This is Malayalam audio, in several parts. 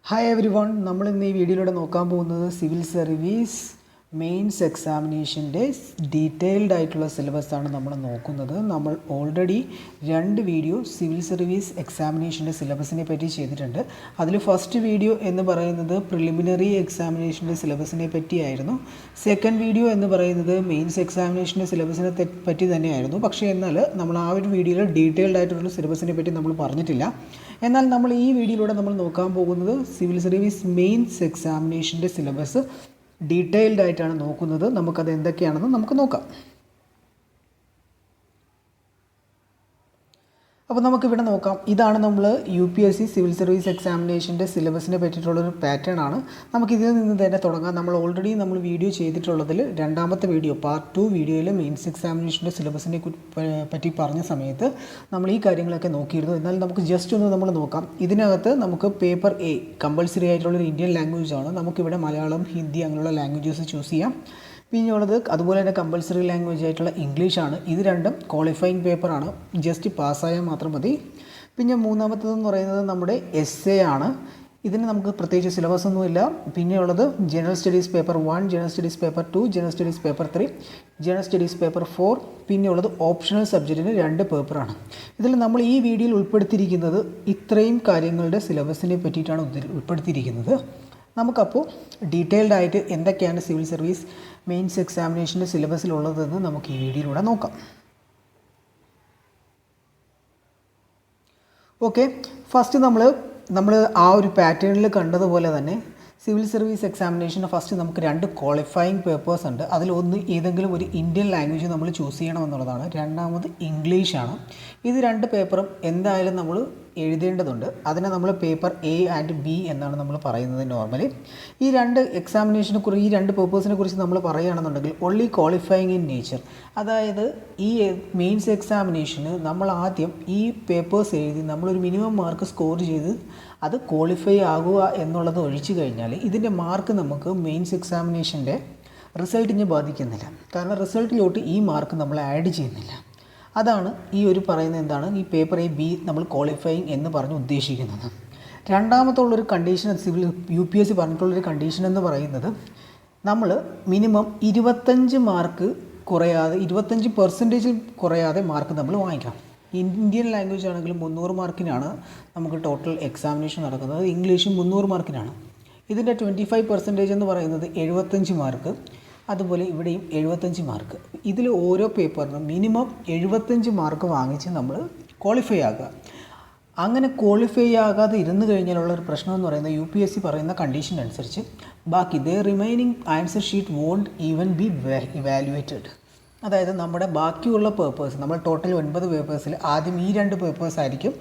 ഹായ് എവരി വൺ, നമ്മൾ ഇന്ന് ഈ വീഡിയോയിലൂടെ നോക്കാൻ പോകുന്നത് സിവിൽ സർവീസ് മെയിൻസ് എക്സാമിനേഷൻ്റെ ഡീറ്റെയിൽഡ് ആയിട്ടുള്ള സിലബസാണ് നമ്മൾ നോക്കുന്നത്. നമ്മൾ ഓൾറെഡി 2 വീഡിയോ സിവിൽ സർവീസ് എക്സാമിനേഷൻ്റെ സിലബസിനെ പറ്റി ചെയ്തിട്ടുണ്ട്. അതിൽ ഫസ്റ്റ് വീഡിയോ എന്ന് പറയുന്നത് പ്രിലിമിനറി എക്സാമിനേഷൻ്റെ സിലബസിനെ പറ്റിയായിരുന്നു. സെക്കൻഡ് വീഡിയോ എന്ന് പറയുന്നത് മെയിൻസ് എക്സാമിനേഷൻ്റെ സിലബസിനെ പറ്റി തന്നെയായിരുന്നു. പക്ഷേ എന്നാൽ നമ്മൾ ആ ഒരു വീഡിയോയിൽ ഡീറ്റെയിൽഡ് ആയിട്ടുള്ള സിലബസിനെ പറ്റി നമ്മൾ പറഞ്ഞിട്ടില്ല. എന്നാൽ നമ്മൾ ഈ വീഡിയോയിലൂടെ നമ്മൾ നോക്കാൻ പോകുന്നത് സിവിൽ സർവീസ് മെയിൻസ് എക്സാമിനേഷൻ്റെ സിലബസ് ഡീറ്റെയിൽഡ് ആയിട്ടാണ് നോക്കുന്നത്. നമുക്കത് എന്തൊക്കെയാണെന്ന് നമുക്ക് നോക്കാം. അപ്പോൾ നമുക്കിവിടെ നോക്കാം. ഇതാണ് നമ്മൾ UPSC സിവിൽ സർവീസ് എക്സാമിനേഷൻ്റെ സിലബസിനെ പറ്റിയിട്ടുള്ളൊരു പാറ്റേൺ ആണ്. നമുക്കിതിൽ നിന്ന് തന്നെ തുടങ്ങാം. നമ്മൾ ഓൾറെഡി വീഡിയോ ചെയ്തിട്ടുള്ളതിൽ രണ്ടാമത്തെ വീഡിയോ പാർട്ട് 2 വീഡിയോയിൽ മെയിൻസ് എക്സാമിനേഷൻ്റെ സിലബസിനെ പറ്റി പറഞ്ഞ സമയത്ത് നമ്മൾ ഈ കാര്യങ്ങളൊക്കെ നോക്കിയിരുന്നു. എന്നാൽ നമുക്ക് ജസ്റ്റ് ഒന്ന് നമ്മൾ നോക്കാം. ഇതിനകത്ത് നമുക്ക് പേപ്പർ A കമ്പൾസറി ആയിട്ടുള്ളൊരു ഇന്ത്യൻ ലാംഗ്വേജ് ആണ്. നമുക്കിവിടെ മലയാളം, ഹിന്ദി അങ്ങനെയുള്ള ലാംഗ്വേജസ് ചൂസ് ചെയ്യാം. പിന്നെയുള്ളത് അതുപോലെ തന്നെ കമ്പൾസറി ലാംഗ്വേജ് ആയിട്ടുള്ള ഇംഗ്ലീഷാണ്. ഇത് രണ്ടും ക്വാളിഫയിങ് പേപ്പറാണ്, ജസ്റ്റ് പാസ്സായാൽ മാത്രം മതി. പിന്നെ മൂന്നാമത്തേതെന്ന് പറയുന്നത് നമ്മുടെ essay ആണ്. ഇതിന് നമുക്ക് പ്രത്യേകിച്ച് സിലബസ് ഒന്നുമില്ല. പിന്നെയുള്ളത് general studies paper 1, general studies paper 2, general studies paper 3, general studies paper 4. പിന്നെയുള്ളത് ഓപ്ഷണൽ സബ്ജക്റ്റിന് 2 പേപ്പറാണ്. ഇതിൽ നമ്മൾ ഈ വീഡിയോയിൽ ഉൾപ്പെടുത്തിയിരിക്കുന്നത് ഇത്രയും കാര്യങ്ങളുടെ സിലബസിനെ പറ്റിയിട്ടാണ് ഉൾപ്പെടുത്തിയിരിക്കുന്നത്. നമുക്കപ്പോൾ ഡീറ്റെയിൽഡ് ആയിട്ട് എന്തൊക്കെയാണ് സിവിൽ സർവീസ് മെയിൻസ് എക്സാമിനേഷൻ്റെ സിലബസിലുള്ളതെന്ന് നമുക്ക് ഈ വീഡിയോയിലൂടെ നോക്കാം. ഓക്കെ, ഫസ്റ്റ് നമ്മൾ ആ ഒരു പാറ്റേണിൽ കണ്ടതുപോലെ തന്നെ സിവിൽ സർവീസ് എക്സാമിനേഷന് ഫസ്റ്റ് നമുക്ക് 2 ക്വാളിഫയിങ് പേപ്പേഴ്സ് ഉണ്ട്. അതിലൊന്ന് ഏതെങ്കിലും ഒരു ഇന്ത്യൻ ലാംഗ്വേജ് നമ്മൾ ചൂസ് ചെയ്യണമെന്നുള്ളതാണ്. രണ്ടാമത് ഇംഗ്ലീഷാണ്. ഇത് 2 പേപ്പറും എന്തായാലും നമ്മൾ എഴുതേണ്ടതുണ്ട്. അതിനെ നമ്മൾ പേപ്പർ A ആൻഡ് B എന്നാണ് നമ്മൾ പറയുന്നത് നോർമലി. ഈ 2 എക്സാമിനേഷനെ കുറിച്ച്, ഈ 2 പേപ്പേഴ്സിനെ കുറിച്ച് നമ്മൾ പറയുകയാണെന്നുണ്ടെങ്കിൽ ഓൺലി ക്വാളിഫയിങ് ഇൻ നേച്ചർ. അതായത് ഈ മെയിൻസ് എക്സാമിനേഷന് നമ്മൾ ആദ്യം ഈ പേപ്പേഴ്സ് എഴുതി നമ്മളൊരു മിനിമം മാർക്ക് സ്കോർ ചെയ്ത് അത് ക്വാളിഫൈ ആകുക എന്നുള്ളത് ഒഴിച്ചു കഴിഞ്ഞാൽ ഇതിൻ്റെ മാർക്ക് നമുക്ക് മെയിൻസ് എക്സാമിനേഷൻ്റെ റിസൾട്ടിനെ ബാധിക്കുന്നില്ല. കാരണം റിസൾട്ടിലോട്ട് ഈ മാർക്ക് നമ്മൾ ആഡ് ചെയ്യുന്നില്ല. അതാണ് ഈ ഒരു പറയുന്നത് എന്താണ് ഈ പേപ്പർ A B നമ്മൾ ക്വാളിഫയിങ് എന്ന് പറഞ്ഞ് ഉദ്ദേശിക്കുന്നത്. രണ്ടാമത്തുള്ളൊരു കണ്ടീഷൻ സിവിൽ UPSC പറഞ്ഞിട്ടുള്ളൊരു കണ്ടീഷൻ എന്ന് പറയുന്നത് നമ്മൾ മിനിമം 25 മാർക്ക് കുറയാതെ 25% കുറയാതെ മാർക്ക് നമ്മൾ വാങ്ങിക്കണം. ഇന്ത്യൻ ലാംഗ്വേജ് ആണെങ്കിലും 300 മാർക്കിനാണ് നമുക്ക് ടോട്ടൽ എക്സാമിനേഷൻ നടക്കുന്നത്. ഇംഗ്ലീഷും 300 മാർക്കിനാണ്. ഇതിൻ്റെ 25% എന്ന് പറയുന്നത് 75 മാർക്ക്. അതുപോലെ ഇവിടെയും 75 മാർക്ക്. ഇതിൽ ഓരോ പേപ്പറിനും മിനിമം 75 മാർക്ക് വാങ്ങിച്ച് നമ്മൾ ക്വാളിഫൈ ആകുക. അങ്ങനെ ക്വാളിഫൈ ആകാതെ ഇരുന്ന് കഴിഞ്ഞാലുള്ളൊരു പ്രശ്നം എന്ന് പറയുന്നത് UPSC പറയുന്ന കണ്ടീഷൻ അനുസരിച്ച് ബാക്കി remaining answer sheet won't even be evaluated. അതായത് നമ്മുടെ ബാക്കിയുള്ള പേപ്പേഴ്സ്, നമ്മൾ ടോട്ടൽ 9 പേപ്പേഴ്സിൽ ആദ്യം ഈ 2 പേപ്പേഴ്സ് ആയിരിക്കും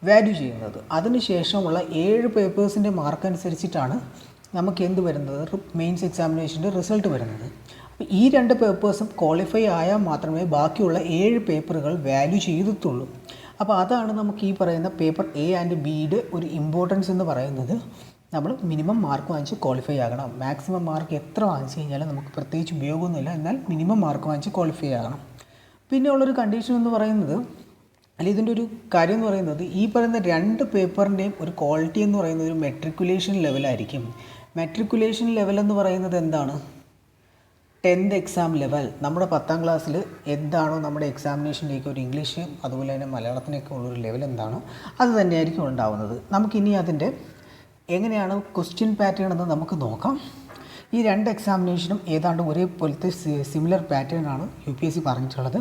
വാല്യൂ ചെയ്യുന്നത്. അതിനുശേഷമുള്ള 7 പേപ്പേഴ്സിൻ്റെ മാർക്ക് അനുസരിച്ചിട്ടാണ് നമുക്ക് എന്ത് വരുന്നത്, മെയിൻസ് എക്സാമിനേഷൻ്റെ റിസൾട്ട് വരുന്നത്. അപ്പോൾ ഈ 2 പേപ്പേഴ്സും ക്വാളിഫൈ ആയാൽ മാത്രമേ ബാക്കിയുള്ള 7 പേപ്പറുകൾ വാല്യൂ ചെയ്തിട്ടുള്ളൂ. അപ്പോൾ അതാണ് നമുക്ക് ഈ പറയുന്ന പേപ്പർ A ആൻഡ് Bയുടെ ഒരു ഇമ്പോർട്ടൻസ് എന്ന് പറയുന്നത്. നമ്മൾ മിനിമം മാർക്ക് വാങ്ങിച്ച് ക്വാളിഫൈ ആകണം. മാക്സിമം മാർക്ക് എത്ര വാങ്ങിച്ച് കഴിഞ്ഞാലും നമുക്ക് പ്രത്യേകിച്ച് ഉപയോഗമൊന്നുമില്ല. എന്നാൽ മിനിമം മാർക്ക് വാങ്ങിച്ച് ക്വാളിഫൈ ആകണം. പിന്നെ ഉള്ളൊരു കണ്ടീഷൻ എന്ന് പറയുന്നത്, അല്ലെങ്കിൽ ഇതിൻ്റെ ഒരു കാര്യം എന്ന് പറയുന്നത്, ഈ പറയുന്ന 2 പേപ്പറിൻ്റെയും ഒരു ക്വാളിറ്റി എന്ന് പറയുന്നത് ഒരു മെട്രിക്കുലേഷൻ ലെവലായിരിക്കും. മെട്രിക്കുലേഷൻ ലെവൽ എന്ന് പറയുന്നത് എന്താണ്? 10th exam level. നമ്മുടെ 10ാം ക്ലാസ്സിൽ എന്താണോ നമ്മുടെ എക്സാമിനേഷൻ്റെയൊക്കെ ഒരു ഇംഗ്ലീഷ് അതുപോലെ തന്നെ മലയാളത്തിനൊക്കെ ഉള്ളൊരു ലെവൽ എന്താണോ അത് തന്നെയായിരിക്കും ഉണ്ടാവുന്നത്. നമുക്കിനി അതിൻ്റെ എങ്ങനെയാണ് ക്വസ്റ്റ്യൻ പാറ്റേൺ എന്ന് നമുക്ക് നോക്കാം. ഈ 2 എക്സാമിനേഷനും ഏതാണ്ട് ഒരേപോലത്തെ സിമിലർ പാറ്റേൺ ആണ് UPSC പറഞ്ഞിട്ടുള്ളത്.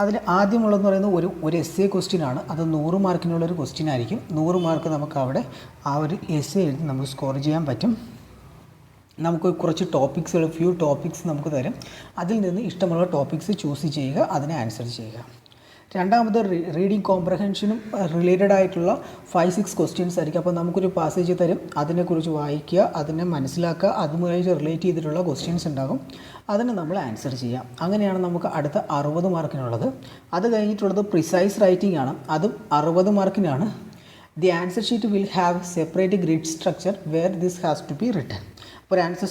അതിൽ ആദ്യമുള്ളതെന്ന് പറയുന്നത് ഒരു essay ക്വസ്റ്റ്യൻ ആണ്. അത് 100 മാർക്കിനുള്ളൊരു ക്വസ്റ്റ്യൻ ആയിരിക്കും. 100 മാർക്ക് നമുക്ക് അവിടെ ആ ഒരു essay എഴുതി നമുക്ക് സ്കോർ ചെയ്യാൻ പറ്റും. നമുക്ക് കുറച്ച് ഫ്യൂ ടോപ്പിക്സ് നമുക്ക് തരും. അതിൽ നിന്ന് ഇഷ്ടമുള്ള ടോപ്പിക്സ് ചൂസ് ചെയ്യുക, അതിനെ ആൻസർ ചെയ്യുക. രണ്ടാമത് റീഡിങ് കോംപ്രഹെൻഷനും റിലേറ്റഡ് ആയിട്ടുള്ള 5-6 ക്വസ്റ്റ്യൻസ് ആയിരിക്കും. അപ്പോൾ നമുക്കൊരു പാസേജ് തരും, അതിനെക്കുറിച്ച് വായിക്കുക, അതിനെ മനസ്സിലാക്കുക, അതുമായിട്ട് റിലേറ്റ് ചെയ്തിട്ടുള്ള ക്വസ്റ്റ്യൻസ് ഉണ്ടാകും, അതിന് നമ്മൾ ആൻസർ ചെയ്യാം. അങ്ങനെയാണ് നമുക്ക് അടുത്ത 60 മാർക്കിനുള്ളത്. അത് കഴിഞ്ഞിട്ടുള്ളത് പ്രിസൈസ് റൈറ്റിംഗ് ആണ്. അതും 60 മാർക്കിനാണ്. The answer sheet will have separate grid structure where this has to be written. അപ്പോൾ ഒരു ആൻസർ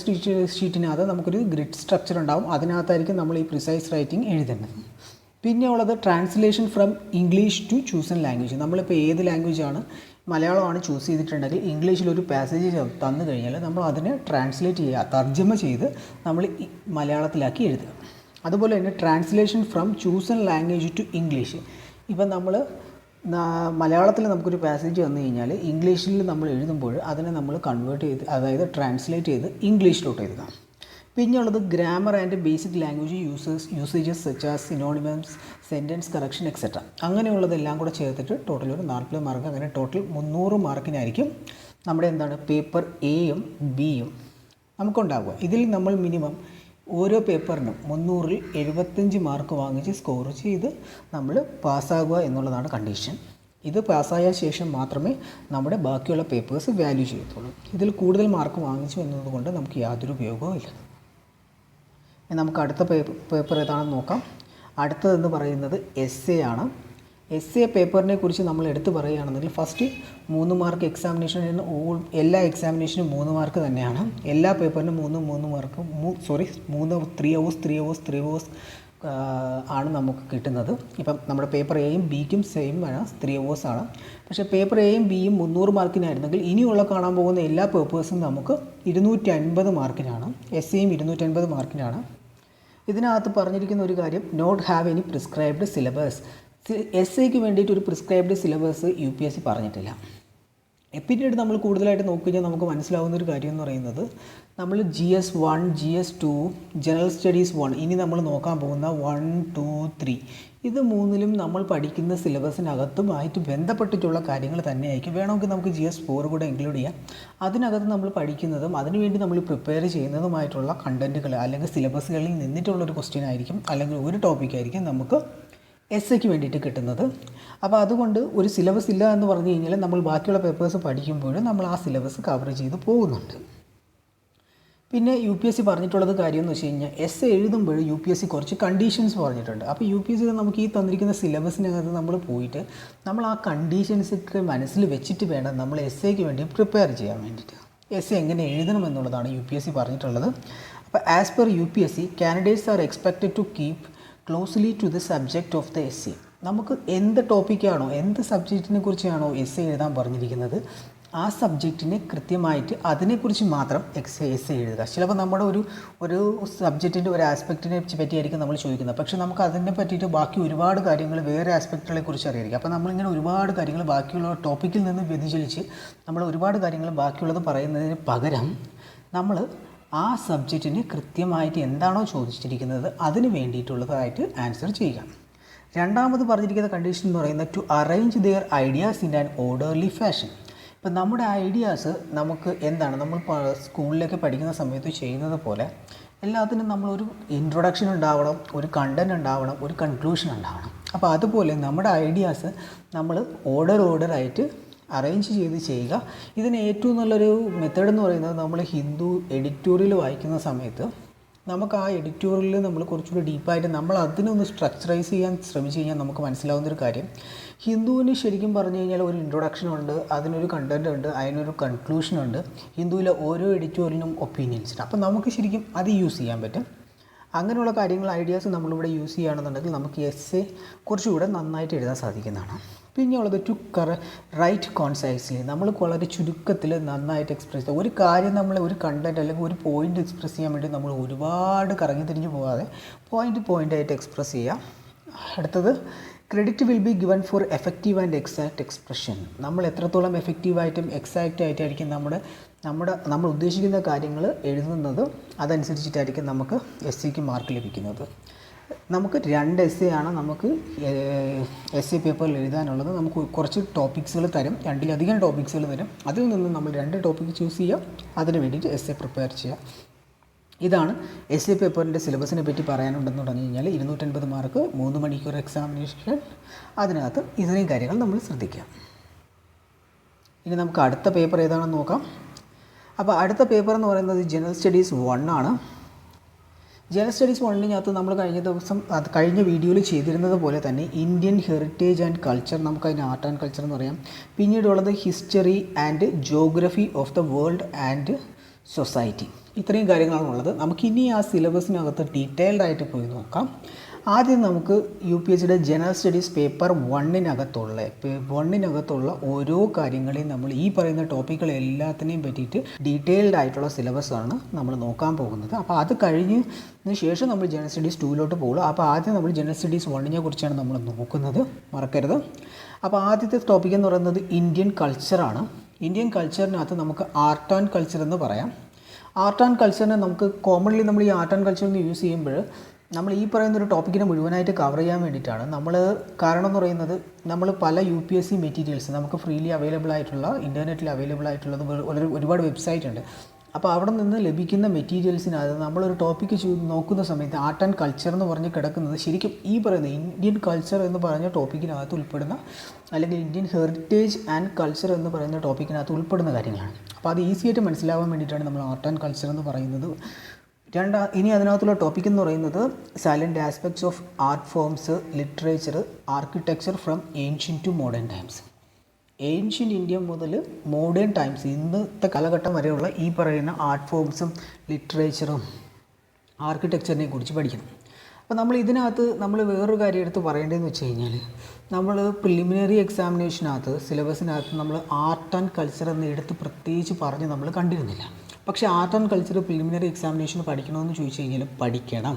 ഷീറ്റിനകത്ത് നമുക്കൊരു ഗ്രിഡ് സ്ട്രക്ചർ ഉണ്ടാകും. അതിനകത്തായിരിക്കും നമ്മൾ ഈ പ്രിസൈസ് റൈറ്റിംഗ് എഴുതേണ്ടത്. പിന്നെ ഉള്ളത് translation from English to chosen language. നമ്മളിപ്പോൾ ഏത് ലാംഗ്വേജാണ് മലയാളമാണ് ചൂസ് ചെയ്തിട്ടുണ്ടെങ്കിൽ ഇംഗ്ലീഷിലൊരു പാസേജ് തന്നു കഴിഞ്ഞാൽ നമ്മൾ അതിനെ ട്രാൻസ്ലേറ്റ് ചെയ്യുക, തർജ്ജമ ചെയ്ത് നമ്മൾ മലയാളത്തിലാക്കി എഴുതുക. അതുപോലെ തന്നെ translation from chosen language to English. ഇപ്പം നമ്മൾ മലയാളത്തിൽ നമുക്കൊരു പാസേജ് വന്നു കഴിഞ്ഞാൽ ഇംഗ്ലീഷിൽ നമ്മൾ എഴുതുമ്പോൾ അതിനെ നമ്മൾ കൺവേർട്ട് ചെയ്ത്, അതായത് ട്രാൻസ്ലേറ്റ് ചെയ്ത് ഇംഗ്ലീഷിലോട്ട് എഴുതുക. പിന്നെയുള്ളത് grammar and basic language usages such as synonyms, sentence correction etcetera. അങ്ങനെയുള്ളതെല്ലാം കൂടെ ചേർത്തിട്ട് ടോട്ടൽ ഒരു 40 മാർക്ക്, അങ്ങനെ ടോട്ടൽ 300 മാർക്കിനായിരിക്കും നമ്മുടെ പേപ്പർ എയും ബിയും നമുക്കുണ്ടാവുക. ഇതിൽ നമ്മൾ മിനിമം ഓരോ പേപ്പറിനും 300-ൽ 75 മാർക്ക് വാങ്ങിച്ച് സ്കോർ ചെയ്ത് നമ്മൾ പാസ്സാകുക എന്നുള്ളതാണ് കണ്ടീഷൻ. ഇത് പാസ്സായ ശേഷം മാത്രമേ നമ്മുടെ ബാക്കിയുള്ള പേപ്പേഴ്സ് വാല്യൂ ചെയ്യത്തുള്ളൂ. ഇതിൽ കൂടുതൽ മാർക്ക് വാങ്ങിച്ചു എന്നതുകൊണ്ട് നമുക്ക് യാതൊരു ഉപയോഗവും ഇല്ല. നമുക്ക് അടുത്ത പേപ്പർ ഏതാണെന്ന് നോക്കാം. അടുത്തതെന്ന് പറയുന്നത് എസ്സേ ആണ്. എസ്സേ പേപ്പറിനെ കുറിച്ച് നമ്മൾ എടുത്തു പറയുകയാണെന്നുണ്ടെങ്കിൽ ഫസ്റ്റ് 3 മാർക്ക് എക്സാമിനേഷന്, എല്ലാ എക്സാമിനേഷനും 3 മാർക്ക് തന്നെയാണ്. എല്ലാ പേപ്പറിനും 3 മാർക്ക്, 3 hours ആണ് നമുക്ക് കിട്ടുന്നത്. ഇപ്പം നമ്മുടെ പേപ്പർ എയും ബിക്കും സെയിം ആണ്, 3 hours ആണ്. പക്ഷേ പേപ്പർ എയും ബിയും 300 മാർക്കിനായിരുന്നെങ്കിൽ ഇനിയുള്ള കാണാൻ പോകുന്ന എല്ലാ പേപ്പേഴ്സും നമുക്ക് 250 മാർക്കിനാണ്. എസ്സേയും 250 മാർക്കിനാണ്. ഇതിനകത്ത് പറഞ്ഞിരിക്കുന്ന ഒരു കാര്യം, not have any prescribed syllabus. എസ്സേക്ക് വേണ്ടിയിട്ട് ഒരു പ്രിസ്ക്രൈബ്ഡ് സിലബസ് UPSC പറഞ്ഞിട്ടില്ല. പിന്നീട് നമ്മൾ കൂടുതലായിട്ട് നോക്കിക്കഴിഞ്ഞാൽ നമുക്ക് മനസ്സിലാവുന്ന ഒരു കാര്യം എന്ന് പറയുന്നത്, നമ്മൾ GS 1, GS 2, ജനറൽ സ്റ്റഡീസ് 1, ഇനി നമ്മൾ നോക്കാൻ പോകുന്ന 1, 2, 3, ഇത് മൂന്നിലും നമ്മൾ പഠിക്കുന്ന സിലബസിനകത്തുമായിട്ട് ബന്ധപ്പെട്ടിട്ടുള്ള കാര്യങ്ങൾ തന്നെയായിരിക്കും. വേണമെങ്കിൽ നമുക്ക് GS 4 കൂടെ ഇൻക്ലൂഡ് ചെയ്യാം. അതിനകത്ത് നമ്മൾ പഠിക്കുന്നതും അതിനുവേണ്ടി നമ്മൾ പ്രിപ്പയർ ചെയ്യുന്നതുമായിട്ടുള്ള കണ്ടൻറ്റുകൾ അല്ലെങ്കിൽ സിലബസുകളിൽ നിന്നിട്ടുള്ളൊരു ക്വസ്റ്റ്യൻ ആയിരിക്കും, അല്ലെങ്കിൽ ഒരു ടോപ്പിക്കായിരിക്കും നമുക്ക് എസ്സേക്ക് വേണ്ടിയിട്ട് കിട്ടുന്നത്. അപ്പോൾ അതുകൊണ്ട് ഒരു സിലബസ് ഇല്ല എന്ന് പറഞ്ഞു കഴിഞ്ഞാൽ നമ്മൾ ബാക്കിയുള്ള പേപ്പേഴ്സ് പഠിക്കുമ്പോഴും നമ്മൾ ആ സിലബസ് കവർ ചെയ്ത് പോകുന്നുണ്ട്. പിന്നെ UPSC പറഞ്ഞിട്ടുള്ളത് കാര്യം എന്ന് വെച്ച് കഴിഞ്ഞാൽ എസ്സേ എഴുതുമ്പോൾ UPSC കുറച്ച് കണ്ടീഷൻസ് പറഞ്ഞിട്ടുണ്ട്. അപ്പോൾ UPSC നമുക്ക് ഈ തന്നിരിക്കുന്ന സിലബസിനകത്ത് നമ്മൾ പോയിട്ട് നമ്മൾ ആ കണ്ടീഷൻസൊക്കെ മനസ്സിൽ വെച്ചിട്ട് വേണം നമ്മൾ എസ്സേക്ക് വേണ്ടി പ്രിപ്പയർ ചെയ്യാൻ വേണ്ടിയിട്ട്. എസ്സേ എങ്ങനെ എഴുതണം എന്നുള്ളതാണ് UPSC പറഞ്ഞിട്ടുള്ളത്. അപ്പോൾ as per UPSC, candidates are expected to keep closely to the subject of the essay. നമുക്ക് എന്ത് ടോപ്പിക്കാണോ, എന്ത് സബ്ജക്റ്റിനെ കുറിച്ചാണോ എസ്സേ എഴുതാൻ പറഞ്ഞിരിക്കുന്നത്, ആ സബ്ജക്റ്റിനെ കൃത്യമായിട്ട് അതിനെക്കുറിച്ച് മാത്രം എസ്സേ എഴുതുക. ചിലപ്പോൾ നമ്മുടെ ഒരു സബ്ജക്റ്റിൻ്റെ ഒരു ആസ്പെക്റ്റിനെ പറ്റിയായിരിക്കും നമ്മൾ ചോദിക്കുന്നത്, പക്ഷേ നമുക്ക് അതിനെ പറ്റിയിട്ട് ബാക്കി ഒരുപാട് കാര്യങ്ങൾ വേറെ ആസ്പെക്റ്റുകളെ കുറിച്ച് അറിയായിരിക്കും. അപ്പോൾ നമ്മളിങ്ങനെ ഒരുപാട് കാര്യങ്ങൾ ബാക്കിയുള്ള ടോപ്പിക്കിൽ നിന്ന് വ്യതിചലിച്ച് നമ്മൾ ഒരുപാട് കാര്യങ്ങൾ ബാക്കിയുള്ളത് പറയുന്നതിന് പകരം നമ്മൾ ആ സബ്ജക്റ്റിന് കൃത്യമായിട്ട് എന്താണോ ചോദിച്ചിരിക്കുന്നത് അതിന് വേണ്ടിയിട്ടുള്ളതായിട്ട് ആൻസർ ചെയ്യുക. രണ്ടാമത് പറഞ്ഞിരിക്കുന്ന കണ്ടീഷൻ എന്ന് പറയുന്നത് to arrange their ideas in an orderly fashion. ഇപ്പം നമ്മുടെ ഐഡിയാസ് നമുക്ക് എന്താണ്, നമ്മൾ സ്കൂളിലൊക്കെ പഠിക്കുന്ന സമയത്ത് ചെയ്യുന്നത് പോലെ എല്ലാത്തിനും നമ്മളൊരു ഇൻട്രൊഡക്ഷൻ ഉണ്ടാവണം, ഒരു കണ്ടൻറ് ഉണ്ടാവണം, ഒരു കൺക്ലൂഷൻ ഉണ്ടാവണം. അപ്പോൾ അതുപോലെ നമ്മുടെ ഐഡിയാസ് നമ്മൾ ഓർഡറായിട്ട് അറേഞ്ച് ചെയ്ത് ചെയ്യുക. ഇതിന് ഏറ്റവും നല്ലൊരു മെത്തേഡ് എന്ന് പറയുന്നത്, നമ്മൾ ഹിന്ദു എഡിറ്റോറിയൽ വായിക്കുന്ന സമയത്ത് നമുക്ക് ആ എഡിറ്റോറിയൽ നമ്മൾ കുറച്ചുകൂടി ഡീപ്പായിട്ട് നമ്മൾ അതിനൊന്ന് സ്ട്രക്ചറൈസ് ചെയ്യാൻ ശ്രമിച്ചു കഴിഞ്ഞാൽ നമുക്ക് മനസ്സിലാവുന്നൊരു കാര്യം, ഹിന്ദുവിന് ശരിക്കും പറഞ്ഞു കഴിഞ്ഞാൽ ഒരു ഇൻട്രൊഡക്ഷൻ ഉണ്ട്, അതിനൊരു കണ്ടൻറ് ഉണ്ട്, അതിനൊരു കൺക്ലൂഷൻ ഉണ്ട്. ഹിന്ദുവിലെ ഓരോ എഡിറ്റോറിയലിനും ഒപ്പീനിയൻസ് ഉണ്ട്. അപ്പോൾ നമുക്ക് ശരിക്കും അത് യൂസ് ചെയ്യാൻ പറ്റും. അങ്ങനെയുള്ള കാര്യങ്ങൾ, ഐഡിയാസ് നമ്മളിവിടെ യൂസ് ചെയ്യുകയാണെന്നുണ്ടെങ്കിൽ നമുക്ക് എസ്സേ കുറച്ചുകൂടെ നന്നായിട്ട് എഴുതാൻ സാധിക്കുന്നതാണ്. പിന്നെയുള്ളത് ടു റൈറ്റ് കോൺസൈസ്ലി. നമ്മൾ വളരെ ചുരുക്കത്തിൽ നന്നായിട്ട് എക്സ്പ്രസ് ചെയ്യുക. ഒരു കാര്യം നമ്മൾ ഒരു കണ്ടൻറ് അല്ലെങ്കിൽ ഒരു പോയിൻ്റ് എക്സ്പ്രസ് ചെയ്യാൻ വേണ്ടി നമ്മൾ ഒരുപാട് കറങ്ങി തിരിഞ്ഞ് പോകാതെ പോയിൻ്റായിട്ട് എക്സ്പ്രസ് ചെയ്യുക. അടുത്തത് credit will be given for effective and exact expression. നമ്മൾ എത്രത്തോളം എഫക്റ്റീവായിട്ടും എക്സാക്റ്റ് ആയിട്ടായിരിക്കും നമ്മൾ ഉദ്ദേശിക്കുന്ന കാര്യങ്ങൾ എഴുതുന്നത്, അതനുസരിച്ചിട്ടായിരിക്കും നമുക്ക് എസ്സേക്ക് മാർക്ക് ലഭിക്കുന്നത്. നമുക്ക് 2 എസ്സേ ആണ് നമുക്ക് എസ്സേ പേപ്പറിൽ എഴുതാനുള്ളത്. നമുക്ക് കുറച്ച് ടോപ്പിക്സുകൾ തരും, 2-ലധികം ടോപ്പിക്സുകൾ തരും. അതിൽ നിന്ന് നമ്മൾ 2 ടോപ്പിക്ക് ചൂസ് ചെയ്യുക, അതിന് വേണ്ടിയിട്ട് എസ്സേ പ്രിപ്പയർ ചെയ്യുക. ഇതാണ് എസ്സേ പേപ്പറിൻ്റെ സിലബസിനെ പറ്റി പറയാനുണ്ടെന്ന് പറഞ്ഞു കഴിഞ്ഞാൽ 250 മാർക്ക്, 3 മണിക്കൂർ എക്സാമിനേഷൻ, അതിനകത്ത് ഇത്രയും കാര്യങ്ങൾ നമ്മൾ ശ്രദ്ധിക്കുക. ഇനി നമുക്ക് അടുത്ത പേപ്പർ ഏതാണെന്ന് നോക്കാം. അപ്പോൾ അടുത്ത പേപ്പർ എന്ന് പറയുന്നത് ജനറൽ സ്റ്റഡീസ് 1 ആണ്. ജനറൽ സ്റ്റഡീസ് 1-നകത്ത് നമ്മൾ കഴിഞ്ഞ വീഡിയോയിൽ ചെയ്തിരുന്നത് പോലെ തന്നെ ഇന്ത്യൻ ഹെറിറ്റേജ് ആൻഡ് കൾച്ചർ, നമുക്കതിന് ആർട്ട് ആൻഡ് കൾച്ചർ എന്ന് പറയാം. പിന്നീടുള്ളത് history and geography of the world and society. ഇത്രയും കാര്യങ്ങളാണുള്ളത്. നമുക്കിനി ആ സിലബസിനകത്ത് ഡീറ്റെയിൽഡ് ആയിട്ട് പോയി നോക്കാം. ആദ്യം നമുക്ക് UPSCയുടെ ജനറൽ സ്റ്റഡീസ് പേപ്പർ 1-നകത്തുള്ള ഓരോ കാര്യങ്ങളെയും നമ്മൾ ഈ പറയുന്ന ടോപ്പിക്കുകൾ എല്ലാത്തിനെയും പറ്റിയിട്ട് ഡീറ്റെയിൽഡ് ആയിട്ടുള്ള സിലബസാണ് നമ്മൾ നോക്കാൻ പോകുന്നത്. അപ്പോൾ അത് കഴിഞ്ഞതിന് ശേഷം നമ്മൾ ജനറൽ സ്റ്റഡീസ് 2 പോകുള്ളൂ. അപ്പോൾ ആദ്യം നമ്മൾ ജനറൽ സ്റ്റഡീസ് 1 കുറിച്ചാണ് നമ്മൾ നോക്കുന്നത്, മറക്കരുത്. അപ്പോൾ ആദ്യത്തെ ടോപ്പിക് എന്ന് പറയുന്നത് ഇന്ത്യൻ കൾച്ചറാണ്. ഇന്ത്യൻ കൾച്ചറിനകത്ത് നമുക്ക് ആർട്ട് ആൻഡ് കൾച്ചർ എന്ന് പറയാം. ആർട്ട് ആൻഡ് കൾച്ചറിനെ നമുക്ക് കോമൺലി നമ്മൾ ഈ ആർട്ട് ആൻഡ് കൾച്ചറിന് യൂസ് ചെയ്യുമ്പോൾ നമ്മൾ ഈ പറയുന്നൊരു ടോപ്പിക്കിനെ മുഴുവനായിട്ട് കവർ ചെയ്യാൻ വേണ്ടിയിട്ടാണ് കാരണം എന്ന് പറയുന്നത് നമ്മൾ പല UPSC മെറ്റീരിയൽസ് നമുക്ക് ഫ്രീലി അവൈലബിൾ ആയിട്ടുള്ള ഇൻ്റർനെറ്റിൽ അവൈലബിൾ ആയിട്ടുള്ളത് ഒരുപാട് വെബ്സൈറ്റ് ഉണ്ട്. അപ്പോൾ അവിടെ നിന്ന് ലഭിക്കുന്ന മെറ്റീരിയൽസിനകത്ത് നമ്മളൊരു ടോപ്പിക്ക് നോക്കുന്ന സമയത്ത് ആർട്ട് ആൻഡ് കൾച്ചർ എന്ന് പറഞ്ഞ് കിടക്കുന്നത് ശരിക്കും ഈ പറയുന്ന ഇന്ത്യൻ കൾച്ചർ എന്ന് പറഞ്ഞ ടോപ്പിക്കിനകത്ത് ഉൾപ്പെടുന്ന, അല്ലെങ്കിൽ ഇന്ത്യൻ ഹെറിറ്റേജ് ആൻഡ് കൾച്ചർ എന്ന് പറയുന്ന ടോപ്പിക്കിനകത്ത് ഉൾപ്പെടുന്ന കാര്യങ്ങളാണ്. അപ്പോൾ അത് ഈസി ആയിട്ട് മനസ്സിലാവാൻ വേണ്ടിയിട്ടാണ് നമ്മൾ ആർട്ട് ആൻഡ് കൾച്ചർ എന്ന് പറയുന്നത്. ഇനി അതിനകത്തുള്ള ടോപ്പിക് എന്ന് പറയുന്നത് salient aspects of art forms, literature, architecture from ancient to modern times. Ancient India മുതൽ മോഡേൺ ടൈംസ്, ഇന്നത്തെ കാലഘട്ടം വരെയുള്ള ഈ പറയുന്ന ആർട്ട് ഫോംസും ലിറ്ററേച്ചറും ആർക്കിടെക്ചറിനെ കുറിച്ച് പഠിക്കണം. അപ്പോൾ നമ്മൾ ഇതിനകത്ത് വേറൊരു കാര്യം എടുത്ത് പറയേണ്ടതെന്ന് വെച്ച് കഴിഞ്ഞാൽ, നമ്മൾ പ്രിലിമിനറി എക്സാമിനേഷനകത്ത് സിലബസിനകത്ത് നമ്മൾ ആർട്ട് ആൻഡ് കൾച്ചർ എന്ന് എടുത്ത് പ്രത്യേകിച്ച് പറഞ്ഞ് നമ്മൾ കണ്ടിരുന്നില്ല. പക്ഷേ ആർട്ട് ആൻഡ് കൾച്ചർ പ്രിലിമിനറി എക്സാമിനേഷന് പഠിക്കണമെന്ന് ചോദിച്ചു കഴിഞ്ഞാൽ പഠിക്കണം.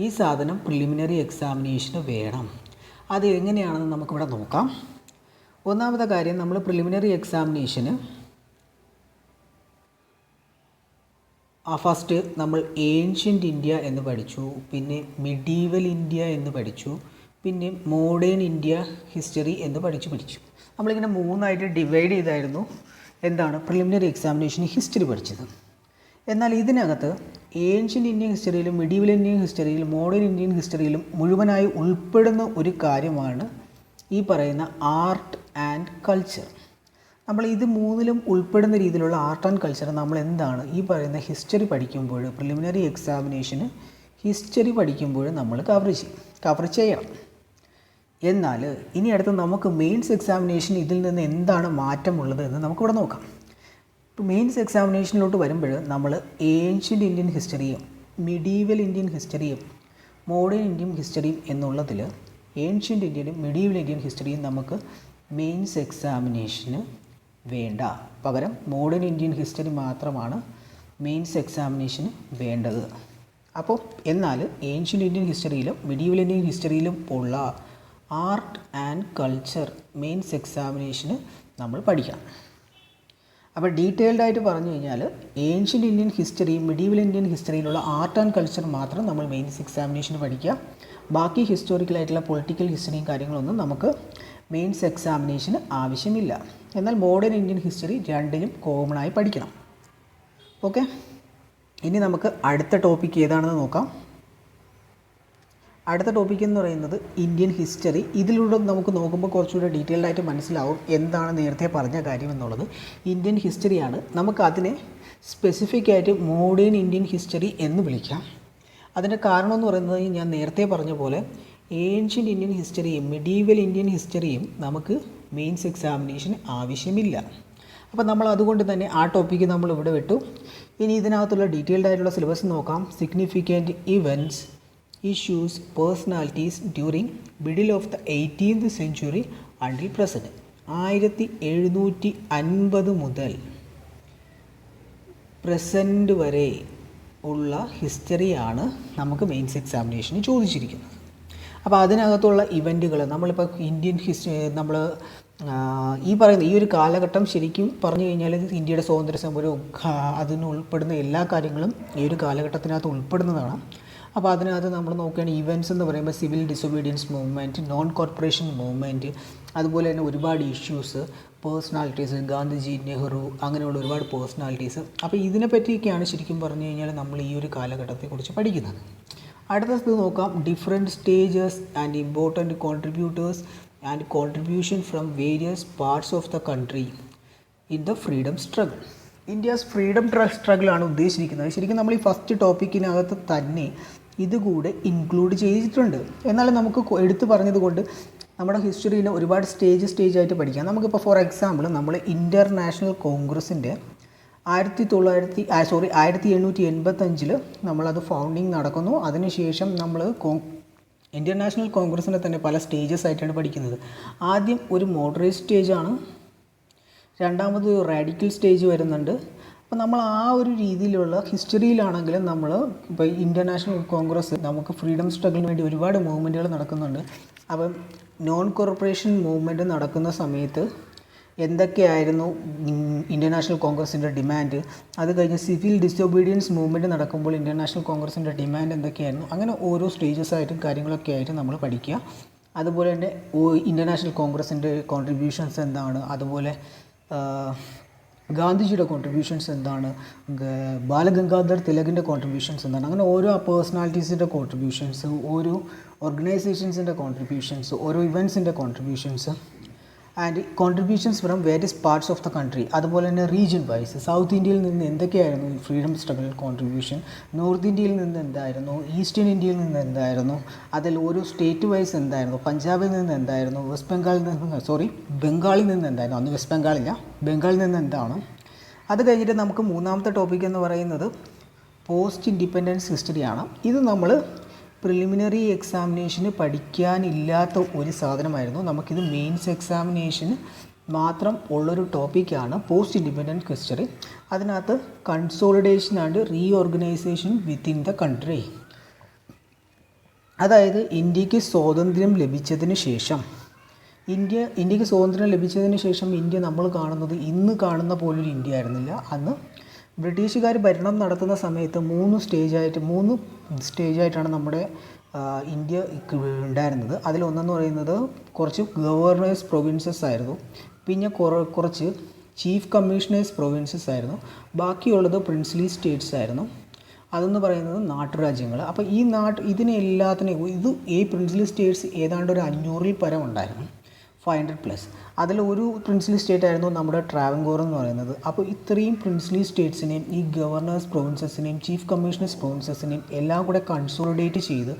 ഈ സാധനം പ്രിലിമിനറി എക്സാമിനേഷന് വേണം. അത് എങ്ങനെയാണെന്ന് നമുക്കിവിടെ നോക്കാം. ഒന്നാമത്തെ കാര്യം, നമ്മൾ പ്രിലിമിനറി എക്സാമിനേഷന് ഫസ്റ്റ് നമ്മൾ ഏൻഷ്യൻ്റ് ഇന്ത്യ എന്ന് പഠിച്ചു, പിന്നെ മിഡീവൽ ഇന്ത്യ എന്ന് പഠിച്ചു, പിന്നെ മോഡേൺ ഇന്ത്യ ഹിസ്റ്ററി എന്ന് പഠിച്ചു. നമ്മളിങ്ങനെ 3ആയിട്ട് ഡിവൈഡ് ചെയ്തായിരുന്നു പ്രിലിമിനറി എക്സാമിനേഷന് ഹിസ്റ്ററി പഠിച്ചത്. എന്നാൽ ഇതിനകത്ത് ഏൻഷ്യൻ്റ് ഇന്ത്യൻ ഹിസ്റ്ററിയിലും മിഡീവൽ ഇന്ത്യൻ ഹിസ്റ്ററിയിലും മോഡേൺ ഇന്ത്യൻ ഹിസ്റ്ററിയിലും മുഴുവനായി ഉൾപ്പെടുന്ന ഒരു കാര്യമാണ് ഈ പറയുന്ന ആർട്ട് ആൻഡ് കൾച്ചർ. നമ്മൾ ഇത് 3ലും ഉൾപ്പെടുന്ന രീതിയിലുള്ള ആർട്ട് ആൻഡ് കൾച്ചർ നമ്മൾ ഈ പറയുന്ന ഹിസ്റ്ററി പഠിക്കുമ്പോൾ, പ്രിലിമിനറി എക്സാമിനേഷന് ഹിസ്റ്ററി പഠിക്കുമ്പോൾ നമ്മൾ കവർ ചെയ്യണം. എന്നാൽ ഇനി അടുത്ത് നമുക്ക് മെയിൻസ് എക്സാമിനേഷൻ ഇതിൽ നിന്ന് എന്താണ് മാറ്റമുള്ളത് എന്ന് നമുക്കിവിടെ നോക്കാം. ഇപ്പോൾ മെയിൻസ് എക്സാമിനേഷനിലോട്ട് വരുമ്പോൾ നമ്മൾ ഏൻഷ്യൻ്റ് ഇന്ത്യൻ ഹിസ്റ്ററിയും മിഡീവൽ ഇന്ത്യൻ ഹിസ്റ്ററിയും മോഡേൺ ഇന്ത്യൻ ഹിസ്റ്ററിയും എന്നുള്ളതിൽ ഏൻഷ്യൻ്റ് ഇന്ത്യനും മിഡീവൽ ഇന്ത്യൻ ഹിസ്റ്ററിയും നമുക്ക് മെയിൻസ് എക്സാമിനേഷന് വേണ്ട. പകരം മോഡേൺ ഇന്ത്യൻ ഹിസ്റ്ററി മാത്രമാണ് മെയിൻസ് എക്സാമിനേഷന് വേണ്ടത്. അപ്പോൾ എന്നാൽ ഏൻഷ്യൻ്റ് ഇന്ത്യൻ ഹിസ്റ്ററിയിലും മിഡീവൽ ഇന്ത്യൻ ഹിസ്റ്ററിയിലും ഉള്ള ആർട്ട് ആൻഡ് കൾച്ചർ മെയിൻസ് എക്സാമിനേഷന് നമ്മൾ പഠിക്കണം. അപ്പോൾ ഡീറ്റെയിൽഡ് ആയിട്ട് പറഞ്ഞു കഴിഞ്ഞാൽ ancient Indian history, medieval Indian ഹിസ്റ്ററിയിലുള്ള ആർട്ട് ആൻഡ് കൾച്ചർ മാത്രം നമ്മൾ മെയിൻസ് എക്സാമിനേഷന് പഠിക്കുക. ബാക്കി ഹിസ്റ്റോറിക്കലായിട്ടുള്ള പൊളിറ്റിക്കൽ ഹിസ്റ്ററിയും കാര്യങ്ങളൊന്നും നമുക്ക് മെയിൻസ് എക്സാമിനേഷന് ആവശ്യമില്ല. എന്നാൽ മോഡേൺ ഇന്ത്യൻ ഹിസ്റ്ററി 2ലും കോമണായി പഠിക്കണം. ഓക്കെ, ഇനി നമുക്ക് അടുത്ത ടോപ്പിക്ക് ഏതാണെന്ന് നോക്കാം. അടുത്ത ടോപ്പിക് എന്ന് പറയുന്നത് ഇന്ത്യൻ ഹിസ്റ്ററി. ഇതിലൂടെ നമുക്ക് നോക്കുമ്പോൾ കുറച്ചുകൂടെ ഡീറ്റെയിൽഡ് ആയിട്ട് മനസ്സിലാവും എന്താണ് നേരത്തെ പറഞ്ഞ കാര്യം എന്നുള്ളത്. ഇന്ത്യൻ ഹിസ്റ്ററിയാണ്, നമുക്കതിനെ സ്പെസിഫിക് ആയിട്ട് മോഡേൺ ഇന്ത്യൻ ഹിസ്റ്ററി എന്ന് വിളിക്കാം. അതിൻ്റെ കാരണം എന്ന് പറയുന്നത് ഞാൻ നേരത്തെ പറഞ്ഞ പോലെ ഏൻഷ്യൻ്റ് ഇന്ത്യൻ ഹിസ്റ്ററിയും മിഡീവൽ ഇന്ത്യൻ ഹിസ്റ്ററിയും നമുക്ക് മെയിൻസ് എക്സാമിനേഷൻ ആവശ്യമില്ല. അപ്പോൾ നമ്മൾ അതുകൊണ്ട് തന്നെ ആ ടോപ്പിക്ക് നമ്മൾ ഇവിടെ വിട്ടു. ഇനി ഇതിനകത്തുള്ള ഡീറ്റെയിൽഡ് ആയിട്ടുള്ള സിലബസ് നോക്കാം. Significant events, issues, personalities during middle of the 18th century until present. 1750 മുതൽ പ്രസൻറ്റ് വരെ ഉള്ള ഹിസ്റ്ററിയാണ് നമുക്ക് മെയിൻസ് എക്സാമിനേഷന് ചോദിച്ചിരിക്കുന്നത്. അപ്പോൾ അതിനകത്തുള്ള ഇവൻറ്റുകൾ നമ്മളിപ്പോൾ ഇന്ത്യൻ ഹിസ്റ്ററി ഈ പറയുന്ന ഈ ഒരു കാലഘട്ടം ശരിക്കും പറഞ്ഞു കഴിഞ്ഞാൽ ഇന്ത്യയുടെ സ്വാതന്ത്ര്യ സമരവും അതിന് ഉൾപ്പെടുന്ന എല്ലാ കാര്യങ്ങളും ഈ ഒരു കാലഘട്ടത്തിനകത്ത് ഉൾപ്പെടുന്നതാണ്. അപ്പോൾ അതിനകത്ത് നമ്മൾ നോക്കുകയാണെങ്കിൽ ഇവൻറ്റ്സ് എന്ന് പറയുമ്പോൾ civil disobedience movement, non corporation movement, അതുപോലെ തന്നെ ഒരുപാട് ഇഷ്യൂസ്, പേഴ്സണാലിറ്റീസ്, ഗാന്ധിജി, നെഹ്റു, അങ്ങനെയുള്ള ഒരുപാട് പേഴ്സണാലിറ്റീസ്. അപ്പോൾ ഇതിനെ പറ്റിയൊക്കെയാണ് ശരിക്കും പറഞ്ഞു കഴിഞ്ഞാൽ നമ്മൾ ഈ ഒരു കാലഘട്ടത്തെക്കുറിച്ച് പഠിക്കുന്നത്. അടുത്തത് നോക്കാം, different stages and important contributors and contribution from various parts of the country in the freedom struggle. India's freedom സ്ട്രഗിളാണ് ഉദ്ദേശിച്ചിരിക്കുന്നത്. ശരിക്കും നമ്മൾ ഈ ഫസ്റ്റ് ടോപ്പിക്കിനകത്ത് തന്നെ ഇതുകൂടെ ഇൻക്ലൂഡ് ചെയ്തിട്ടുണ്ട്. എന്നാലും നമുക്ക് എടുത്തു പറഞ്ഞതുകൊണ്ട് നമ്മുടെ ഹിസ്റ്ററിയിൽ ഒരുപാട് സ്റ്റേജായിട്ട് പഠിക്കാം. നമുക്കിപ്പോൾ ഫോർ എക്സാമ്പിൾ നമ്മൾ ഇൻ്റർനാഷണൽ കോൺഗ്രസിൻ്റെ 1885 നമ്മളത് ഫൗണ്ടിങ് നടക്കുന്നു. അതിനുശേഷം നമ്മൾ ഇന്ത്യൻ നാഷണൽ കോൺഗ്രസിനെ തന്നെ പല സ്റ്റേജസ് ആയിട്ടാണ് പഠിക്കുന്നത്. ആദ്യം ഒരു മോഡറേറ്റ് സ്റ്റേജാണ്, രണ്ടാമത് റാഡിക്കൽ സ്റ്റേജ് വരുന്നുണ്ട്. അപ്പോൾ നമ്മൾ ആ ഒരു രീതിയിലുള്ള ഹിസ്റ്ററിയിലാണെങ്കിലും നമ്മൾ ഇപ്പോൾ ഇന്ത്യൻ നാഷണൽ കോൺഗ്രസ് നമുക്ക് ഫ്രീഡം സ്ട്രഗിളിന് വേണ്ടി ഒരുപാട് മൂവ്മെൻറ്റുകൾ നടക്കുന്നുണ്ട്. അപ്പം നോൺ കോർപ്പറേഷൻ മൂവ്മെൻറ്റ് നടക്കുന്ന സമയത്ത് എന്തൊക്കെയായിരുന്നു ഇന്ത്യൻ നാഷണൽ കോൺഗ്രസിൻ്റെ ഡിമാൻഡ്, അത് കഴിഞ്ഞ് സിവിൽ ഡിസൊബീഡിയൻസ് മൂവ്മെൻറ്റ് നടക്കുമ്പോൾ ഇന്ത്യൻ നാഷണൽ കോൺഗ്രസിൻ്റെ ഡിമാൻഡ് എന്തൊക്കെയായിരുന്നു, അങ്ങനെ ഓരോ സ്റ്റേജസ് ആയിട്ടും കാര്യങ്ങളൊക്കെ ആയിട്ട് നമ്മൾ പഠിക്കുക. അതുപോലെ തന്നെ ഇന്ത്യൻ നാഷണൽ കോൺഗ്രസിൻ്റെ കോൺട്രിബ്യൂഷൻസ് എന്താണ്, അതുപോലെ ഗാന്ധിജിയുടെ കോൺട്രിബ്യൂഷൻസ് എന്താണ്, ബാലഗംഗാധർ തിലകിൻ്റെ കോൺട്രിബ്യൂഷൻസ് എന്താണ്, അങ്ങനെ ഓരോ പേഴ്സണാലിറ്റീസിൻ്റെ കോൺട്രിബ്യൂഷൻസ്, ഓരോ ഓർഗനൈസേഷൻസിൻ്റെ കോൺട്രിബ്യൂഷൻസ്, ഓരോ ഇവൻറ്റ്സിൻ്റെ contributions and contributions from various parts of the country. അതുപോലെ തന്നെ റീജിയൻ വൈസ് സൗത്ത് ഇന്ത്യയിൽ നിന്ന് എന്തൊക്കെയായിരുന്നു ഫ്രീഡം സ്ട്രഗിൾ കോൺട്രിബ്യൂഷൻ, നോർത്ത് ഇന്ത്യയിൽ നിന്ന് എന്തായിരുന്നു, ഈസ്റ്റേൺ ഇന്ത്യയിൽ നിന്ന് എന്തായിരുന്നു, അതിൽ ഓരോ സ്റ്റേറ്റ് വൈസ് എന്തായിരുന്നു, പഞ്ചാബിൽ നിന്ന് എന്തായിരുന്നു, വെസ്റ്റ് ബംഗാളിൽ നിന്ന് ബംഗാളിൽ നിന്ന് എന്തായിരുന്നു, അന്ന് വെസ്റ്റ് ബംഗാളില്ല, ബംഗാളിൽ നിന്ന് എന്താണ്. അത് കഴിഞ്ഞിട്ട് നമുക്ക് മൂന്നാമത്തെ ടോപ്പിക് എന്ന് പറയുന്നത് പോസ്റ്റ് ഇൻഡിപെൻഡൻസ് ഹിസ്റ്ററിയാണ്. ഇത് നമ്മൾ പ്രിലിമിനറി എക്സാമിനേഷന് പഠിക്കാനില്ലാത്ത ഒരു സാധനമായിരുന്നു. നമുക്കിത് മെയിൻസ് എക്സാമിനേഷന് മാത്രം ഉള്ളൊരു ടോപ്പിക്കാണ് പോസ്റ്റ് ഇൻഡിപെൻഡൻസ് ഹിസ്റ്ററി. അതിനകത്ത് consolidation and reorganisation within the country, അതായത് ഇന്ത്യക്ക് സ്വാതന്ത്ര്യം ലഭിച്ചതിന് ശേഷം ഇന്ത്യക്ക് സ്വാതന്ത്ര്യം ലഭിച്ചതിന് ശേഷം ഇന്ത്യ നമ്മൾ കാണുന്നത് ഇന്ന് കാണുന്ന പോലൊരു ഇന്ത്യ ആയിരുന്നില്ല. അന്ന് ബ്രിട്ടീഷുകാർ ഭരണം നടത്തുന്ന സമയത്ത് മൂന്ന് സ്റ്റേജായിട്ടാണ് നമ്മുടെ ഇന്ത്യ ഉണ്ടായിരുന്നത്. അതിലൊന്നെന്ന് പറയുന്നത് കുറച്ച് ഗവർണേഴ്സ് പ്രൊവിൻസസ് ആയിരുന്നു, പിന്നെ കുറച്ച് ചീഫ് കമ്മീഷണേഴ്സ് പ്രൊവിൻസസ് ആയിരുന്നു, ബാക്കിയുള്ളത് പ്രിൻസ്ലി സ്റ്റേറ്റ്സ് ആയിരുന്നു. അതെന്ന് പറയുന്നത് നാട്ടുരാജ്യങ്ങൾ. അപ്പോൾ ഈ പ്രിൻസ്ലി സ്റ്റേറ്റ്സ് ഏതാണ്ട് ഒരു 500-ൽ പരം ഉണ്ടായിരുന്നു, 500+. അതിലൊരു പ്രിൻസ്ലി സ്റ്റേറ്റ് ആയിരുന്നു നമ്മുടെ ട്രാവൻകൂർ എന്ന് പറയുന്നത്. അപ്പോൾ ഇത്രയും പ്രിൻസ്ലി സ്റ്റേറ്റ്സിനെയും ഈ ഗവർണേഴ്സ് പ്രൊവിൻസസിനെയും ചീഫ് കമ്മീഷണേഴ്സ് പ്രൊവിൻസസിനെയും എല്ലാം കൂടെ കൺസോളിഡേറ്റ് ചെയ്ത്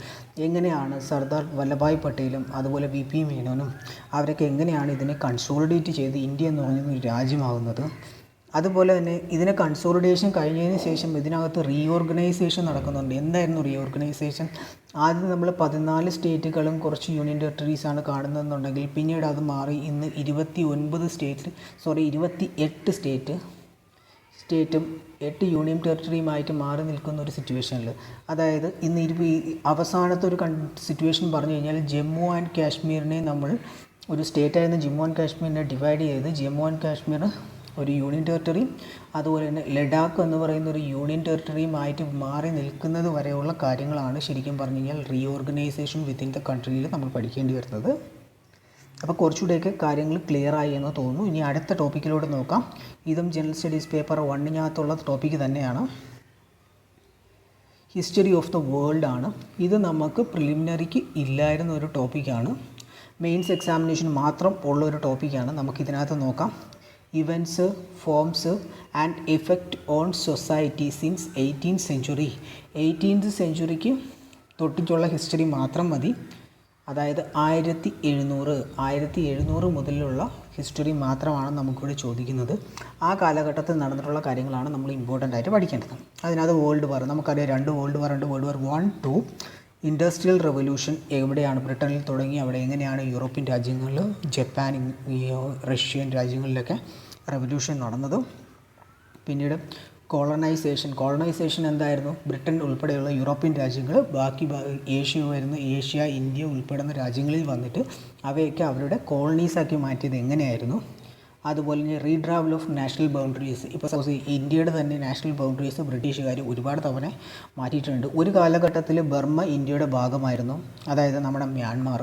എങ്ങനെയാണ് സർദാർ വല്ലഭായ് പട്ടേലും അതുപോലെ VP മേനോനും അവരൊക്കെ എങ്ങനെയാണ് ഇതിനെ കൺസോളിഡേറ്റ് ചെയ്ത് ഇന്ത്യ എന്ന് പറയുന്ന ഒരു രാജ്യമാകുന്നത്. അതുപോലെ തന്നെ ഇതിനെ കൺസോളിഡേഷൻ കഴിഞ്ഞതിന് ശേഷം ഇതിനകത്ത് റീഓർഗനൈസേഷൻ നടക്കുന്നുണ്ട്. എന്തായിരുന്നു റീഓർഗനൈസേഷൻ? ആദ്യം നമ്മൾ 14 സ്റ്റേറ്റുകളും കുറച്ച് യൂണിയൻ ടെറിട്ടറീസാണ് കാണുന്നതെന്നുണ്ടെങ്കിൽ പിന്നീട് അത് മാറി ഇന്ന് 28 സ്റ്റേറ്റും 8 യൂണിയൻ ടെറിട്ടറിയുമായിട്ട് മാറി നിൽക്കുന്ന ഒരു സിറ്റുവേഷനിൽ, അതായത് ഇന്ന് അവസാനത്തെ ഒരു സിറ്റുവേഷൻ പറഞ്ഞു കഴിഞ്ഞാൽ ജമ്മു ആൻഡ് കാശ്മീരിനെ നമ്മൾ ഒരു സ്റ്റേറ്റായിരുന്ന ജമ്മു ആൻഡ് കാശ്മീരിനെ ഡിവൈഡ് ചെയ്ത് ജമ്മു ആൻഡ് കാശ്മീർ ഒരു യൂണിയൻ ടെറിട്ടറിയും അതുപോലെ തന്നെ ലഡാക്ക് എന്ന് പറയുന്ന ഒരു യൂണിയൻ ടെറിട്ടറിയുമായിട്ട് മാറി നിൽക്കുന്നത് വരെയുള്ള കാര്യങ്ങളാണ് ശരിക്കും പറഞ്ഞു കഴിഞ്ഞാൽ റീഓർഗനൈസേഷൻ വിത്തിൻ ദ കൺട്രിയിൽ നമ്മൾ പഠിക്കേണ്ടി വരുന്നത്. അപ്പോൾ കുറച്ചുകൂടെയൊക്കെ കാര്യങ്ങൾ ക്ലിയർ ആയി എന്ന് തോന്നുന്നു. ഇനി അടുത്ത ടോപ്പിക്കിലൂടെ നോക്കാം. ഇതും ജനറൽ സ്റ്റഡീസ് പേപ്പർ 1-നകത്തുള്ള ടോപ്പിക്ക് തന്നെയാണ്, ഹിസ്റ്ററി ഓഫ് ദ വേൾഡ് ആണ്. ഇത് നമുക്ക് പ്രിലിമിനറിക്ക് ഇല്ലായിരുന്ന ഒരു ടോപ്പിക്കാണ്, മെയിൻസ് എക്സാമിനേഷൻ മാത്രം ഉള്ള ഒരു ടോപ്പിക്കാണ്. നമുക്കിതിനകത്ത് നോക്കാം. Events, forms and effect on society since 18th century. 18th centuryക്ക് തൊട്ടിട്ടുള്ള ഹിസ്റ്ററി മാത്രം മതി. അതായത് 1700 മുതലുള്ള ഹിസ്റ്ററി മാത്രമാണ് നമുക്കിവിടെ ചോദിക്കുന്നത്. ആ കാലഘട്ടത്തിൽ നടന്നിട്ടുള്ള കാര്യങ്ങളാണ് നമ്മൾ ഇമ്പോർട്ടൻ്റ് ആയിട്ട് പഠിക്കേണ്ടത്. അതിനകത്ത് വേൾഡ് വാർ നമുക്കറിയാം, 2 വേൾഡ് വാർ ഉണ്ട്. World war 1, 2. ഇൻഡസ്ട്രിയൽ റെവല്യൂഷൻ എവിടെയാണ്? ബ്രിട്ടനിൽ തുടങ്ങി അവിടെ എങ്ങനെയാണ് യൂറോപ്യൻ രാജ്യങ്ങളിൽ, ജപ്പാൻ, റഷ്യൻ രാജ്യങ്ങളിലൊക്കെ റെവല്യൂഷൻ നടന്നത്. പിന്നീട് കോളനൈസേഷൻ എന്തായിരുന്നു? ബ്രിട്ടൻ ഉൾപ്പെടെയുള്ള യൂറോപ്യൻ രാജ്യങ്ങൾ ബാക്കി ഏഷ്യ, ഇന്ത്യ ഉൾപ്പെടുന്ന രാജ്യങ്ങളിൽ വന്നിട്ട് അവയൊക്കെ അവരുടെ കോളനീസാക്കി മാറ്റിയത് എങ്ങനെയായിരുന്നു? അതുപോലെ തന്നെ റീഡ്രാവൽ ഓഫ് നാഷണൽ ബൗണ്ടറീസ്. ഇപ്പോൾ സപ്പോസ് ഇന്ത്യയുടെ തന്നെ നാഷണൽ ബൗണ്ടറീസ് ബ്രിട്ടീഷുകാർ ഒരുപാട് തവണ മാറ്റിയിട്ടുണ്ട്. ഒരു കാലഘട്ടത്തിൽ ബർമ്മ ഇന്ത്യയുടെ ഭാഗമായിരുന്നു, അതായത് നമ്മുടെ മ്യാൻമാർ.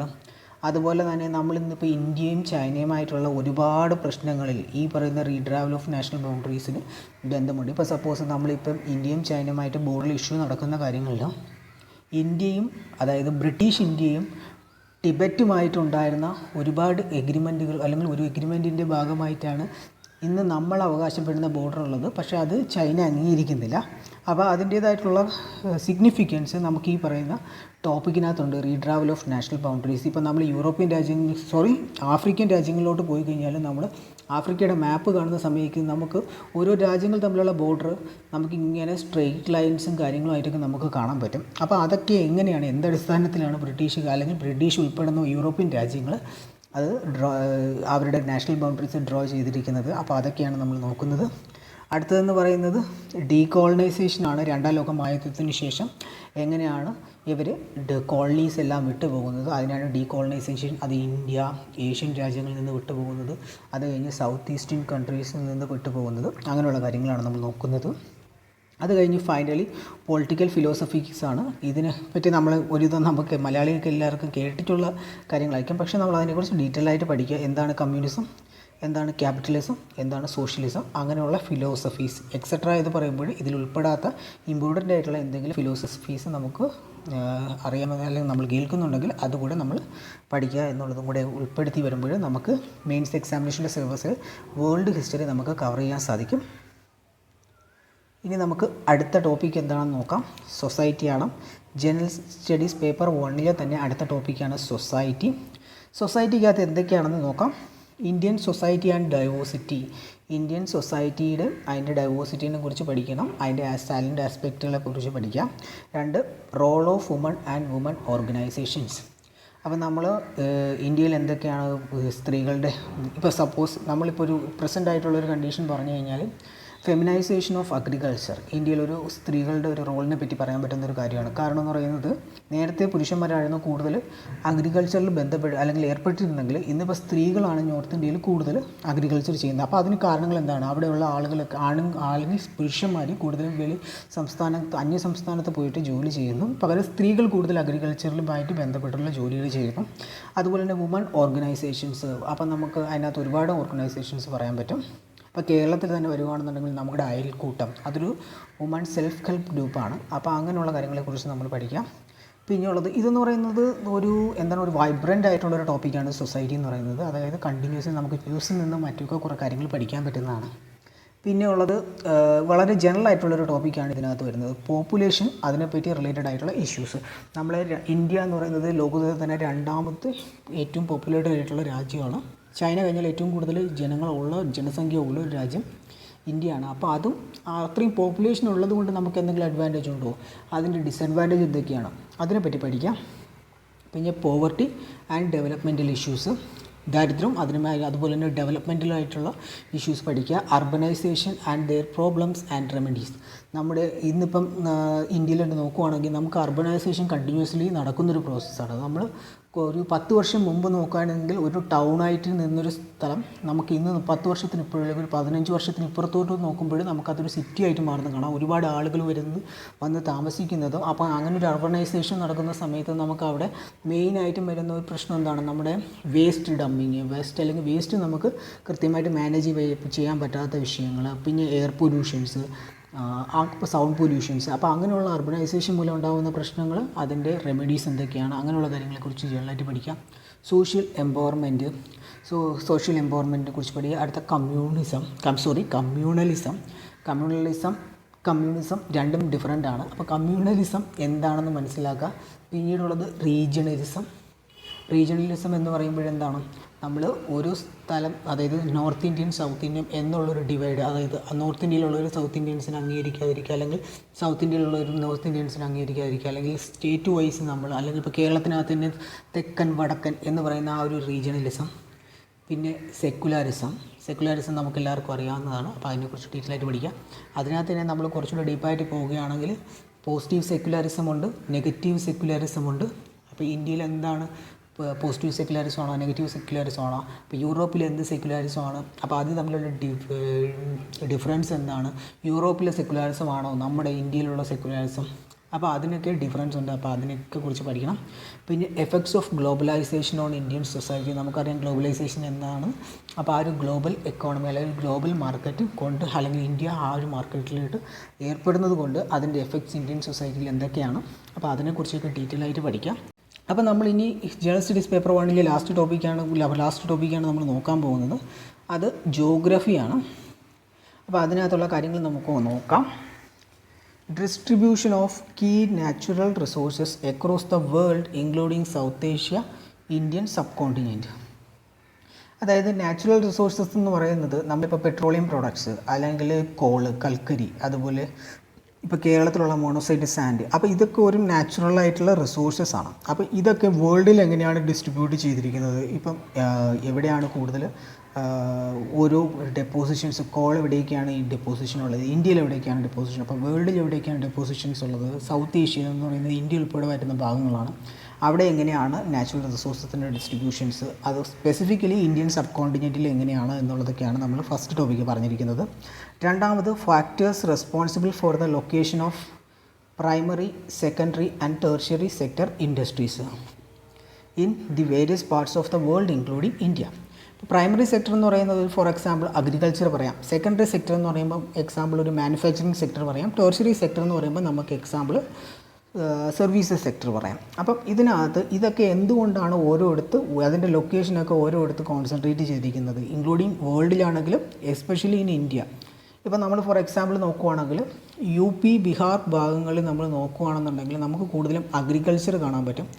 അതുപോലെ തന്നെ നമ്മളിന്നിപ്പോൾ ഇന്ത്യയും ചൈനയുമായിട്ടുള്ള ഒരുപാട് പ്രശ്നങ്ങളിൽ ഈ പറയുന്ന റീഡ്രാവൽ ഓഫ് നാഷണൽ ബൗണ്ടറീസിന് ബന്ധമുണ്ട്. ഇപ്പോൾ സപ്പോസ് നമ്മളിപ്പം ഇന്ത്യയും ചൈനയുമായിട്ട് ബോർഡർ ഇഷ്യൂ നടക്കുന്ന കാര്യങ്ങളിൽ ഇന്ത്യയും, അതായത് ബ്രിട്ടീഷ് ഇന്ത്യയും ടിബറ്റുമായിട്ടുണ്ടായിരുന്ന ഒരുപാട് എഗ്രിമെൻറ്റുകൾ, അല്ലെങ്കിൽ ഒരു എഗ്രിമെൻറ്റിൻ്റെ ഭാഗമായിട്ടാണ് ഇന്ന് നമ്മൾ അവകാശപ്പെടുന്ന ബോർഡർ ഉള്ളത്. പക്ഷേ അത് ചൈന അംഗീകരിക്കുന്നില്ല. അപ്പോൾ അതിൻ്റേതായിട്ടുള്ള സിഗ്നിഫിക്കൻസ് നമുക്ക് ഈ പറയുന്ന ടോപ്പിക്കിനകത്തുണ്ട്, റീട്രാവൽ ഓഫ് നാഷണൽ ബൗണ്ടറീസ്. ഇപ്പോൾ നമ്മൾ ആഫ്രിക്കൻ രാജ്യങ്ങളിലോട്ട് പോയി കഴിഞ്ഞാൽ നമ്മൾ ആഫ്രിക്കയുടെ മാപ്പ് കാണുന്ന സമയത്ത് നമുക്ക് ഓരോ രാജ്യങ്ങൾ തമ്മിലുള്ള ബോർഡർ നമുക്ക് ഇങ്ങനെ സ്ട്രെയിറ്റ് ലൈൻസും കാര്യങ്ങളുമായിട്ടൊക്കെ നമുക്ക് കാണാൻ പറ്റും. അപ്പോൾ അതൊക്കെ എങ്ങനെയാണ്, എന്തടിസ്ഥാനത്തിലാണ് അല്ലെങ്കിൽ ബ്രിട്ടീഷ് ഉൾപ്പെടുന്ന യൂറോപ്യൻ രാജ്യങ്ങൾ അത് അവരുടെ നാഷണൽ ബൗണ്ടറീസ് ഡ്രോ ചെയ്തിരിക്കുന്നത്. അപ്പോൾ അതൊക്കെയാണ് നമ്മൾ നോക്കുന്നത്. അടുത്തതെന്ന് പറയുന്നത് ഡീകോളനൈസേഷനാണ്. രണ്ടാം ലോക മഹായുദ്ധത്തിന് ശേഷം എങ്ങനെയാണ് ഇവർ കോളനീസ് എല്ലാം വിട്ടുപോകുന്നത്, അതിനാണ് ഡീകോളനൈസേഷൻ. അത് ഇന്ത്യ, ഏഷ്യൻ രാജ്യങ്ങളിൽ നിന്ന് വിട്ടുപോകുന്നത്, അത് കഴിഞ്ഞ് സൗത്ത് ഈസ്റ്റേൺ കൺട്രീസിൽ നിന്ന് വിട്ടുപോകുന്നത്, അങ്ങനെയുള്ള കാര്യങ്ങളാണ് നമ്മൾ നോക്കുന്നത്. അത് കഴിഞ്ഞ് ഫൈനലി പൊളിറ്റിക്കൽ ഫിലോസഫീസ് ആണ്. ഇതിനെ പറ്റി നമ്മൾ ഒരുവിധം നമുക്ക് മലയാളികൾക്ക് എല്ലാവർക്കും കേട്ടിട്ടുള്ള കാര്യങ്ങളായിരിക്കും. പക്ഷേ നമ്മൾ അതിനെക്കുറിച്ച് ഡീറ്റെയിൽ ആയിട്ട് പഠിക്കുക. എന്താണ് കമ്മ്യൂണിസം, എന്താണ് ക്യാപിറ്റലിസം, എന്താണ് സോഷ്യലിസം, അങ്ങനെയുള്ള ഫിലോസഫീസ് എക്സെട്ര ഇത് പറയുമ്പോൾ ഇതിൽ ഉൾപ്പെടാത്ത ഇമ്പോർട്ടൻ്റ് ആയിട്ടുള്ള എന്തെങ്കിലും ഫിലോസഫീസ് നമുക്ക് അറിയാമെന്ന് അല്ലെങ്കിൽ നമ്മൾ കേൾക്കുന്നുണ്ടെങ്കിൽ അതുകൂടെ നമ്മൾ പഠിക്കുക എന്നുള്ളതും കൂടെ ഉൾപ്പെടുത്തി വരുമ്പോൾ നമുക്ക് മെയിൻസ് എക്സാമിനേഷൻ്റെ സിലബസിൽ വേൾഡ് ഹിസ്റ്ററി നമുക്ക് കവർ ചെയ്യാൻ സാധിക്കും. ഇനി നമുക്ക് അടുത്ത ടോപ്പിക്ക് എന്താണെന്ന് നോക്കാം. സൊസൈറ്റിയാണ്. ജനറൽ സ്റ്റഡീസ് പേപ്പർ 1 തന്നെ അടുത്ത ടോപ്പിക്കാണ് സൊസൈറ്റി. സൊസൈറ്റിക്കകത്ത് എന്തൊക്കെയാണെന്ന് നോക്കാം. Indian society and diversity. Indian സൊസൈറ്റിയുടെ അതിൻ്റെ ഡൈവേഴ്സിറ്റിനെ കുറിച്ച് പഠിക്കണം, അതിൻ്റെ സാലൻ്റ് ആസ്പെക്റ്റുകളെ കുറിച്ച് പഠിക്കാം. 2 role of woman and woman organisations. അപ്പോൾ നമ്മൾ ഇന്ത്യയിൽ എന്തൊക്കെയാണ് സ്ത്രീകളുടെ, ഇപ്പോൾ സപ്പോസ് നമ്മളിപ്പോൾ ഒരു പ്രസൻ്റ് ആയിട്ടുള്ളൊരു കണ്ടീഷൻ പറഞ്ഞു കഴിഞ്ഞാൽ ഫെമിനൈസേഷൻ ഓഫ് അഗ്രികൾച്ചർ. ഇന്ത്യയിലൊരു സ്ത്രീകളുടെ ഒരു റോളിനെ പറ്റി പറയാൻ പറ്റുന്നൊരു കാര്യമാണ്. കാരണം എന്ന് പറയുന്നത് നേരത്തെ പുരുഷന്മാരായിരുന്നു കൂടുതൽ അഗ്രികൾച്ചറിൽ അല്ലെങ്കിൽ ഏർപ്പെട്ടിരുന്നെങ്കിൽ ഇന്നിപ്പോൾ സ്ത്രീകളാണ് നോർത്ത് ഇന്ത്യയിൽ കൂടുതൽ അഗ്രികൾച്ചർ ചെയ്യുന്നത്. അപ്പോൾ അതിന് കാരണങ്ങൾ എന്താണ്? അവിടെയുള്ള ആളുകളൊക്കെ അല്ലെങ്കിൽ പുരുഷന്മാർ കൂടുതലും അന്യ സംസ്ഥാനത്ത് പോയിട്ട് ജോലി ചെയ്യുന്നു, പകരം സ്ത്രീകൾ കൂടുതൽ അഗ്രികൾച്ചറിലുമായിട്ട് ബന്ധപ്പെട്ടുള്ള ജോലികൾ ചെയ്യുന്നു. അതുപോലെ തന്നെ വുമൺ ഓർഗനൈസേഷൻസ്. അപ്പം നമുക്ക് അതിനകത്ത് ഒരുപാട് ഓർഗനൈസേഷൻസ് പറയാൻ പറ്റും. അപ്പോൾ കേരളത്തിൽ തന്നെ വരുവാണെന്നുണ്ടെങ്കിൽ നമ്മുടെ അയൽക്കൂട്ടം, അതൊരു വുമൺ സെൽഫ് ഹെൽപ്പ് ഗ്രൂപ്പാണ്. അപ്പോൾ അങ്ങനെയുള്ള കാര്യങ്ങളെക്കുറിച്ച് നമ്മൾ പഠിക്കാം. പിന്നെയുള്ളത് ഇതെന്ന് പറയുന്നത് ഒരു വൈബ്രൻ്റ് ആയിട്ടുള്ളൊരു ടോപ്പിക്കാണ് സൊസൈറ്റി എന്ന് പറയുന്നത്. അതായത് കണ്ടിന്യൂസ്ലി നമുക്ക് ന്യൂസിൽ നിന്നും മറ്റൊക്കെ കുറേ കാര്യങ്ങൾ പഠിക്കാൻ പറ്റുന്നതാണ്. പിന്നെ ഉള്ളത് വളരെ ജനറൽ ആയിട്ടുള്ളൊരു ടോപ്പിക്കാണ് ഇതിനകത്ത് വരുന്നത്, പോപ്പുലേഷൻ, അതിനെപ്പറ്റി റിലേറ്റഡ് ആയിട്ടുള്ള ഇഷ്യൂസ്. നമ്മളെ ഇന്ത്യ എന്ന് പറയുന്നത് ലോകത്തിൽ തന്നെ 2ാമത്തെ ഏറ്റവും പോപ്പുലേറ്റഡ് ആയിട്ടുള്ള രാജ്യമാണ്. ചൈന കഴിഞ്ഞാൽ ഏറ്റവും കൂടുതൽ ജനസംഖ്യ ഉള്ള ഒരു രാജ്യം ഇന്ത്യയാണ്. അപ്പോൾ അതും അത്രയും പോപ്പുലേഷൻ ഉള്ളത് കൊണ്ട് നമുക്ക് എന്തെങ്കിലും അഡ്വാൻറ്റേജ് ഉണ്ടോ, അതിൻ്റെ ഡിസഡ്വാൻറ്റേജ് എന്തൊക്കെയാണ്, അതിനെപ്പറ്റി പഠിക്കാം. പിന്നെ പോവർട്ടി ആൻഡ് ഡെവലപ്മെൻറ്റൽ ഇഷ്യൂസ്, ദാരിദ്ര്യം, അതുപോലെ തന്നെ ഡെവലപ്മെൻറ്റലായിട്ടുള്ള ഇഷ്യൂസ് പഠിക്കുക. Urbanisation and their problems and remedies. നമ്മുടെ ഇന്നിപ്പം ഇന്ത്യയിലോട്ട് നോക്കുവാണെങ്കിൽ നമുക്ക് അർബനൈസേഷൻ കണ്ടിന്യൂസ്ലി നടക്കുന്നൊരു പ്രോസസ്സാണ്. നമ്മൾ ഒരു 10 വർഷം മുമ്പ് നോക്കുകയാണെങ്കിൽ ഒരു ടൗണായിട്ട് നിന്നൊരു സ്ഥലം നമുക്ക് ഇന്ന് 10 വർഷത്തിന് ഇപ്പോഴും ഒരു 15 വർഷത്തിന് ഇപ്പുറത്തോട്ട് നോക്കുമ്പോൾ നമുക്കതൊരു സിറ്റി ആയിട്ട് മാറുന്നത് കാണാം. ഒരുപാട് ആളുകൾ വന്ന് താമസിക്കുന്നതും. അപ്പോൾ അങ്ങനെ ഒരു അർബനൈസേഷൻ നടക്കുന്ന സമയത്ത് നമുക്ക് അവിടെ മെയിനായിട്ടും വരുന്ന ഒരു പ്രശ്നം എന്താണ്, നമ്മുടെ വേസ്റ്റ് ഡമ്പിങ്, അല്ലെങ്കിൽ വേസ്റ്റ് നമുക്ക് കൃത്യമായിട്ട് മാനേജ് ചെയ്യാൻ പറ്റാത്ത വിഷയങ്ങൾ. പിന്നെ എയർ പൊല്യൂഷൻസ്, സൗണ്ട് പൊല്യൂഷൻസ്. അപ്പോൾ അങ്ങനെയുള്ള അർബനൈസേഷൻ മൂലം ഉണ്ടാകുന്ന പ്രശ്നങ്ങൾ, അതിൻ്റെ റെമഡീസ് എന്തൊക്കെയാണ്, അങ്ങനെയുള്ള കാര്യങ്ങളെക്കുറിച്ച് ജനറലായിട്ട് പഠിക്കാം. സോഷ്യൽ എംപവർമെൻറ്റിനെ കുറിച്ച് പഠിക്കുക. അടുത്ത കമ്മ്യൂണലിസം രണ്ടും ഡിഫറൻ്റ് ആണ്. അപ്പോൾ കമ്മ്യൂണലിസം എന്താണെന്ന് മനസ്സിലാക്കുക. പിന്നീടുള്ളത് റീജിയണലിസം എന്ന് പറയുമ്പോഴെന്താണ്, നമ്മൾ ഒരു സ്ഥലം, അതായത് നോർത്ത് ഇന്ത്യൻ, സൗത്ത് ഇന്ത്യൻ എന്നുള്ളൊരു ഡിവൈഡ്, അതായത് നോർത്ത് ഇന്ത്യയിലുള്ളൊരു സൗത്ത് ഇന്ത്യൻസിനെ അംഗീകരിക്കാതിരിക്കുക, അല്ലെങ്കിൽ സൗത്ത് ഇന്ത്യയിലുള്ളൊരു നോർത്ത് ഇന്ത്യൻസിനെ അംഗീകരിക്കാതിരിക്കുക, അല്ലെങ്കിൽ സ്റ്റേറ്റ് വൈസ് നമ്മൾ, അല്ലെങ്കിൽ ഇപ്പോൾ കേരളത്തിനകത്ത് തന്നെ തെക്കൻ വടക്കൻ എന്ന് പറയുന്ന ആ ഒരു റീജിയണലിസം. പിന്നെ സെക്കുലാരിസം നമുക്ക് എല്ലാവർക്കും അറിയാവുന്നതാണ്. അപ്പോൾ അതിനെക്കുറിച്ച് ഡീറ്റെയിൽ ആയിട്ട് പഠിക്കുക. അതിനകത്ത് തന്നെ നമ്മൾ കുറച്ചുകൂടി ഡീപ്പായിട്ട് പോവുകയാണെങ്കിൽ പോസിറ്റീവ് സെക്കുലാരിസം ഉണ്ട്, നെഗറ്റീവ് സെക്കുലാരിസം ഉണ്ട്. അപ്പോൾ ഇന്ത്യയിൽ എന്താണ് പോസിറ്റീവ് സെക്കുലാരിസം ആണോ, നെഗറ്റീവ് സെക്കുലാരിസം ആണോ, ഇപ്പോൾ യൂറോപ്പിൽ എന്ത് സെക്കുലാരിസം ആണ്, അപ്പോൾ അത് തമ്മിലുള്ള ഡിഫറൻസ് എന്താണ്, യൂറോപ്പിലെ സെക്കുലാരിസം ആണോ നമ്മുടെ ഇന്ത്യയിലുള്ള സെക്കുലാരിസം, അപ്പോൾ അതിനൊക്കെ ഡിഫറൻസ് ഉണ്ട്. അപ്പോൾ അതിനൊക്കെ കുറിച്ച് പഠിക്കണം. പിന്നെ effects of globalisation on Indian society. നമുക്കറിയാം ഗ്ലോബലൈസേഷൻ എന്താണ്. അപ്പോൾ ആ ഒരു ഗ്ലോബൽ എക്കോണമി അല്ലെങ്കിൽ ഗ്ലോബൽ മാർക്കറ്റ് കൊണ്ട്, അല്ലെങ്കിൽ ഇന്ത്യ ആ ഒരു മാർക്കറ്റിലോട്ട് ഏർപ്പെടുന്നത് കൊണ്ട് അതിൻ്റെ എഫക്ട്സ് ഇന്ത്യൻ സൊസൈറ്റിയിൽ എന്തൊക്കെയാണ്, അപ്പോൾ അതിനെക്കുറിച്ചൊക്കെ ഡീറ്റെയിൽ ആയിട്ട് പഠിക്കാം. അപ്പോൾ നമ്മളിനി ജനറൽ സ്റ്റഡീസ് പേപ്പർ 1 ലാസ്റ്റ് ടോപ്പിക്കാണ് നമ്മൾ നോക്കാൻ പോകുന്നത്. അത് ജോഗ്രഫിയാണ്. അപ്പോൾ അതിനകത്തുള്ള കാര്യങ്ങൾ നമുക്ക് നോക്കാം. Distribution of key natural resources across the world including South Asia, Indian subcontinent. അതായത് നാച്ചുറൽ റിസോഴ്സസ് എന്ന് പറയുന്നത് നമ്മളിപ്പോൾ പെട്രോളിയം പ്രോഡക്ട്സ് അല്ലെങ്കിൽ കോള്, കൽക്കരി, അതുപോലെ ഇപ്പോൾ കേരളത്തിലുള്ള മോണോസൈറ്റ് സാൻഡ്, അപ്പോൾ ഇതൊക്കെ ഒരു നാച്ചുറൽ ആയിട്ടുള്ള റിസോഴ്സസ് ആണ്. അപ്പോൾ ഇതൊക്കെ വേൾഡിൽ എങ്ങനെയാണ് ഡിസ്ട്രിബ്യൂട്ട് ചെയ്തിരിക്കുന്നത്, ഇപ്പം എവിടെയാണ് കൂടുതൽ ഓരോ ഡെപ്പോസിഷൻസ്, കോൾ എവിടേക്കാണ് ഈ ഡെപ്പോസിഷൻ ഉള്ളത്, ഇന്ത്യയിൽ എവിടേക്കാണ് ഡെപ്പോസിഷൻ, അപ്പോൾ വേൾഡിൽ എവിടേക്കാണ് ഡെപ്പോസിഷൻസ് ഉള്ളത്, സൗത്ത് ഏഷ്യ എന്ന് പറയുന്നത് ഇന്ത്യ ഉൾപ്പെടെ വരുന്ന ഭാഗങ്ങളാണ്. അവിടെ എങ്ങനെയാണ് നാച്ചുറൽ റിസോഴ്സസിൻ്റെ ഡിസ്ട്രിബ്യൂഷൻസ്, അത് സ്പെസിഫിക്കലി ഇന്ത്യൻ സബ് കോണ്ടിനെൻറ്റിൽ എങ്ങനെയാണ് എന്നുള്ളതൊക്കെയാണ് നമ്മൾ ഫസ്റ്റ് ടോപ്പിക്ക് പറഞ്ഞിരിക്കുന്നത്. രണ്ടാമത് factors responsible for the location of primary, secondary and tertiary sector industries in the various parts of the world including India. Primary sector എന്ന് പറയുന്നത് ഫോർ എക്സാമ്പിൾ അഗ്രികൾച്ചർ പറയാം, സെക്കൻഡറി സെക്ടർ എന്ന് പറയുമ്പോൾ എക്സാമ്പിൾ ഒരു മാനുഫാക്ചറിങ് സെക്ടർ പറയാം, ടെർഷ്യറി സെക്ടർ എന്ന് പറയുമ്പോൾ നമുക്ക് എക്സാമ്പിൾ സർവീസസ് സെക്ടർ പറയാം. അപ്പം ഇതിനകത്ത് ഇതൊക്കെ എന്തുകൊണ്ടാണ് ഓരോരുത്ത് അതിൻ്റെ ലൊക്കേഷനൊക്കെ ഓരോരുത്ത് കോൺസെൻട്രേറ്റ് ചെയ്തിരിക്കുന്നത്, ഇൻക്ലൂഡിങ് വേൾഡിലാണെങ്കിലും എസ്പെഷ്യലി ഇൻ ഇന്ത്യ. ഇപ്പം നമ്മൾ ഫോർ എക്സാമ്പിൾ നോക്കുവാണെങ്കിൽ UP, ബീഹാർ ഭാഗങ്ങളിൽ നമ്മൾ നോക്കുകയാണെന്നുണ്ടെങ്കിൽ നമുക്ക് കൂടുതലും അഗ്രികൾച്ചർ കാണാൻ പറ്റും.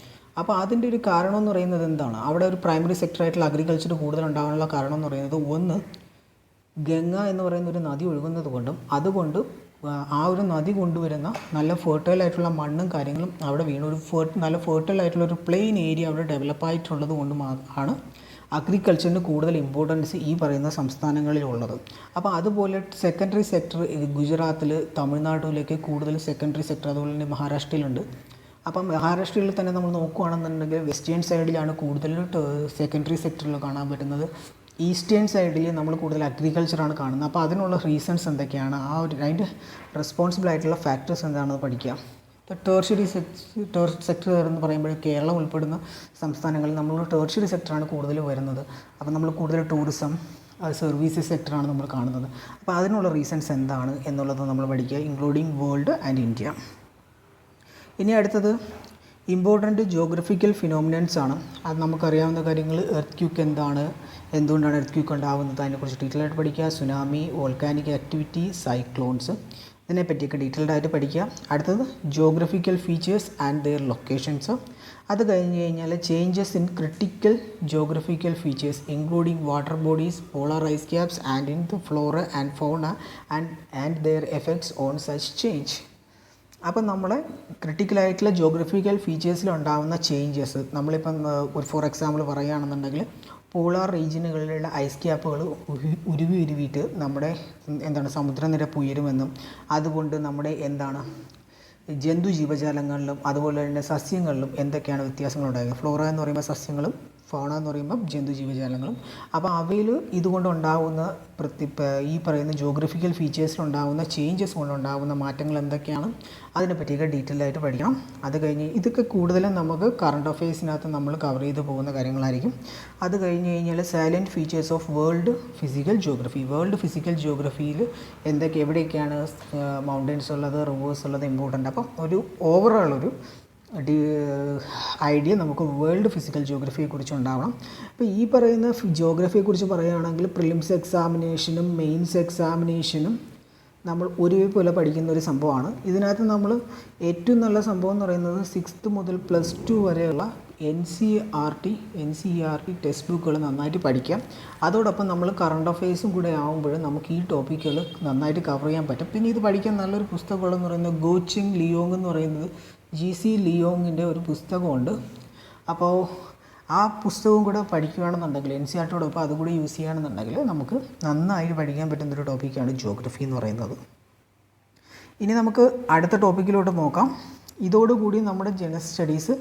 അപ്പോൾ അതിൻ്റെ ഒരു കാരണം എന്ന് പറയുന്നത് എന്താണ്, അവിടെ ഒരു പ്രൈമറി സെക്ടറായിട്ടുള്ള അഗ്രികൾച്ചർ കൂടുതലുണ്ടാകാനുള്ള കാരണം എന്ന് പറയുന്നത് ഒന്ന് ഗംഗ എന്ന് പറയുന്ന ഒരു നദി ഒഴുകുന്നത് കൊണ്ടും അതുകൊണ്ട് ആ ഒരു നദി കൊണ്ടുവരുന്ന നല്ല ഫെർട്ടൈലായിട്ടുള്ള മണ്ണും കാര്യങ്ങളും അവിടെ വീണ് ഒരു നല്ല ഫെർട്ടൈലായിട്ടുള്ള ഒരു പ്ലെയിൻ ഏരിയ അവിടെ ഡെവലപ്പായിട്ടുള്ളത് കൊണ്ട് ആണ് അഗ്രികൾച്ചറിന് കൂടുതൽ ഇമ്പോർട്ടൻസ് ഈ പറയുന്ന സംസ്ഥാനങ്ങളിലുള്ളത്. അപ്പോൾ അതുപോലെ സെക്കൻഡറി സെക്ടർ ഗുജറാത്തിൽ, തമിഴ്നാട്ടിലേക്ക് കൂടുതൽ സെക്കൻഡറി സെക്ടർ, അതുപോലെ തന്നെ മഹാരാഷ്ട്രയിലുണ്ട്. അപ്പം മഹാരാഷ്ട്രയിൽ തന്നെ നമ്മൾ നോക്കുകയാണെന്നുണ്ടെങ്കിൽ വെസ്റ്റേൺ സൈഡിലാണ് കൂടുതൽ സെക്കൻഡറി സെക്ടറിൽ കാണാൻ പറ്റുന്നത്. ഈസ്റ്റേൺ സൈഡിൽ നമ്മൾ കൂടുതൽ അഗ്രികൾച്ചറാണ് കാണുന്നത്. അപ്പോൾ അതിനുള്ള റീസൺസ് എന്തൊക്കെയാണ്, ആ ഒരു അതിൻ്റെ റെസ്പോൺസിബിൾ ആയിട്ടുള്ള ഫാക്ടേഴ്സ് എന്താണെന്ന് പഠിക്കാം. ടെർഷ്യറി സെക്ടർ എന്ന് പറയുമ്പോൾ കേരളം ഉൾപ്പെടുന്ന സംസ്ഥാനങ്ങളിൽ നമ്മൾ ടെർഷ്യറി സെക്ടറാണ് കൂടുതൽ വരുന്നത്. അപ്പോൾ നമ്മൾ കൂടുതൽ ടൂറിസം, സർവീസസ് സെക്ടറാണ് നമ്മൾ കാണുന്നത്. അപ്പോൾ അതിനുള്ള റീസൺസ് എന്താണ് എന്നുള്ളത് നമ്മൾ പഠിക്കുക, ഇൻക്ലൂഡിങ് വേൾഡ് ആൻഡ് ഇന്ത്യ. ഇനി അടുത്തത് ഇമ്പോർട്ടൻറ്റ് ജോഗ്രഫിക്കൽ ഫിനോമിനൻസ് ആണ്. അത് നമുക്കറിയാവുന്ന കാര്യങ്ങൾ, എർത്ത് ക്യൂക്ക് എന്താണ്, എന്തുകൊണ്ടാണ് എർത്ത് ക്യൂക്ക് ഉണ്ടാകുന്നത്, അതിനെക്കുറിച്ച് ഡീറ്റെയിൽ ആയിട്ട് പഠിക്കുക. സുനാമി, വോൾക്കാനിക് ആക്ടിവിറ്റി, സൈക്ലോൺസ്, ഇതിനെപ്പറ്റിയൊക്കെ ഡീറ്റെയിൽഡ് ആയിട്ട് പഠിക്കുക. അടുത്തത് geographical features and their locations. അത് കഴിഞ്ഞ് കഴിഞ്ഞാൽ changes in critical geographical features including water bodies, polar ice caps and in the flora and fauna and their effects on such change. അപ്പം നമ്മളെ ക്രിട്ടിക്കലായിട്ടുള്ള ജോഗ്രഫിക്കൽ ഫീച്ചേഴ്സിലുണ്ടാകുന്ന ചേഞ്ചസ്, നമ്മളിപ്പം ഒരു ഫോർ എക്സാമ്പിൾ പറയുകയാണെന്നുണ്ടെങ്കിൽ പോളാർ റീജിയനുകളിലുള്ള ഐസ് ക്യാപ്പുകൾ ഉരുവിയിട്ട് നമ്മുടെ സമുദ്രനിരപ്പ് ഉയരുമെന്നും അതുകൊണ്ട് നമ്മുടെ ജന്തു ജീവജാലങ്ങളിലും അതുപോലെ തന്നെ സസ്യങ്ങളിലും എന്തൊക്കെയാണ് വ്യത്യാസങ്ങളുണ്ടാകുക. ഫ്ലോറ എന്ന് പറയുമ്പോൾ സസ്യങ്ങളും ഫൗണ എന്ന് പറയുമ്പോൾ ജന്തു ജീവജാലങ്ങളും. അപ്പോൾ അവയിൽ ഇതുകൊണ്ടുണ്ടാകുന്ന ഈ പറയുന്ന ജോഗ്രഫിക്കൽ ഫീച്ചേഴ്സിലുണ്ടാകുന്ന ചേഞ്ചസ് കൊണ്ടുണ്ടാകുന്ന മാറ്റങ്ങൾ എന്തൊക്കെയാണ്, അതിനെപ്പറ്റിയൊക്കെ ഡീറ്റെയിൽ ആയിട്ട് പഠിക്കണം. അത് കഴിഞ്ഞ് ഇതൊക്കെ കൂടുതലും നമുക്ക് കറണ്ട് അഫെയർസിനകത്ത് നമ്മൾ കവർ ചെയ്ത് പോകുന്ന കാര്യങ്ങളായിരിക്കും. അത് കഴിഞ്ഞ് കഴിഞ്ഞാൽ salient features of world physical geography. World physical ജോഗ്രഫിയിൽ എവിടെയൊക്കെയാണ് മൗണ്ടൻസ് ഉള്ളത്, റിവേഴ്സ് ഉള്ളത് ഇമ്പോർട്ടൻ്റ്. അപ്പം ഒരു ഓവറോൾ ഒരു ഐഡിയ നമുക്ക് വേൾഡ് ഫിസിക്കൽ ജോഗ്രഫിയെക്കുറിച്ച് ഉണ്ടാവണം. അപ്പോൾ ഈ പറയുന്ന ജോഗ്രഫിയെക്കുറിച്ച് പറയുകയാണെങ്കിൽ പ്രിലിംസ് എക്സാമിനേഷനും മെയിൻസ് എക്സാമിനേഷനും നമ്മൾ ഒരുപോലെ പഠിക്കുന്ന ഒരു സംഭവമാണ്. ഇതിനകത്ത് നമ്മൾ ഏറ്റവും നല്ല സംഭവം എന്ന് പറയുന്നത് 6th മുതൽ +2 വരെയുള്ള NCERT ടെക്സ്റ്റ് ബുക്കുകൾ നന്നായിട്ട് പഠിക്കാം. അതോടൊപ്പം നമ്മൾ കറണ്ട് അഫെയർസും കൂടെ ആകുമ്പോൾ നമുക്ക് ഈ ടോപ്പിക്കുകൾ നന്നായിട്ട് കവർ ചെയ്യാൻ പറ്റും. പിന്നെ ഇത് പഠിക്കാൻ നല്ലൊരു പുസ്തകങ്ങളെന്ന് പറയുന്നത് ഗോച്ചിങ് ലിയോങ് എന്ന് പറയുന്നത് GC ലിയോങ്ങിൻ്റെ ഒരു പുസ്തകമുണ്ട്. അപ്പോൾ ആ പുസ്തകവും കൂടെ പഠിക്കുകയാണെന്നുണ്ടെങ്കിൽ NCERTയോടൊപ്പം അതുകൂടി യൂസ് ചെയ്യുകയാണെന്നുണ്ടെങ്കിൽ നമുക്ക് നന്നായിട്ട് പഠിക്കാൻ പറ്റുന്നൊരു ടോപ്പിക്കാണ് ജോഗ്രഫി എന്ന് പറയുന്നത്. ഇനി നമുക്ക് അടുത്ത ടോപ്പിക്കിലോട്ട് നോക്കാം. ഇതോടുകൂടി നമ്മുടെ ജനറൽ സ്റ്റഡീസ്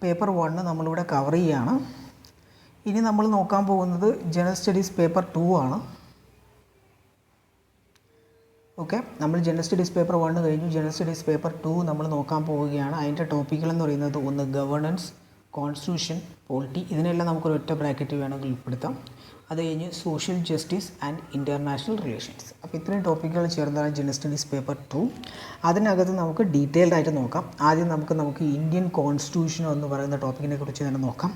പേപ്പർ 1 നമ്മളിവിടെ കവർ ചെയ്യുകയാണ്. ഇനി നമ്മൾ നോക്കാൻ പോകുന്നത് ജനറൽ സ്റ്റഡീസ് പേപ്പർ 2 ആണ്. ഓക്കെ, നമ്മൾ ജനറൽ സ്റ്റഡീസ് പേപ്പർ 1 കഴിഞ്ഞു. ജനറൽ സ്റ്റഡീസ് പേപ്പർ 2 നമ്മൾ നോക്കാൻ പോവുകയാണ്. അതിൻ്റെ ടോപ്പിക്കുകളെന്ന് പറയുന്നത് ഒന്ന് ഗവേണൻസ്, കോൺസ്റ്റിറ്റ്യൂഷൻ, പോളിറ്റി, ഇതിനെല്ലാം നമുക്കൊരു ഒറ്റ ബ്രാക്കറ്റ് വേണമെങ്കിൽ ഉൾപ്പെടുത്താം. അത് കഴിഞ്ഞ് social justice and international relations. അപ്പോൾ ഇത്രയും ടോപ്പിക്കുകൾ ചേർന്നതാണ് ജനറൽ സ്റ്റഡീസ് പേപ്പർ 2. അതിനകത്ത് നമുക്ക് ഡീറ്റെയിൽഡ് ആയിട്ട് നോക്കാം. ആദ്യം നമുക്ക് ഇന്ത്യൻ കോൺസ്റ്റിറ്റ്യൂഷൻ എന്ന് പറയുന്ന ടോപ്പിക്കിനെ കുറിച്ച് തന്നെ നോക്കാം.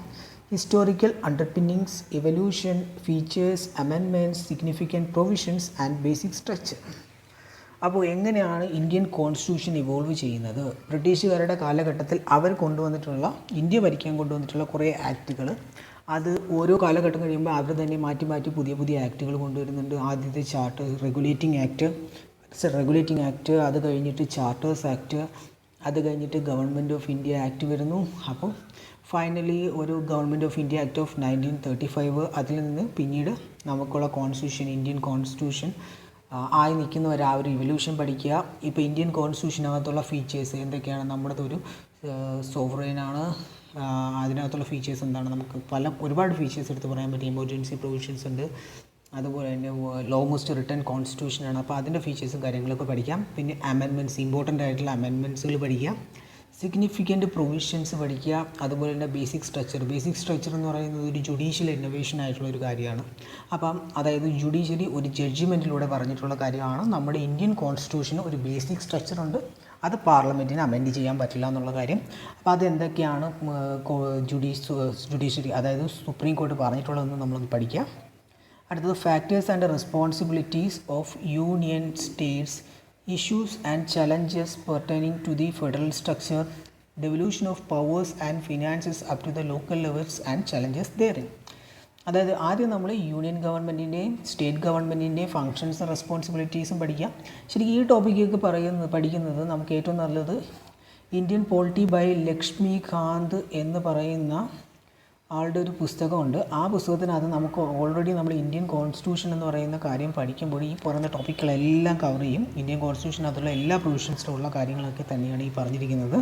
Historical underpinnings, evolution, features, amendments, significant provisions and basic structure. അപ്പോൾ എങ്ങനെയാണ് ഇന്ത്യൻ കോൺസ്റ്റിറ്റ്യൂഷൻ ഇവോൾവ് ചെയ്യുന്നത്? ബ്രിട്ടീഷുകാരുടെ കാലഘട്ടത്തിൽ അവർ കൊണ്ടുവന്നിട്ടുള്ള, ഇന്ത്യ ഭരിക്കാൻ കൊണ്ടുവന്നിട്ടുള്ള കുറേ ആക്റ്റുകൾ, അത് ഓരോ കാലഘട്ടം കഴിയുമ്പോൾ അവർ തന്നെ മാറ്റി മാറ്റി പുതിയ പുതിയ ആക്റ്റുകൾ കൊണ്ടുവരുന്നുണ്ട്. ആദ്യത്തെ റെഗുലേറ്റിംഗ് ആക്ട്, അത് കഴിഞ്ഞിട്ട് ചാർട്ടേഴ്സ് ആക്ട്, അത് കഴിഞ്ഞിട്ട് ഗവൺമെൻറ് ഓഫ് ഇന്ത്യ ആക്ട് വരുന്നു. അപ്പോൾ ഫൈനലി ഒരു government of India act of 1935, അതിൽ നിന്ന് പിന്നീട് നമുക്കുള്ള കോൺസ്റ്റിറ്റ്യൂഷൻ, ഇന്ത്യൻ കോൺസ്റ്റിറ്റ്യൂഷൻ ആയി നിൽക്കുന്നവർ ആ ഒരു ഇവല്യൂഷൻ പഠിക്കുക. ഇപ്പോൾ ഇന്ത്യൻ കോൺസ്റ്റിറ്റ്യൂഷനകത്തുള്ള ഫീച്ചേഴ്സ് എന്തൊക്കെയാണ്? നമ്മുടെ ഒരു സോവറൈനാണ്, അതിനകത്തുള്ള ഫീച്ചേഴ്സ് എന്താണ്? നമുക്ക് ഒരുപാട് ഫീച്ചേഴ്സ് എടുത്ത് പറയാൻ പറ്റും. എമർജൻസി പ്രൊവിഷൻസ് ഉണ്ട്, അതുപോലെ തന്നെ ലോങ്സ്റ്റ് റിട്ടേൺ കോൺസ്റ്റിറ്റ്യൂഷനാണ്. അപ്പോൾ അതിൻ്റെ ഫീച്ചേഴ്സും കാര്യങ്ങളൊക്കെ പഠിക്കാം. പിന്നെ അമെൻമെൻറ്റ്സ്, ഇമ്പോർട്ടൻ്റ് ആയിട്ടുള്ള അമെൻമെൻറ്റ്സുകൾ പഠിക്കാം. സിഗ്നിഫിക്കൻറ്റ് പ്രൊവിഷൻസ് പഠിക്കുക. അതുപോലെ തന്നെ ബേസിക് സ്ട്രക്ചർ എന്ന് പറയുന്നത് ഒരു ജുഡീഷ്യൽ ഇന്നോവേഷൻ ആയിട്ടുള്ള ഒരു കാര്യമാണ്. അപ്പം അതായത് ജുഡീഷ്യലി ഒരു ജഡ്ജ്മെൻറ്റിലൂടെ പറഞ്ഞിട്ടുള്ള കാര്യമാണ്. നമ്മുടെ ഇന്ത്യൻ കോൺസ്റ്റിറ്റ്യൂഷന് ഒരു ബേസിക് സ്ട്രക്ചറുണ്ട്, അത് പാർലമെൻറ്റിന് അമെൻഡ് ചെയ്യാൻ പറ്റില്ല എന്നുള്ള കാര്യം. അപ്പോൾ അതെന്തൊക്കെയാണ് ജുഡീഷ്യറി, അതായത് സുപ്രീം കോടതി പറഞ്ഞിട്ടുള്ളതെന്ന് നമ്മളൊന്ന് പഠിക്കുക. അടുത്തത് factors and responsibilities of union States, issues and challenges pertaining to the federal structure, devolution of powers and finances up to the local levels and challenges therein. അതായത് ആദ്യം നമ്മൾ യൂണിയൻ ഗവൺമെൻറ്റിൻ്റെയും സ്റ്റേറ്റ് ഗവൺമെൻറ്റിൻ്റെയും ഫങ്ഷൻസും റെസ്പോൺസിബിലിറ്റീസും പഠിക്കാം. ശരിക്കും ഈ ടോപ്പിക്കൊക്കെ പഠിക്കുന്നത് നമുക്ക് ഏറ്റവും നല്ലത് ഇന്ത്യൻ പോളിറ്റി ബൈ ലക്ഷ്മികാന്ത് എന്ന് പറയുന്ന ആളുടെ ഒരു പുസ്തകമുണ്ട്. ആ പുസ്തകത്തിനകത്ത് നമുക്ക് ഓൾറെഡി നമ്മൾ ഇന്ത്യൻ കോൺസ്റ്റിറ്റ്യൂഷൻ എന്ന് പറയുന്ന കാര്യം പഠിക്കുമ്പോൾ ഈ പറയുന്ന ടോപ്പിക്കുകളെല്ലാം കവർ ചെയ്യും. ഇന്ത്യൻ കോൺസ്റ്റിറ്റ്യൂഷനകത്തുള്ള എല്ലാ പ്രൊവിഷൻസിലുള്ള കാര്യങ്ങളൊക്കെ തന്നെയാണ് ഈ പറഞ്ഞിരിക്കുന്നത്.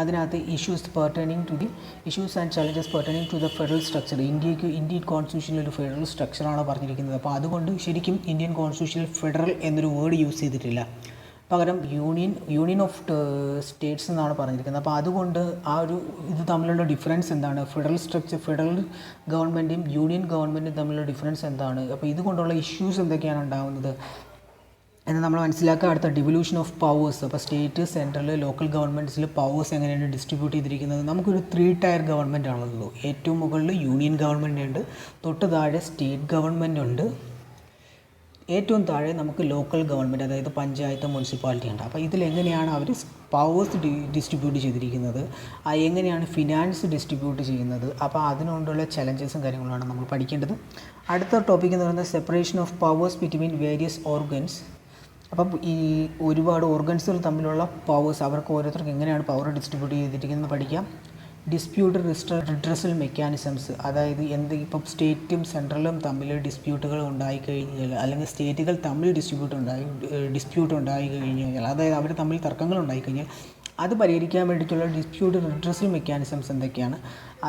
അതിനകത്ത് issues and challenges pertaining to the federal structure, Indian കോൺസ്റ്റിറ്റ്യൂഷനിൽ ഒരു ഫെഡറൽ സ്ട്രക്ചറാണ് പറഞ്ഞിരിക്കുന്നത്. അപ്പോൾ അതുകൊണ്ട് ശരിക്കും ഇന്ത്യൻ കോൺസ്റ്റിറ്റ്യൂഷനിൽ ഫെഡറൽ എന്നൊരു വേർഡ് യൂസ് ചെയ്തിട്ടില്ല, പകരം യൂണിയൻ ഓഫ് സ്റ്റേറ്റ്സ് എന്നാണ് പറഞ്ഞിരിക്കുന്നത്. അപ്പോൾ അതുകൊണ്ട് ആ ഒരു ഇത് തമ്മിലുള്ള ഡിഫറൻസ് എന്താണ്? ഫെഡറൽ ഗവൺമെൻറ്റും യൂണിയൻ ഗവൺമെൻറ്റും തമ്മിലുള്ള ഡിഫറൻസ് എന്താണ്? അപ്പോൾ ഇതുകൊണ്ടുള്ള ഇഷ്യൂസ് എന്തൊക്കെയാണ് ഉണ്ടാകുന്നത് എന്ന് നമ്മൾ മനസ്സിലാക്കുക. അടുത്ത ഡിവല്യൂഷൻ ഓഫ് പവേഴ്സ്. അപ്പോൾ സ്റ്റേറ്റ്, സെൻട്രൽ, ലോക്കൽ ഗവൺമെൻറ്റ്സിൽ പവേഴ്സ് എങ്ങനെയാണ് ഡിസ്ട്രിബ്യൂട്ട് ചെയ്തിരിക്കുന്നത്? നമുക്കൊരു 3 ടയർ ഗവൺമെൻറ് ആണല്ലോ. ഏറ്റവും മുകളിൽ യൂണിയൻ ഗവൺമെൻറ് ഉണ്ട്, തൊട്ട് താഴെ സ്റ്റേറ്റ് ഗവൺമെൻറ് ഉണ്ട്, ഏറ്റവും താഴെ നമുക്ക് ലോക്കൽ ഗവൺമെൻറ്, അതായത് പഞ്ചായത്ത്, മുനിസിപ്പാലിറ്റി ഉണ്ട്. അപ്പോൾ ഇതിലെങ്ങനെയാണ് അവർ പവേഴ്സ് ഡിസ്ട്രിബ്യൂട്ട് ചെയ്തിരിക്കുന്നത്, എങ്ങനെയാണ് ഫിനാൻസ് ഡിസ്ട്രിബ്യൂട്ട് ചെയ്യുന്നത്? അപ്പോൾ അതിനുകൊണ്ടുള്ള ചലഞ്ചസും കാര്യങ്ങളുമാണ് നമ്മൾ പഠിക്കേണ്ടത്. അടുത്ത ടോപ്പിക് എന്ന് പറയുന്നത് separation of powers between various organs. അപ്പം ഈ ഒരുപാട് ഓർഗൻസുകൾ തമ്മിലുള്ള പവേഴ്സ്, അവർക്ക് ഓരോരുത്തർക്ക് എങ്ങനെയാണ് പവർ ഡിസ്ട്രിബ്യൂട്ട് ചെയ്തിരിക്കുന്നത് പഠിക്കാം. ഡിസ്പ്യൂട്ട് റിഡ്രസൽ മെക്കാനിസംസ്, അതായത് ഇപ്പം സ്റ്റേറ്റും സെൻട്രലും തമ്മിൽ ഡിസ്പ്യൂട്ടുകൾ ഉണ്ടായിക്കഴിഞ്ഞാൽ, അല്ലെങ്കിൽ സ്റ്റേറ്റുകൾ തമ്മിൽ ഡിസ്പ്യൂട്ട് ഉണ്ടായി കഴിഞ്ഞാൽ, അതായത് അവർ തമ്മിൽ തർക്കങ്ങൾ ഉണ്ടായിക്കഴിഞ്ഞാൽ അത് പരിഹരിക്കാൻ വേണ്ടിയിട്ടുള്ള ഡിസ്പ്യൂട്ട് റിഡ്രസൽ മെക്കാനിസംസ് എന്തൊക്കെയാണ്?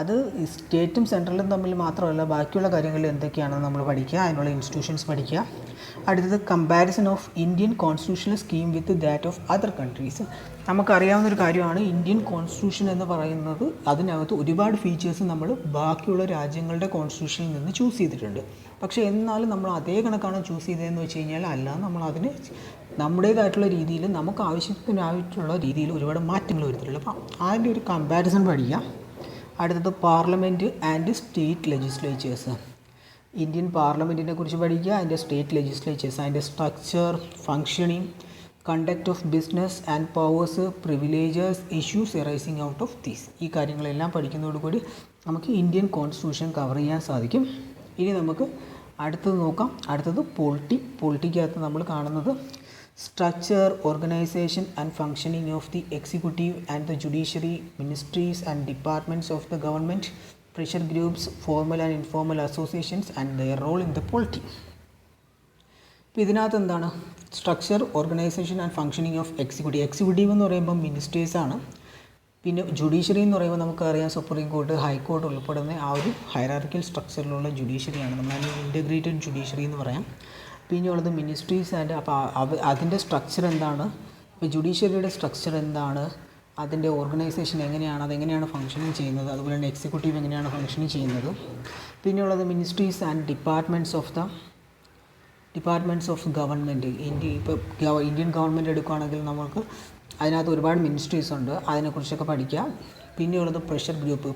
അത് സ്റ്റേറ്റും സെൻട്രലും തമ്മിൽ മാത്രമല്ല, ബാക്കിയുള്ള കാര്യങ്ങളിൽ എന്തൊക്കെയാണെന്ന് നമ്മൾ പഠിക്കുക, അതിനുള്ള ഇൻസ്റ്റിറ്റ്യൂഷൻസ് പഠിക്കുക. അടുത്തത് comparison of Indian constitutional scheme with that of other countries. നമുക്കറിയാവുന്നൊരു കാര്യമാണ് ഇന്ത്യൻ കോൺസ്റ്റിറ്റ്യൂഷൻ എന്ന് പറയുന്നത്. അതിനകത്ത് ഒരുപാട് ഫീച്ചേഴ്സ് നമ്മൾ ബാക്കിയുള്ള രാജ്യങ്ങളുടെ കോൺസ്റ്റിറ്റ്യൂഷനിൽ നിന്ന് ചൂസ് ചെയ്തിട്ടുണ്ട്. പക്ഷേ എന്നാലും നമ്മൾ അതേ കണക്കാണ് ചൂസ് ചെയ്തതെന്ന് വെച്ച് കഴിഞ്ഞാൽ അല്ല, നമ്മൾ അതിന് നമ്മുടേതായിട്ടുള്ള രീതിയിൽ നമുക്ക് ആവശ്യത്തിനായിട്ടുള്ള രീതിയിൽ ഒരുപാട് മാറ്റങ്ങൾ വരുത്തിയിട്ടുള്ളൂ. അപ്പോൾ അതിൻ്റെ ഒരു കമ്പാരിസൺ പഠിക്കുക. അടുത്തത് parliament and state legislatures. Indian പാർലമെൻറ്റിനെ കുറിച്ച് പഠിക്കുക, അതിൻ്റെ സ്റ്റേറ്റ് ലെജിസ്ലേച്ചേഴ്സ്, അതിൻ്റെ structure, functioning, conduct of business and powers, privileges, issues arising out of these. ഈ കാര്യങ്ങളെല്ലാം പഠിക്കുന്നതോടുകൂടി നമുക്ക് ഇന്ത്യൻ കോൺസ്റ്റിറ്റ്യൂഷൻ കവർ ചെയ്യാൻ സാധിക്കും. ഇനി നമുക്ക് അടുത്തത് നോക്കാം. അടുത്തത് പൊളിറ്റിക്കകത്ത് നമ്മൾ കാണുന്നത് structure, organisation and functioning of the executive and the judiciary, ministries and departments of the government, pressure groups, formal and informal associations and their role in the polity. ഇപ്പോൾ ഇതിനകത്ത് എന്താണ്? Structure, organisation and functioning of executive എന്ന് പറയുമ്പോൾ മിനിസ്റ്റേഴ്സാണ്. പിന്നെ ജുഡീഷ്യറി എന്ന് പറയുമ്പോൾ നമുക്കറിയാം സുപ്രീം കോർട്ട്, ഹൈക്കോർട്ട് ഉൾപ്പെടുന്ന ആ ഒരു ഹൈറാർക്കിക്കൽ സ്ട്രക്ചറിലുള്ള ജുഡീഷ്യറിയാണ്, നമ്മൾ ഇൻ്റഗ്രേറ്റഡ് ജുഡീഷ്യറി എന്ന് പറയാം. പിന്നെ ഉള്ളത് മിനിസ്ട്രീസ് ആൻഡ്, അപ്പോൾ അതിൻ്റെ സ്ട്രക്ചർ എന്താണ്? ഇപ്പോൾ ജുഡീഷ്യറിയുടെ സ്ട്രക്ചർ എന്താണ്, അതിൻ്റെ ഓർഗനൈസേഷൻ എങ്ങനെയാണ്, അതെങ്ങനെയാണ് ഫങ്ഷനിങ് ചെയ്യുന്നത്, അതുപോലെ തന്നെ എക്സിക്യൂട്ടീവ് എങ്ങനെയാണ് ഫങ്ഷനിങ് ചെയ്യുന്നത്. പിന്നെയുള്ളത് ministries and departments of government. ഇപ്പോൾ ഇന്ത്യൻ ഗവൺമെൻറ് എടുക്കുകയാണെങ്കിൽ നമുക്ക് അതിനകത്ത് ഒരുപാട് മിനിസ്ട്രീസ് ഉണ്ട്, അതിനെക്കുറിച്ചൊക്കെ പഠിക്കാം. പിന്നെയുള്ളത് പ്രഷർ ഗ്രൂപ്പ്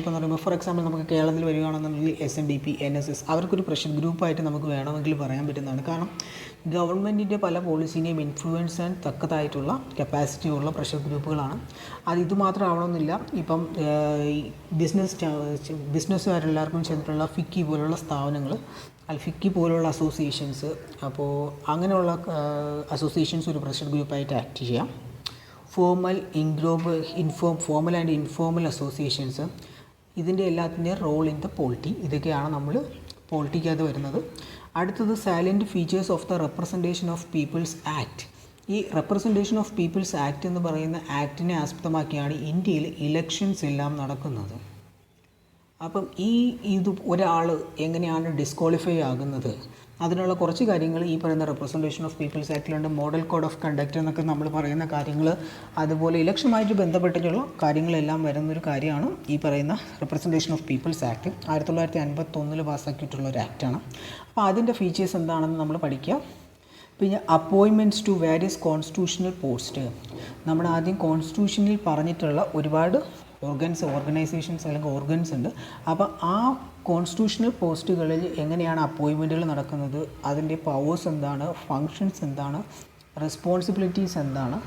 എന്ന് പറയുമ്പോൾ ഫോർ എക്സാമ്പിൾ നമുക്ക് കേരളത്തിൽ വരികയാണെന്നുണ്ടെങ്കിൽ SNDP NSS അവർക്കൊരു പ്രഷർ ഗ്രൂപ്പായിട്ട് നമുക്ക് വേണമെങ്കിൽ പറയാൻ പറ്റുന്നതാണ്. കാരണം ഗവൺമെൻറ്റിൻ്റെ പല പോളിസീനെയും ഇൻഫ്ലുവൻസ് ചെയ്യാൻ തക്കതായിട്ടുള്ള കപ്പാസിറ്റി ഉള്ള പ്രഷർ ഗ്രൂപ്പുകളാണ്. ഇതുമാത്രം ആവണമെന്നില്ല. ഇപ്പം ഈ ബിസിനസ്സുകാരെല്ലാവർക്കും ചേർന്നിട്ടുള്ള ഫിക്കി പോലുള്ള സ്ഥാപനങ്ങൾ, ഫിക്കി പോലുള്ള അസോസിയേഷൻസ്, അപ്പോൾ അങ്ങനെയുള്ള അസോസിയേഷൻസ് ഒരു പ്രഷർ ഗ്രൂപ്പായിട്ട് ആക്ട് ചെയ്യാം. ഫോമൽ ആൻഡ് ഇൻഫോമൽ അസോസിയേഷൻസ്, ഇതിൻ്റെ എല്ലാത്തിൻ്റെയും റോൾ ഇൻ ദ പോളിറ്റി, ഇതൊക്കെയാണ് നമ്മൾ പോളിറ്റിക്കകത്ത് വരുന്നത്. അടുത്തത് salient features of the representation of people's act. ഈ റെപ്രസെൻറ്റേഷൻ ഓഫ് പീപ്പിൾസ് ആക്ട് എന്ന് പറയുന്ന ആക്ടിനെ ആസ്പദമാക്കിയാണ് ഇന്ത്യയിൽ ഇലക്ഷൻസ് എല്ലാം നടക്കുന്നത്. അപ്പം ഇത് ഒരാൾ എങ്ങനെയാണ് ഡിസ്ക്വാളിഫൈ ആകുന്നത്, അതിനുള്ള കുറച്ച് കാര്യങ്ങൾ ഈ പറയുന്ന റെപ്രസെൻറ്റേഷൻ ഓഫ് പീപ്പിൾസ് ആക്ടിലുണ്ട്. മോഡൽ കോഡ് ഓഫ് കണ്ടക്റ്റ് എന്നൊക്കെ നമ്മൾ പറയുന്ന കാര്യങ്ങൾ, അതുപോലെ ഇലക്ഷനുമായിട്ട് ബന്ധപ്പെട്ടിട്ടുള്ള കാര്യങ്ങളെല്ലാം വരുന്നൊരു കാര്യമാണ് ഈ പറയുന്ന റെപ്രസെൻറ്റേഷൻ ഓഫ് പീപ്പിൾസ് ആക്ട്. 1951 പാസ്സാക്കിയിട്ടുള്ള ഒരു ആക്റ്റാണ്. അപ്പോൾ അതിൻ്റെ ഫീച്ചേഴ്സ് എന്താണെന്ന് നമ്മൾ പഠിക്കുക. പിന്നെ appointments to various constitutional post, നമ്മൾ ആദ്യം കോൺസ്റ്റിറ്റ്യൂഷനിൽ പറഞ്ഞിട്ടുള്ള ഒരുപാട് ഓർഗനൈസേഷൻസ് അല്ലെങ്കിൽ ഓർഗൻസ് ഉണ്ട്. അപ്പോൾ ആ കോൺസ്റ്റിറ്റ്യൂഷണൽ പോസ്റ്റുകളിൽ എങ്ങനെയാണ് അപ്പോയിൻമെൻറ്റുകൾ നടക്കുന്നത്, അതിൻ്റെ പവേഴ്സ് എന്താണ്, ഫങ്ഷൻസ് എന്താണ്, റെസ്പോൺസിബിലിറ്റീസ് എന്താണ്.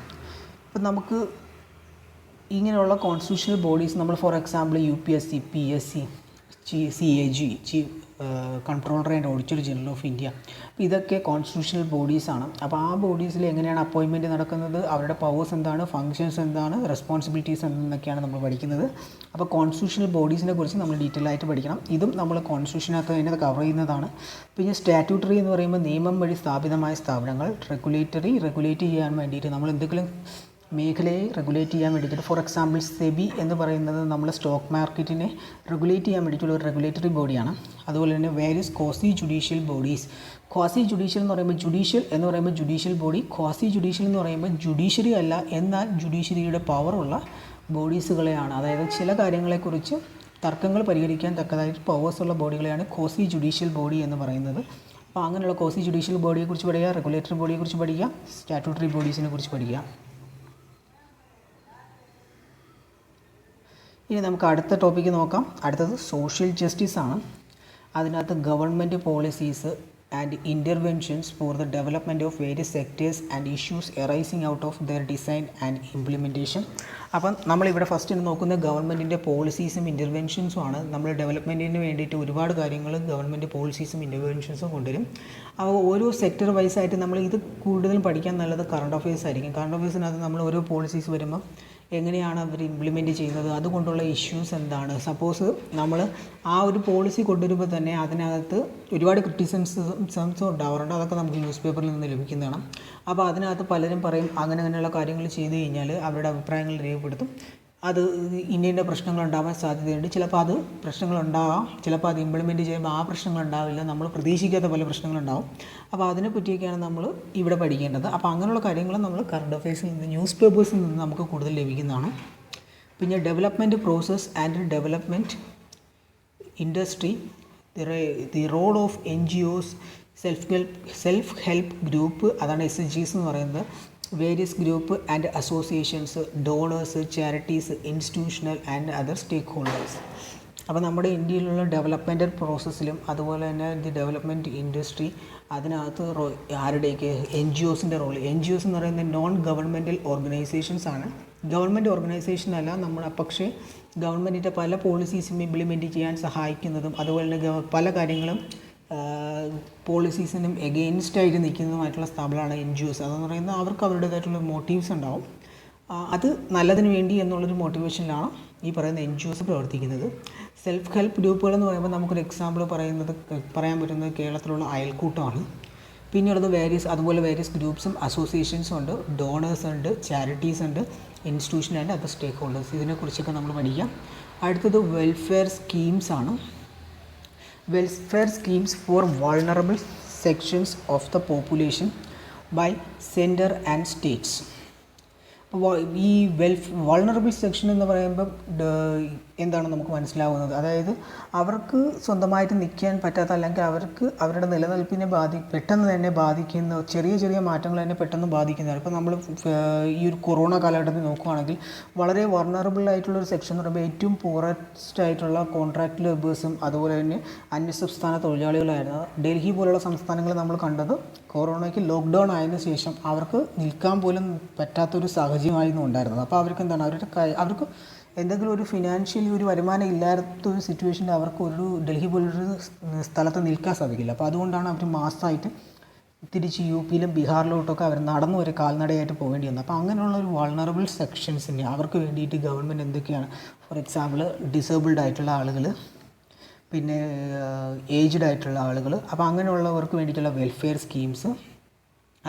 ഇപ്പം നമുക്ക് ഇങ്ങനെയുള്ള കോൺസ്റ്റിറ്റ്യൂഷണൽ ബോഡീസ് നമ്മൾ for example UPSC PSC CAG controller and auditor general of India, അപ്പോൾ ഇതൊക്കെ കോൺസ്റ്റിറ്റ്യൂഷണൽ ബോഡീസാണ്. അപ്പോൾ ആ ബോഡീസിൽ എങ്ങനെയാണ് അപ്പോയിൻമെൻറ്റ് നടക്കുന്നത്, അവരുടെ പവേഴ്സ് എന്താണ്, ഫങ്ഷൻസ് എന്താണ്, റെസ്പോൺസിബിലിറ്റീസ് എന്നൊക്കെയാണ് നമ്മൾ പഠിക്കുന്നത്. അപ്പോൾ കോൺസ്റ്റിറ്റ്യൂഷണൽ ബോഡീസിനെ കുറിച്ച് നമ്മൾ ഡീറ്റെയിൽ ആയിട്ട് പഠിക്കണം. ഇതും നമ്മൾ കോൺസ്റ്റിറ്റ്യൂഷനകത്ത് തന്നെ കവർ ചെയ്യുന്നതാണ്. പിന്നെ സ്റ്റാറ്റ്യൂട്ടറി എന്ന് പറയുമ്പോൾ നിയമം വഴി സ്ഥാപിതമായ സ്ഥാപനങ്ങൾ. റെഗുലേറ്റ് ചെയ്യാൻ വേണ്ടിയിട്ട് നമ്മൾ എന്തെങ്കിലും മേഖലയെ റെഗുലേറ്റ് ചെയ്യാൻ വേണ്ടിയിട്ട്, ഫോർ എക്സാമ്പിൾ SEBI എന്ന് പറയുന്നത് നമ്മൾ സ്റ്റോക്ക് മാർക്കറ്റിനെ റെഗുലേറ്റ് ചെയ്യാൻ വേണ്ടിയിട്ടുള്ള ഒരു റെഗുലേറ്ററി ബോഡിയാണ്. അതുപോലെ തന്നെ various quasi judicial bodies. Quasi judicial എന്ന് പറയുമ്പോൾ ജുഡീഷ്യൽ ബോഡി, ക്വാസി ജുഡീഷ്യൽ എന്ന് പറയുമ്പോൾ ജുഡീഷ്യറി അല്ല, എന്നാൽ ജുഡീഷ്യറിയുടെ പവറുള്ള ബോഡീസുകളെയാണ്. അതായത് ചില കാര്യങ്ങളെക്കുറിച്ച് തർക്കങ്ങൾ പരിഹരിക്കാൻ തക്കതായിട്ട് പവേഴ്സുള്ള ബോഡികളെയാണ് ക്വാസി ജുഡീഷ്യൽ ബോഡി എന്ന് പറയുന്നത്. അപ്പോൾ അങ്ങനെയുള്ള ക്വാസി ജുഡീഷ്യൽ ബോഡിയെക്കുറിച്ച് പഠിക്കുക, റെഗുലേറ്ററി ബോഡിയെക്കുറിച്ച് പഠിക്കുക, സ്റ്റാറ്റ്യൂട്ടറി ബോഡീസിനെ കുറിച്ച് പഠിക്കുക. ഇനി നമുക്ക് അടുത്ത ടോപ്പിക്ക് നോക്കാം. അടുത്തത് സോഷ്യൽ ജസ്റ്റിസ് ആണ്. അതിനകത്ത് government policies and interventions for the development of various sectors and issues arising out of their design and implementation. അപ്പം നമ്മളിവിടെ ഫസ്റ്റ് നോക്കുന്ന ഗവൺമെൻറ്റിൻ്റെ പോളിസീസും ഇൻ്റർവെൻഷൻസും ആണ്. നമ്മൾ ഡെവലപ്മെൻറ്റിന് വേണ്ടിയിട്ട് ഒരുപാട് കാര്യങ്ങൾ ഗവൺമെൻറ് പോളിസീസും ഇൻ്റർവെൻഷൻസും കൊണ്ടുവരും. അപ്പോൾ ഓരോ സെക്ടർ വൈസായിട്ട് നമ്മൾ ഇത് കൂടുതലും പഠിക്കാൻ നല്ലത് കറണ്ട് അഫയേഴ്സ് ആയിരിക്കും. കറണ്ട് അഫയേഴ്സിനകത്ത് നമ്മൾ ഓരോ പോളിസീസ് വരുമ്പോൾ എങ്ങനെയാണ് അവർ ഇംപ്ലിമെൻറ്റ് ചെയ്യുന്നത്, അതുകൊണ്ടുള്ള ഇഷ്യൂസ് എന്താണ്. സപ്പോസ് നമ്മൾ ആ ഒരു പോളിസി കൊണ്ടുവരുമ്പോൾ തന്നെ അതിനകത്ത് ഒരുപാട് ക്രിറ്റിസിസംസും ഉണ്ടാവാറുണ്ട്. അതൊക്കെ നമുക്ക് ന്യൂസ് പേപ്പറിൽ നിന്ന് ലഭിക്കുന്നതാണ്. അപ്പോൾ അതിനകത്ത് പലരും പറയും അങ്ങനെയുള്ള കാര്യങ്ങൾ ചെയ്തു കഴിഞ്ഞാൽ അവരുടെ അഭിപ്രായങ്ങൾ രേഖപ്പെടുത്തും, അത് ഇന്ന പ്രശ്നങ്ങളുണ്ടാവാൻ സാധ്യതയുണ്ട്. ചിലപ്പോൾ അത് പ്രശ്നങ്ങളുണ്ടാവാം, ചിലപ്പോൾ അത് ഇംപ്ലിമെൻറ്റ് ചെയ്യുമ്പോൾ ആ പ്രശ്നങ്ങളുണ്ടാവില്ല, നമ്മൾ പ്രതീക്ഷിക്കാത്ത പല പ്രശ്നങ്ങളുണ്ടാവും. അപ്പോൾ അതിനെ പറ്റിയൊക്കെയാണ് നമ്മൾ ഇവിടെ പഠിക്കേണ്ടത്. അപ്പോൾ അങ്ങനെയുള്ള കാര്യങ്ങൾ നമ്മൾ കറണ്ട് അഫയേഴ്സിൽ നിന്ന്, ന്യൂസ് പേപ്പേഴ്സിൽ നിന്ന് നമുക്ക് കൂടുതൽ ലഭിക്കുന്നതാണ്. പിന്നെ development process and development industry, the role of NGOs, self help group, അതാണ് SHGs എന്ന് പറയുന്നത്, various group and associations, donors, charities, institutional and other stakeholders. അപ്പോൾ നമ്മുടെ ഇന്ത്യയിലുള്ള ഡെവലപ്മെൻറ്റൽ പ്രോസസ്സിലും അതുപോലെ തന്നെ ദി ഡെവലപ്മെൻറ്റ് ഇൻഡസ്ട്രി, അതിനകത്ത് ആരുടെയൊക്കെ NGOസിൻ്റെ റോൾ. NGOs എന്ന് പറയുന്നത് നോൺ ഗവൺമെൻറ്റൽ ഓർഗനൈസേഷൻസ് ആണ്. ഗവൺമെൻറ് ഓർഗനൈസേഷൻ അല്ല നമ്മൾ, പക്ഷേ ഗവൺമെൻറ്റിൻ്റെ പല പോളിസീസും ഇംപ്ലിമെൻറ്റ് ചെയ്യാൻ സഹായിക്കുന്നതും അതുപോലെ തന്നെ പല കാര്യങ്ങളും പോളിസീസിനും എഗെയിൻസ്റ്റായിട്ട് നിൽക്കുന്നതുമായിട്ടുള്ള സ്ഥാപനമാണ് NGOs. അതെന്ന് പറയുന്നത് അവർക്ക് അവരുടേതായിട്ടുള്ള മോട്ടീവ്സ് ഉണ്ടാവും, അത് നല്ലതിന് വേണ്ടി എന്നുള്ളൊരു മോട്ടിവേഷനിലാണ് ഈ പറയുന്ന NGOs പ്രവർത്തിക്കുന്നത്. സെൽഫ് ഹെൽപ്പ് ഗ്രൂപ്പുകൾ എന്ന് പറയുമ്പോൾ നമുക്കൊരു എക്സാമ്പിൾ പറയാൻ പറ്റുന്നത് കേരളത്തിലുള്ള അയൽക്കൂട്ടമാണ്. പിന്നെയുള്ളത് അതുപോലെ വേരിയസ് ഗ്രൂപ്പ്സും അസോസിയേഷൻസും ഉണ്ട്, ഡോണേഴ്സ് ഉണ്ട്, ചാരിറ്റീസ് ഉണ്ട്, institution and other stakeholders. ഇതിനെക്കുറിച്ചൊക്കെ നമ്മൾ പഠിക്കാം. അടുത്തത് വെൽഫെയർ സ്കീംസ് ആണ്. Welfare schemes for vulnerable sections of the population by centre and states. അപ്പോൾ ഈ വൾണറബിൾ സെക്ഷൻ എന്ന് പറയുമ്പം എന്താണ് നമുക്ക് മനസ്സിലാവുന്നത്, അതായത് അവർക്ക് സ്വന്തമായിട്ട് നിൽക്കാൻ പറ്റാത്ത, അല്ലെങ്കിൽ അവർക്ക് അവരുടെ നിലനിൽപ്പിനെ പെട്ടെന്ന് തന്നെ ബാധിക്കുന്ന ചെറിയ ചെറിയ മാറ്റങ്ങൾ തന്നെ പെട്ടെന്ന് ബാധിക്കുന്നതാണ്. ഇപ്പോൾ നമ്മൾ ഈ ഒരു കൊറോണ കാലഘട്ടത്തിൽ നോക്കുകയാണെങ്കിൽ വളരെ വൾണറബിൾ ആയിട്ടുള്ളൊരു സെക്ഷൻ എന്ന് പറയുമ്പോൾ ഏറ്റവും പൂറസ്റ്റ് ആയിട്ടുള്ള കോൺട്രാക്ട് ലേബേഴ്സും അതുപോലെ തന്നെ അന്യസംസ്ഥാന തൊഴിലാളികളായിരുന്നു. ഡൽഹി പോലുള്ള സംസ്ഥാനങ്ങൾ നമ്മൾ കണ്ടത് കൊറോണയ്ക്ക് ലോക്ക്ഡൗൺ ആയതിനു ശേഷം അവർക്ക് നിൽക്കാൻ പോലും പറ്റാത്തൊരു സാഹചര്യമായിരുന്നു ഉണ്ടായിരുന്നത്. അപ്പോൾ അവർക്ക് എന്താണ്, അവർക്ക് എന്തെങ്കിലും ഒരു ഫിനാൻഷ്യലി ഒരു വരുമാനം ഇല്ലാത്തൊരു സിറ്റുവേഷനിൽ അവർക്ക് ഒരു ഡൽഹി പോലൊരു സ്ഥലത്ത് നിൽക്കാൻ സാധിക്കില്ല. അപ്പോൾ അതുകൊണ്ടാണ് അവർ മാസമായിട്ട് തിരിച്ച് യു പിയിലും ബീഹാറിലോട്ടൊക്കെ അവർ നടന്നു ഒരു കാൽനടയായിട്ട് പോകേണ്ടി വന്നത്. അപ്പോൾ അങ്ങനെയുള്ള ഒരു വൾണറബിൾ സെക്ഷൻസിന് അവർക്ക് വേണ്ടിയിട്ട് ഗവൺമെൻറ് എന്തൊക്കെയാണ്, ഫോർ എക്സാമ്പിൾ ഡിസേബിൾഡ് ആയിട്ടുള്ള ആളുകൾ, പിന്നെ ഏജ്ഡ് ആയിട്ടുള്ള ആളുകൾ, അപ്പോൾ അങ്ങനെയുള്ളവർക്ക് വേണ്ടിയിട്ടുള്ള വെൽഫെയർ സ്കീംസ്,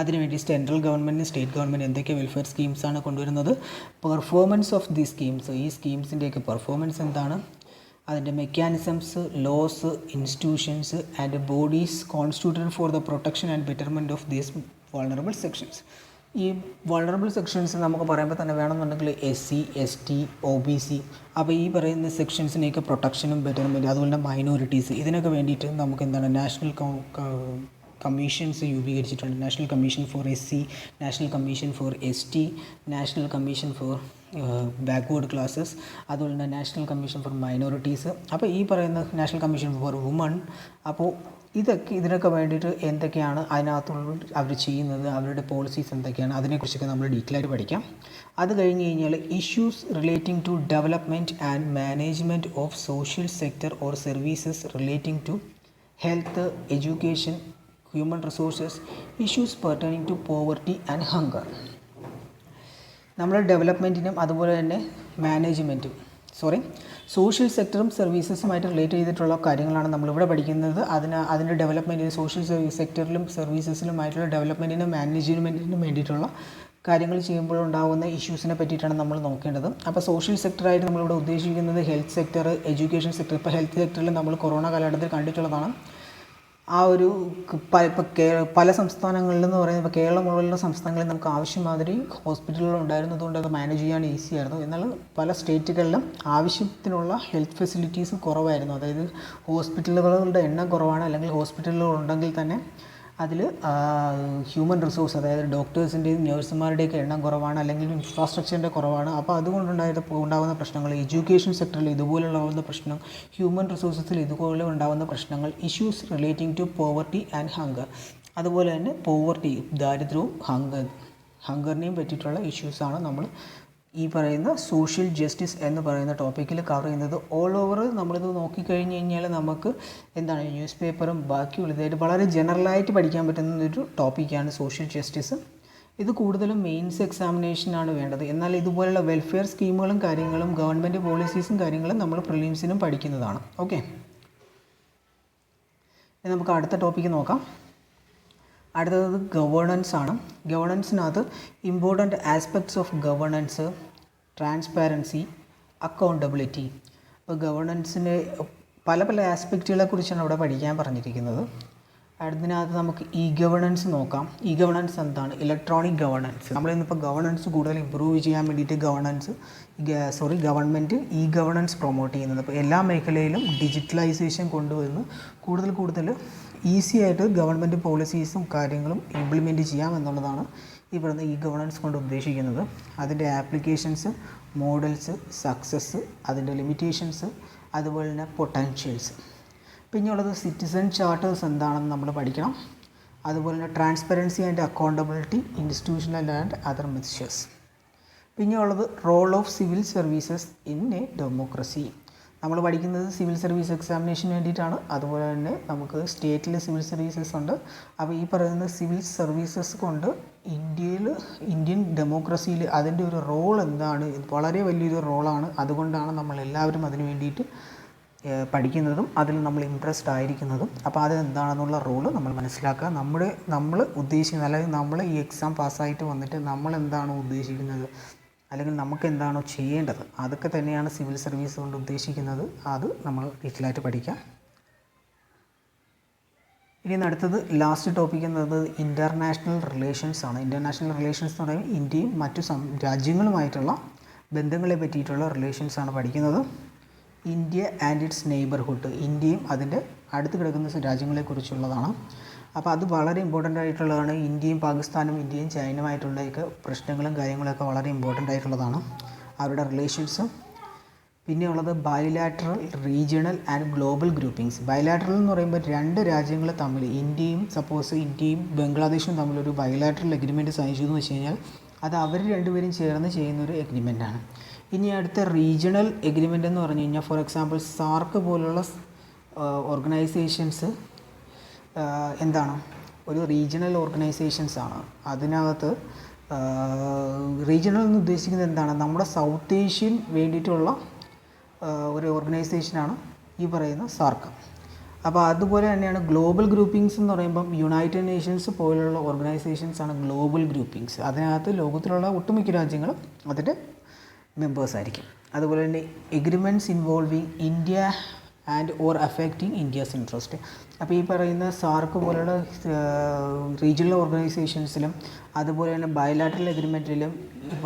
അതിനുവേണ്ടി സെൻട്രൽ ഗവൺമെൻറ് സ്റ്റേറ്റ് ഗവൺമെൻറ് എന്തൊക്കെ വെൽഫെയർ സ്കീംസാണ് കൊണ്ടുവരുന്നത്, പെർഫോമൻസ് ഓഫ് ദി സ്കീംസ്, ഈ സ്കീംസിൻ്റെയൊക്കെ പെർഫോമൻസ് എന്താണ്, അതിൻ്റെ mechanisms, laws, institutions and bodies constituted for the protection and betterment of these vulnerable sections. ഈ വൾണറബിൾ സെക്ഷൻസ് നമുക്ക് പറയുമ്പോൾ തന്നെ വേണമെന്നുണ്ടെങ്കിൽ SC, ST, OBC, അപ്പോൾ ഈ പറയുന്ന സെക്ഷൻസിനെയൊക്കെ പ്രൊട്ടക്ഷനും ബെറ്റർമെൻറ്റ്, അതുപോലെ മൈനോറിറ്റീസ്, ഇതിനൊക്കെ വേണ്ടിയിട്ട് നമുക്ക് എന്താണ് നാഷണൽ കമ്മീഷൻസ് രൂപീകരിച്ചിട്ടുണ്ട്. National commission for SC, national commission for ST, national commission for backward classes, അതുപോലെ തന്നെ നാഷണൽ കമ്മീഷൻ ഫോർ മൈനോറിറ്റീസ്. അപ്പോൾ ഈ പറയുന്ന നാഷണൽ കമ്മീഷൻ ഫോർ വുമൺ, അപ്പോൾ ഇതിനൊക്കെ വേണ്ടിയിട്ട് എന്തൊക്കെയാണ് അതിനകത്തുള്ള അവർ ചെയ്യുന്നത്, അവരുടെ പോളിസീസ് എന്തൊക്കെയാണ്, അതിനെക്കുറിച്ചൊക്കെ നമ്മൾ ഡീറ്റെയിൽ ആയിട്ട് പഠിക്കാം. അത് കഴിഞ്ഞ് കഴിഞ്ഞാൽ issues relating to development and management of social sector or services relating to health, education, human resources, issues pertaining to poverty and hunger. നമ്മൾ ഡെവലപ്മെൻറ്റിനും അതുപോലെ തന്നെ സോഷ്യൽ സെക്ടറും സർവീസസുമായിട്ട് റിലേറ്റ് ചെയ്തിട്ടുള്ള കാര്യങ്ങളാണ് നമ്മളിവിടെ പഠിക്കുന്നത്. അതിൻ്റെ ഡെവലപ്മെൻറ്റിന്, സോഷ്യൽ സെക്ടറിലും സർവീസസിലുമായിട്ടുള്ള ഡെവലപ്മെൻറ്റിനും മാനേജ്മെൻറ്റിനും വേണ്ടിയിട്ടുള്ള കാര്യങ്ങൾ ചെയ്യുമ്പോഴുണ്ടാകുന്ന ഇഷ്യൂസിനെ പറ്റിയിട്ടാണ് നമ്മൾ നോക്കേണ്ടത്. അപ്പോൾ സോഷ്യൽ സെക്ടറായിട്ട് നമ്മളിവിടെ ഉദ്ദേശിക്കുന്നത് ഹെൽത്ത് സെക്ടർ, എഡ്യൂക്കേഷൻ സെക്ടർ. ഇപ്പോൾ ഹെൽത്ത് സെക്ടറിൽ നമ്മൾ കൊറോണ കാലഘട്ടത്തിൽ കണ്ടിട്ടുള്ളതാണ്. ആ ഒരു പല സംസ്ഥാനങ്ങളിലെന്ന് പറയുന്നത്, ഇപ്പോൾ കേരളം പോലുള്ള സംസ്ഥാനങ്ങളിൽ നമുക്ക് ആവശ്യമാതിരി ഹോസ്പിറ്റലുകൾ ഉണ്ടായിരുന്നതുകൊണ്ട് അത് മാനേജ് ചെയ്യാൻ ഈസി ആയിരുന്നു. എന്നാൽ പല സ്റ്റേറ്റുകളിലും ആവശ്യത്തിനുള്ള ഹെൽത്ത് ഫെസിലിറ്റീസ് കുറവായിരുന്നു. അതായത് ഹോസ്പിറ്റലുകളുടെ എണ്ണം കുറവാണ്, അല്ലെങ്കിൽ ഹോസ്പിറ്റലുകൾ ഉണ്ടെങ്കിൽ തന്നെ അതിൽ ഹ്യൂമൻ റിസോഴ്സ്, അതായത് ഡോക്ടേഴ്സിൻ്റെയും നഴ്സുമാരുടെയൊക്കെ എണ്ണം കുറവാണ്, അല്ലെങ്കിൽ ഇൻഫ്രാസ്ട്രക്ചറിൻ്റെ കുറവാണ്. അപ്പോൾ അതുകൊണ്ടുണ്ടാകുന്ന പ്രശ്നങ്ങൾ, എഡ്യൂക്കേഷൻ സെക്ടറിൽ ഇതുപോലുള്ള പ്രശ്നം, ഹ്യൂമൻ റിസോഴ്സസിൽ ഇതുപോലെ ഉണ്ടാകുന്ന പ്രശ്നങ്ങൾ, issues relating to poverty and hunger. അതുപോലെ തന്നെ പോവർട്ടി, ദാരിദ്ര്യവും ഹങ്കറിനെയും പറ്റിയിട്ടുള്ള ഇഷ്യൂസാണ് നമ്മൾ ഈ പറയുന്ന സോഷ്യൽ ജസ്റ്റിസ് എന്ന് പറയുന്ന ടോപ്പിക്കിൽ കവർ ചെയ്യുന്നത്. ഓൾ ഓവർ നമ്മളിത് നോക്കിക്കഴിഞ്ഞ് കഴിഞ്ഞാൽ നമുക്ക് എന്താണ് ന്യൂസ് പേപ്പറും ബാക്കിയുള്ളതായിട്ട് വളരെ ജനറലായിട്ട് പഠിക്കാൻ പറ്റുന്ന ഒരു ടോപ്പിക്കാണ് സോഷ്യൽ ജസ്റ്റിസ്. ഇത് കൂടുതലും മെയിൻസ് എക്സാമിനേഷനാണ് വേണ്ടത്. എന്നാൽ ഇതുപോലുള്ള വെൽഫെയർ സ്കീമുകളും കാര്യങ്ങളും ഗവൺമെൻറ് പോളിസീസും കാര്യങ്ങളും നമ്മൾ പ്രിലിംസിനും പഠിക്കുന്നതാണ്. ഓക്കെ, നമുക്ക് അടുത്ത ടോപ്പിക്ക് നോക്കാം. അടുത്തത് ഗവേണൻസ് ആണ്. ഗവേണൻസിനകത്ത് important aspects of governance, transparency, accountability. അപ്പോൾ ഗവേണൻസിൻ്റെ പല ആസ്പെക്റ്റുകളെ കുറിച്ചാണ് ഇവിടെ പഠിക്കാൻ പറഞ്ഞിരിക്കുന്നത്. അതിനകത്ത് നമുക്ക് ഗവേണൻസ് നോക്കാം. ഗവേണൻസ് എന്താണ്? Electronic governance. നമ്മളിന്നിപ്പോൾ ഗവേണൻസ് കൂടുതൽ ഇമ്പ്രൂവ് ചെയ്യാൻ വേണ്ടിയിട്ട് ഗവൺമെൻറ് ഗവേണൻസ് പ്രൊമോട്ട് ചെയ്യുന്നത്. അപ്പോൾ എല്ലാ മേഖലയിലും ഡിജിറ്റലൈസേഷൻ കൊണ്ടുവന്ന് കൂടുതൽ ഈസി ആയിട്ട് ഗവൺമെൻറ് പോളിസീസും കാര്യങ്ങളും ഇംപ്ലിമെൻറ്റ് ചെയ്യാം എന്നുള്ളതാണ് ഈ പറയുന്ന ഗവേണൻസ് കൊണ്ട് ഉദ്ദേശിക്കുന്നത്. അതിൻ്റെ ആപ്ലിക്കേഷൻസ്, മോഡൽസ്, സക്സസ്, അതിൻ്റെ ലിമിറ്റേഷൻസ്, അതുപോലെ തന്നെ പൊട്ടൻഷ്യൽസ്. പിന്നെയുള്ളത് സിറ്റിസൺ ചാർട്ടേഴ്സ് എന്താണെന്ന് നമ്മൾ പഠിക്കണം. അതുപോലെ തന്നെ transparency and accountability, institutional and other measures. പിന്നെയുള്ളത് role of civil services in a democracy. നമ്മൾ പഠിക്കുന്നത് സിവിൽ സർവീസ് എക്സാമിനേഷന് വേണ്ടിയിട്ടാണ്. അതുപോലെ തന്നെ നമുക്ക് സ്റ്റേറ്റിൽ സിവിൽ സർവീസസ് ഉണ്ട്. അപ്പോൾ ഈ പറയുന്ന സിവിൽ സർവീസസ് കൊണ്ട് ഇന്ത്യൻ ഡെമോക്രസിയിൽ അതിൻ്റെ ഒരു റോൾ എന്താണ്? വളരെ വലിയൊരു റോളാണ്. അതുകൊണ്ടാണ് നമ്മളെല്ലാവരും അതിന് വേണ്ടിയിട്ട് പഠിക്കുന്നതും അതിൽ നമ്മൾ ഇൻട്രസ്റ്റ് ആയിരിക്കുന്നതും. അപ്പോൾ അതെന്താണെന്നുള്ള റോള് നമ്മൾ മനസ്സിലാക്കുക. നമ്മൾ ഉദ്ദേശിക്കുന്നത്, അല്ലെങ്കിൽ നമ്മൾ ഈ എക്സാം പാസ്സായിട്ട് വന്നിട്ട് നമ്മൾ എന്താണോ ഉദ്ദേശിക്കുന്നത്, അല്ലെങ്കിൽ നമുക്ക് എന്താണോ ചെയ്യേണ്ടത്, അതൊക്കെ തന്നെയാണ് സിവിൽ സർവീസ് കൊണ്ട് ഉദ്ദേശിക്കുന്നത്. അത് നമ്മൾ ഡീറ്റെയിലായിട്ട് പഠിക്കാം. ഇനി അടുത്തത് ലാസ്റ്റ് ടോപ്പിക് എന്നത് ഇൻ്റർനാഷണൽ റിലേഷൻസ് ആണ്. ഇൻ്റർനാഷണൽ റിലേഷൻസ് എന്ന് പറയുമ്പോൾ ഇന്ത്യയും മറ്റു രാജ്യങ്ങളുമായിട്ടുള്ള ബന്ധങ്ങളെ പറ്റിയിട്ടുള്ള റിലേഷൻസാണ് പഠിക്കുന്നത്. ഇന്ത്യ ആൻഡ് ഇറ്റ്സ് നെയ്ബർഹുഡ്, ഇന്ത്യയും അതിൻ്റെ അടുത്ത് കിടക്കുന്ന രാജ്യങ്ങളെക്കുറിച്ചുള്ളതാണ്. അപ്പോൾ അത് വളരെ ഇമ്പോർട്ടൻ്റ് ആയിട്ടുള്ളതാണ്. ഇന്ത്യയും പാകിസ്ഥാനും ഇന്ത്യയും ചൈനയുമായിട്ടുള്ളതൊക്കെ പ്രശ്നങ്ങളും കാര്യങ്ങളൊക്കെ വളരെ ഇമ്പോർട്ടൻ്റ് ആയിട്ടുള്ളതാണ്, അവരുടെ റിലേഷൻസ്. പിന്നെ ഉള്ളത് bilateral, regional and global groupings. Bilateral എന്ന് പറയുമ്പോൾ രണ്ട് രാജ്യങ്ങൾ തമ്മിൽ, ഇന്ത്യയും ബംഗ്ലാദേശും തമ്മിലൊരു ബൈലാറ്ററൽ എഗ്രിമെൻറ്റ് സൈൻ ചെയ്തു എന്ന് വെച്ച് കഴിഞ്ഞാൽ അത് അവർ രണ്ടുപേരും ചേർന്ന് ചെയ്യുന്നൊരു എഗ്രിമെൻറ്റാണ്. ഇനി അടുത്ത റീജിയണൽ എഗ്രിമെൻ്റ് എന്ന് പറഞ്ഞു കഴിഞ്ഞാൽ, ഫോർ എക്സാമ്പിൾ സാർക്ക് പോലുള്ള ഓർഗനൈസേഷൻസ് എന്താണ്, ഒരു റീജിയണൽ ഓർഗനൈസേഷൻസ് ആണ്. അതിനകത്ത് റീജിയണൽ എന്ന് ഉദ്ദേശിക്കുന്നത് എന്താണ്, നമ്മുടെ സൗത്ത് ഏഷ്യൻ വേണ്ടിയിട്ടുള്ള ഒരു ഓർഗനൈസേഷനാണ് ഈ പറയുന്ന സാർക്ക്. അപ്പോൾ അതുപോലെ തന്നെയാണ് ഗ്ലോബൽ ഗ്രൂപ്പിങ്സ് എന്ന് പറയുമ്പം യുണൈറ്റഡ് നേഷൻസ് പോലുള്ള ഓർഗനൈസേഷൻസ് ആണ് ഗ്ലോബൽ ഗ്രൂപ്പിങ്സ്. അതിനകത്ത് ലോകത്തിലുള്ള ഒട്ടുമിക്ക രാജ്യങ്ങളും അതിൻ്റെ മെമ്പേഴ്സായിരിക്കും. അതുപോലെ തന്നെ agreements involving India and or affecting India's interest. അപ്പോൾ ഈ പറയുന്ന സാർക്ക് പോലുള്ള റീജിയണൽ ഓർഗനൈസേഷൻസിലും അതുപോലെ തന്നെ ബയലാറ്ററൽ എഗ്രിമെൻറ്റിലും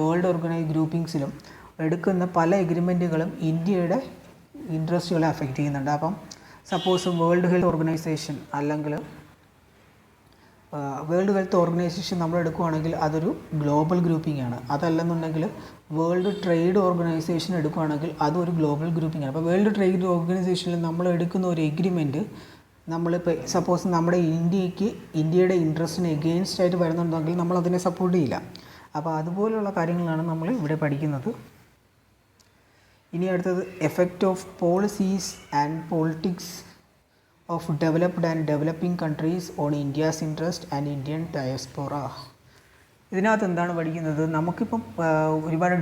വേൾഡ് ഗ്രൂപ്പിങ്സിലും എടുക്കുന്ന പല എഗ്രിമെൻറ്റുകളും ഇന്ത്യയുടെ ഇൻട്രസ്റ്റുകളെ അഫക്റ്റ് ചെയ്യുന്നുണ്ട്. അപ്പം സപ്പോസ് വേൾഡ് ഹെൽത്ത് ഓർഗനൈസേഷൻ അല്ലെങ്കിൽ വേൾഡ് ഹെൽത്ത് ഓർഗനൈസേഷൻ നമ്മൾ എടുക്കുകയാണെങ്കിൽ അതൊരു ഗ്ലോബൽ ഗ്രൂപ്പിംഗ് ആണ്. അതല്ലെന്നുണ്ടെങ്കിൽ വേൾഡ് ട്രേഡ് ഓർഗനൈസേഷൻ എടുക്കുകയാണെങ്കിൽ അതൊരു ഗ്ലോബൽ ഗ്രൂപ്പിംഗ് ആണ്. അപ്പോൾ വേൾഡ് ട്രേഡ് ഓർഗനൈസേഷനിൽ നമ്മൾ എടുക്കുന്ന ഒരു എഗ്രിമെൻറ്റ് നമ്മളിപ്പോൾ സപ്പോസ് നമ്മുടെ ഇന്ത്യയുടെ ഇൻട്രസ്റ്റിന് എഗെയിൻസ്റ്റ് ആയിട്ട് വരുന്നുണ്ടെങ്കിൽ നമ്മൾ അതിനെ സപ്പോർട്ട് ചെയ്യില്ല. അപ്പോൾ അതുപോലെയുള്ള കാര്യങ്ങളാണ് നമ്മൾ ഇവിടെ പഠിക്കുന്നത്. ഇനി അടുത്തത് effect of policies and politics of developed and developing countries on India's interest and Indian diaspora. ഇതിനകത്ത് എന്താണ് പഠിക്കുന്നത്, നമുക്കിപ്പം ഒരുപാട്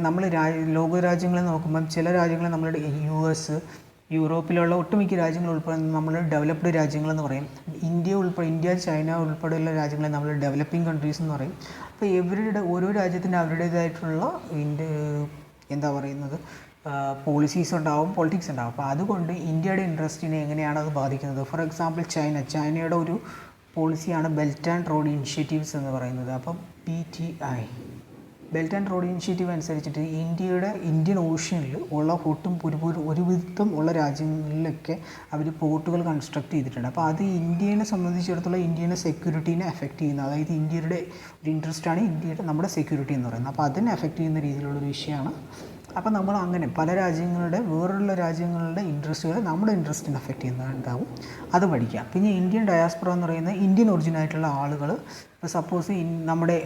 നമ്മൾ ലോകരാജ്യങ്ങളെ നോക്കുമ്പം ചില രാജ്യങ്ങൾ നമ്മളുടെ US, യൂറോപ്പിലുള്ള ഒട്ടുമിക്ക രാജ്യങ്ങൾ ഉൾപ്പെടെ നമ്മൾ ഡെവലപ്ഡ് രാജ്യങ്ങളെന്ന് പറയും. ഇന്ത്യ, ചൈന ഉൾപ്പെടെയുള്ള രാജ്യങ്ങളെ നമ്മൾ ഡെവലപ്പിംഗ് കൺട്രീസ് എന്ന് പറയും. അപ്പോൾ ഓരോ രാജ്യത്തിൻ്റെ അവരുടേതായിട്ടുള്ള എന്താ പറയുന്നത് പോളിസീസ് ഉണ്ടാവും, പൊളിറ്റിക്സ് ഉണ്ടാവും. അപ്പോൾ അതുകൊണ്ട് ഇന്ത്യയുടെ ഇൻട്രസ്റ്റിനെ എങ്ങനെയാണ് അത് ബാധിക്കുന്നത്. ഫോർ എക്സാമ്പിൾ ചൈനയുടെ ഒരു പോളിസിയാണ് ബെൽറ്റ് ആൻഡ് റോഡ് ഇനിഷ്യേറ്റീവ്സ് എന്ന് പറയുന്നത്. അപ്പം BTI, belt and road initiative അനുസരിച്ചിട്ട് ഇന്ത്യൻ ഓഷ്യനിൽ ഉള്ള ഒരുവിധം ഉള്ള രാജ്യങ്ങളിലൊക്കെ അവർ പോർട്ടുകൾ കൺസ്ട്രക്ട് ചെയ്തിട്ടുണ്ട്. അപ്പോൾ അത് ഇന്ത്യയെ സംബന്ധിച്ചിടത്തോളം ഇന്ത്യയുടെ സെക്യൂരിറ്റീനെ എഫക്റ്റ് ചെയ്യുന്ന, അതായത് ഇന്ത്യയുടെ ഒരു ഇൻട്രസ്റ്റാണ് നമ്മുടെ സെക്യൂരിറ്റി എന്ന് പറയുന്നത്. അപ്പോൾ അതിനെ എഫക്റ്റ് ചെയ്യുന്ന രീതിയിലുള്ളൊരു വിഷയമാണ്. അപ്പോൾ നമ്മൾ അങ്ങനെ പല വേറുള്ള രാജ്യങ്ങളുടെ ഇൻട്രസ്റ്റുകൾ നമ്മുടെ ഇൻട്രസ്റ്റിനെ എഫക്റ്റ് ചെയ്യുന്നുണ്ടാവും, അത് പഠിക്കാം. പിന്നെ ഇന്ത്യൻ ഡയാസ്പൊറ എന്ന് പറയുന്നത് ഇന്ത്യൻ ഒറിജിനായിട്ടുള്ള ആളുകൾ, ഇപ്പോൾ സപ്പോസ് നമ്മുടെ